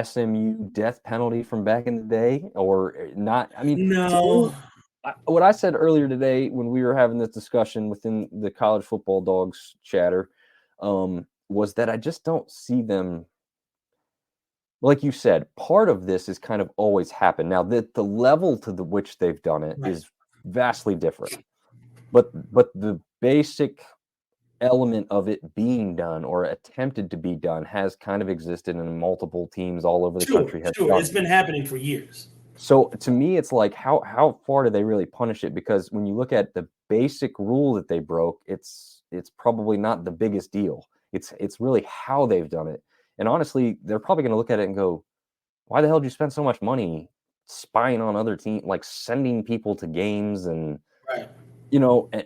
SMU death penalty from back in the day, or not? I mean, to No. me, what I said earlier today when we were having this discussion within the college football dogs chatter was that I just don't see them. Like you said, part of this is kind of always happened. Now, the level to which they've done it Right. is vastly different, but the basic element of it being done or attempted to be done has kind of existed in multiple teams all over the country have Sure. done It's it. been happening for years. So to me, it's like how far do they really punish it? Because when you look at the basic rule that they broke, it's probably not the biggest deal. It's really how they've done it. And honestly, they're probably going to look at it and go, "Why the hell did you spend so much money spying on other teams, like sending people to games and Right.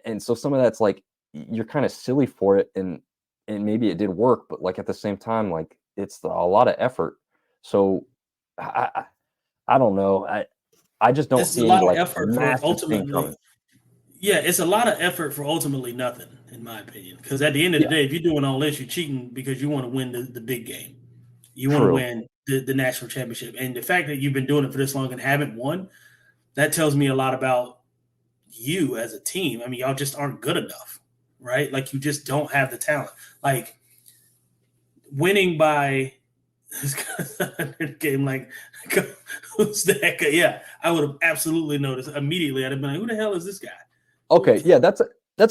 and so some of that's like you're kind of silly for it, and maybe it did work, but like at the same time, like it's a lot of effort. So I don't know. I just don't It's a see any lot of like effort for massive thing ultimately. coming. Yeah, it's a lot of effort for ultimately nothing, in my opinion. Because at the end of the Yeah, day, if you're doing all this, you're cheating because you want to win the big game. You want to true. win the national championship. And the fact that you've been doing it for this long and haven't won, that tells me a lot about you as a team. I mean, y'all just aren't good enough, right? Like you just don't have the talent. Like winning by game like who's the heck? Yeah, I would have absolutely noticed immediately. I'd have been like, who the hell is this guy? Okay, yeah, that's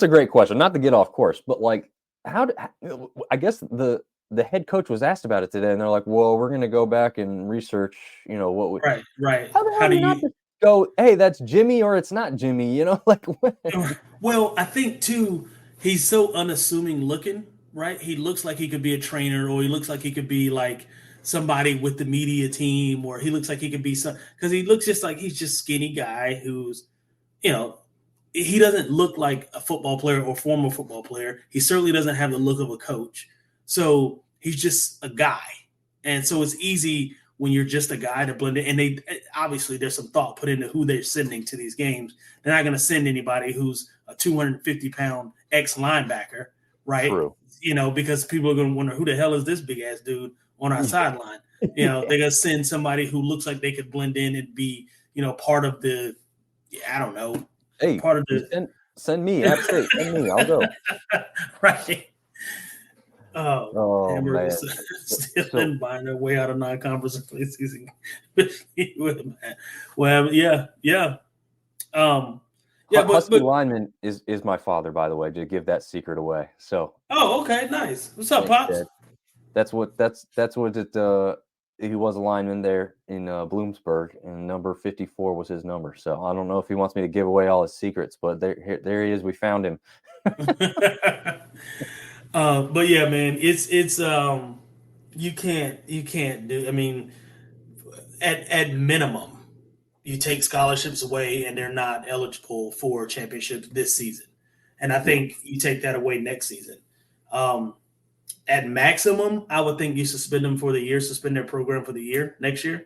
a great question. Not to get off course, but like, I guess the head coach was asked about it today, and they're like, "Well, we're going to go back and research. What would Right. how the hell How do do you not you? just go? Hey, that's Jimmy, or it's not Jimmy. Like Well, I think too, he's so unassuming looking, right? He looks like he could be a trainer, or he looks like he could be like somebody with the media team, or he looks like he could be some because he looks just like he's just skinny guy who's, you know, he doesn't look like a football player or former football player. He certainly doesn't have the look of a coach. So he's just a guy. And so it's easy when you're just a guy to blend in. And they obviously there's some thought put into who they're sending to these games. They're not going to send anybody who's a 250-pound ex linebacker, right? true. Because people are going to wonder who the hell is this big ass dude on our sideline. They're going to send somebody who looks like they could blend in and be, part of the, I don't know, Hey, part of the send me App State. Send me. I'll go. right. Oh, Oh Hamburg man. is still So buying their way out of non-conference preseason. Well, yeah. Husky But lineman is my father, by the way, to give that secret away. So okay, nice. What's up, yeah, pops? that's what it. He was a lineman there in Bloomsburg, and number 54 was his number. So I don't know if he wants me to give away all his secrets, but there he is. We found him. But yeah, man, it's you can't do. I mean, at minimum, you take scholarships away and they're not eligible for championships this season, and I think you take that away next season. At maximum, I would think you suspend them for the year, suspend their program for the year next year.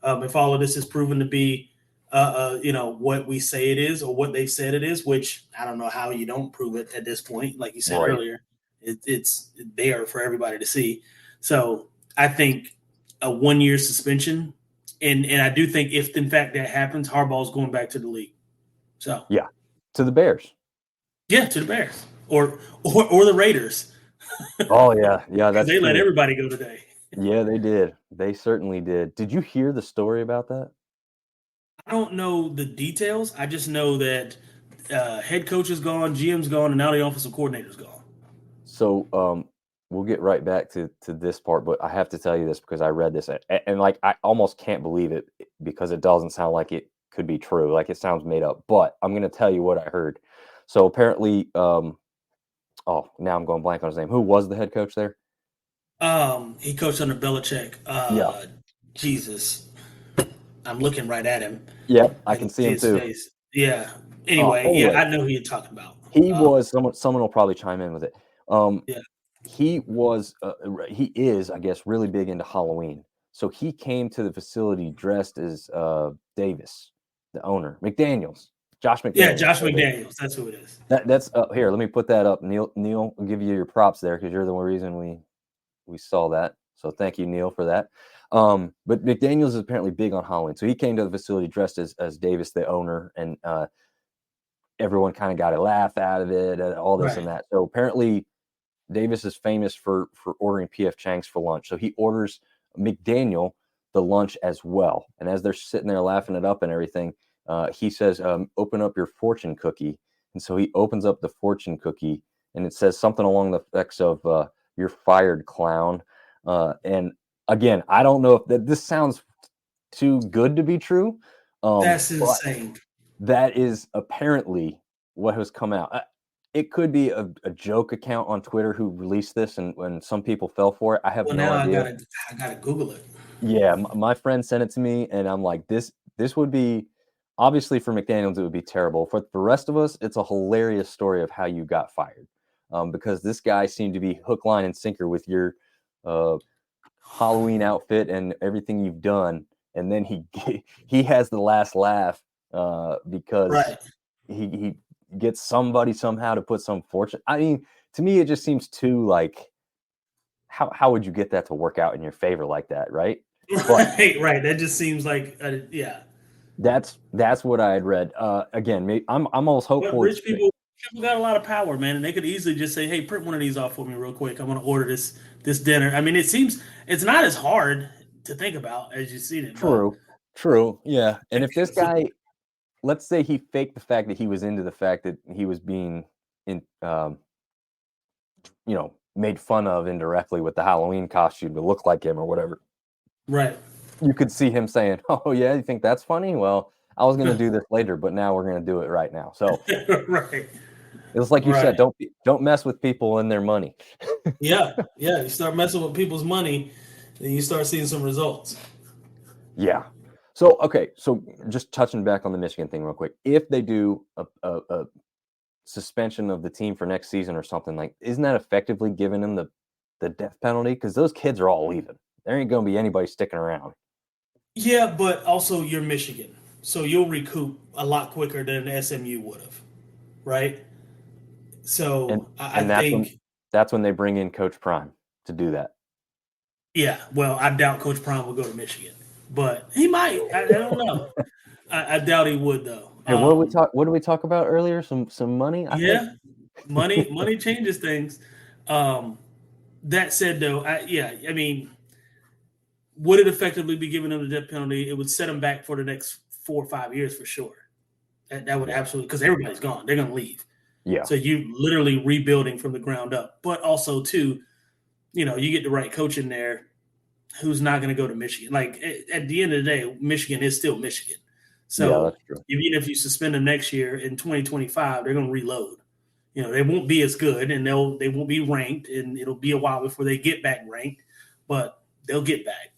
If all of this is proven to be, what we say it is or what they said it is, which I don't know how you don't prove it at this point, like you said Right. earlier. It's there for everybody to see. So I think a 1-year suspension, and I do think if in fact that happens, Harbaugh's going back to the league. So Yeah, to the Bears. yeah, to the Bears or the Raiders. Oh yeah, that's They let true. everybody go today. Yeah, they did. They certainly did. Did you hear the story about that? I don't know the details. I just know that head coach is gone, GM's gone, and now the offensive coordinator's gone. So we'll get right back to this part, but I have to tell you this because I read this and like I almost can't believe it because it doesn't sound like it could be true. Like it sounds made up. But I'm going to tell you what I heard. So apparently, now I'm going blank on his name. Who was the head coach there? He coached under Belichick. Yeah. Jesus, I'm looking right at him. Yep, I can see him his too. face. Yeah. Anyway, anyway. I know who you're talking about. He was someone will probably chime in with it. Yeah. He is, I guess, really big into Halloween. So he came to the facility dressed as Davis, the owner, McDaniels, Josh McDaniels. Yeah, Josh McDaniels. That's who it is. That's here. Let me put that up, Neil. Neil, I'll give you your props there because you're the one reason we saw that. So thank you, Neil, for that. But McDaniels is apparently big on Halloween, so he came to the facility dressed as Davis, the owner, and everyone kind of got a laugh out of it, all this and that. So apparently, Davis is famous for ordering P.F. Chang's for lunch. So he orders McDaniel the lunch as well. And as they're sitting there laughing it up and everything, he says, open up your fortune cookie. And so he opens up the fortune cookie, and it says something along the effects of, you're fired, clown. And again, I don't know if this sounds too good to be true. That's insane. That is apparently what has come out. It could be a joke account on Twitter who released this, and when some people fell for it, I have no idea. I gotta Google it. Yeah, my friend sent it to me, and I'm like, this would be obviously for McDaniels, it would be terrible. For the rest of us, it's a hilarious story of how you got fired, because this guy seemed to be hook, line, and sinker with your Halloween outfit and everything you've done, and then he has the last laugh because he gets somebody somehow to put some fortune. I mean, to me, it just seems too like, how would you get that to work out in your favor like that, right? Right. That just seems like, yeah. That's what I had read. Again, I'm almost hopeful. But rich people got a lot of power, man, and they could easily just say, "Hey, print one of these off for me real quick. I'm going to order this dinner." I mean, it seems it's not as hard to think about as you see it. True, yeah. And if this guy, let's say he faked the fact that he was into the fact that he was being made fun of indirectly with the Halloween costume to look like him or whatever. Right. You could see him saying, "Oh yeah, you think that's funny? Well, I was going to do this later, but now we're going to do it right now." So, right. It's like you said, don't mess with people and their money. Yeah. You start messing with people's money, and you start seeing some results. Yeah. So okay, so just touching back on the Michigan thing real quick, if they do a suspension of the team for next season or something, like, isn't that effectively giving them the death penalty? Because those kids are all leaving. There ain't going to be anybody sticking around. Yeah, but also you're Michigan, so you'll recoup a lot quicker than SMU would have, right? So I think that's when they bring in Coach Prime to do that. Yeah, well, I doubt Coach Prime will go to Michigan, but he might. I don't know. I doubt he would, though. Hey, what did we talk about earlier? Some money? Money changes things. That said, though, I mean, would it effectively be giving them the death penalty? It would set them back for the next 4 or 5 years for sure. That would absolutely, because everybody's gone. They're going to leave. Yeah. So you literally rebuilding from the ground up. But also, too, you get the right coach in there who's not going to go to Michigan. Like, at the end of the day, Michigan is still Michigan. So that's true. Even if you suspend them next year in 2025, they're going to reload. They won't be as good, and they won't be ranked, and it'll be a while before they get back ranked, but they'll get back.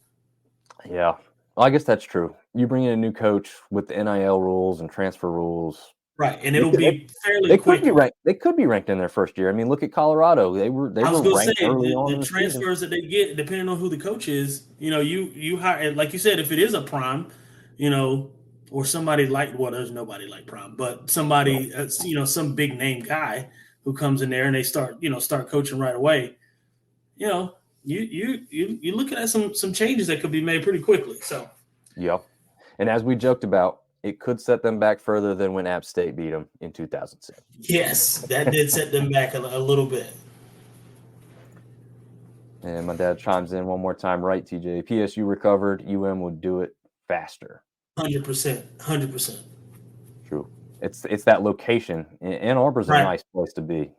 Yeah. Well, I guess that's true. You bring in a new coach with the NIL rules and transfer rules. Right, and it'll be fairly quick. They could be ranked in their first year. I mean, look at Colorado. They were ranked early on. The transfers that they get, depending on who the coach is, you hire, like you said, if it is a Prime, or somebody like, well, there's nobody like Prime, but somebody, some big name guy who comes in there and they start coaching right away, you looking at some changes that could be made pretty quickly. So, yep. And as we joked about, it could set them back further than when App State beat them in 2007. yes, that did set them back a little bit. And my dad chimes in one more time, right, TJ? PSU recovered, UM would do it faster. 100%. True. It's that location. Ann Arbor's a nice place to be,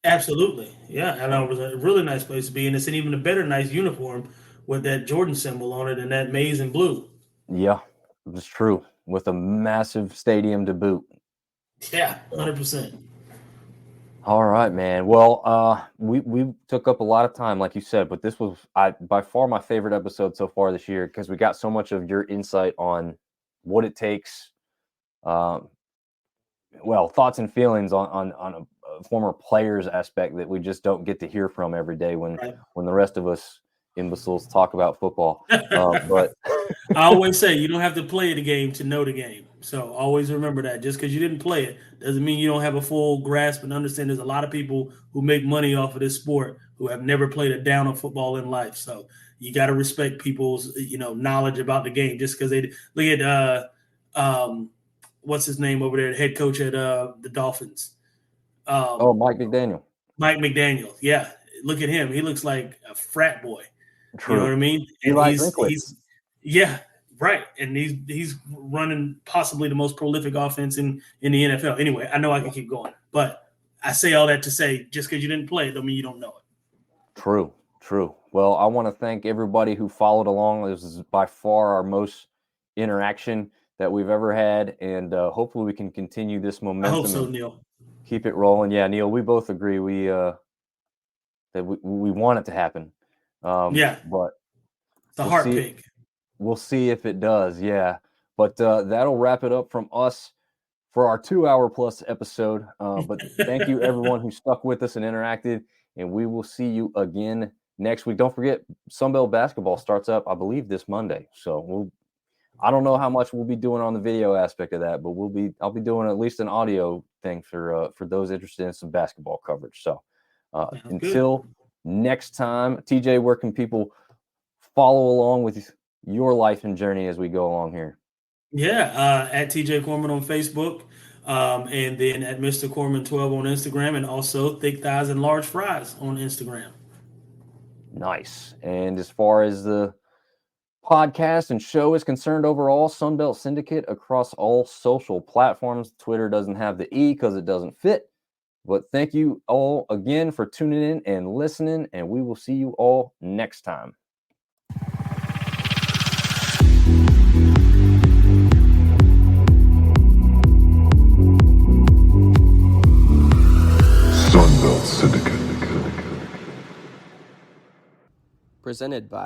Absolutely. Yeah, Ann Arbor's a really nice place to be, and it's an even a better nice uniform with that Jordan symbol on it and that maize and blue. Yeah, it's true. With a massive stadium to boot. Yeah, 100%. All right, man. Well, we took up a lot of time, like you said, but this was by far my favorite episode so far this year because we got so much of your insight on what it takes. Thoughts and feelings on a former player's aspect that we just don't get to hear from every day when the rest of us imbeciles talk about football. But I always say you don't have to play the game to know the game. So always remember that. Just because you didn't play it doesn't mean you don't have a full grasp and understand. There's a lot of people who make money off of this sport who have never played a down of football in life. So you got to respect people's knowledge about the game. Just because they look at what's his name over there, the head coach at the Dolphins. Mike McDaniel. Mike McDaniel. Yeah, look at him. He looks like a frat boy. True. You know what I mean? And yeah, right. And he's running possibly the most prolific offense in the NFL. Anyway, I know I can keep going, but I say all that to say just because you didn't play it don't mean you don't know it. True. Well, I want to thank everybody who followed along. This is by far our most interaction that we've ever had, and hopefully we can continue this momentum. I hope so, Neil. Keep it rolling. Yeah, Neil, we both agree that we want it to happen. But it's a heart pick. We'll see if it does. Yeah, but that'll wrap it up from us for our 2-hour plus episode. But thank you everyone who stuck with us and interacted, and we will see you again next week. Don't forget, Sunbelt basketball starts up, I believe, this Monday. So I don't know how much we'll be doing on the video aspect of that, but I'll be doing at least an audio thing for those interested in some basketball coverage. So until next time, TJ, where can people follow along with your life and journey as we go along here? Yeah, at TJ Corman on Facebook, and then at Mr. Corman 12 on Instagram, and also Thick Thighs and Large Fries on Instagram. Nice. And as far as the podcast and show is concerned overall, Sunbelt Syndicate across all social platforms. Twitter doesn't have the E because it doesn't fit. But thank you all again for tuning in and listening, and we will see you all next time. Sunbelt Syndicate. Presented by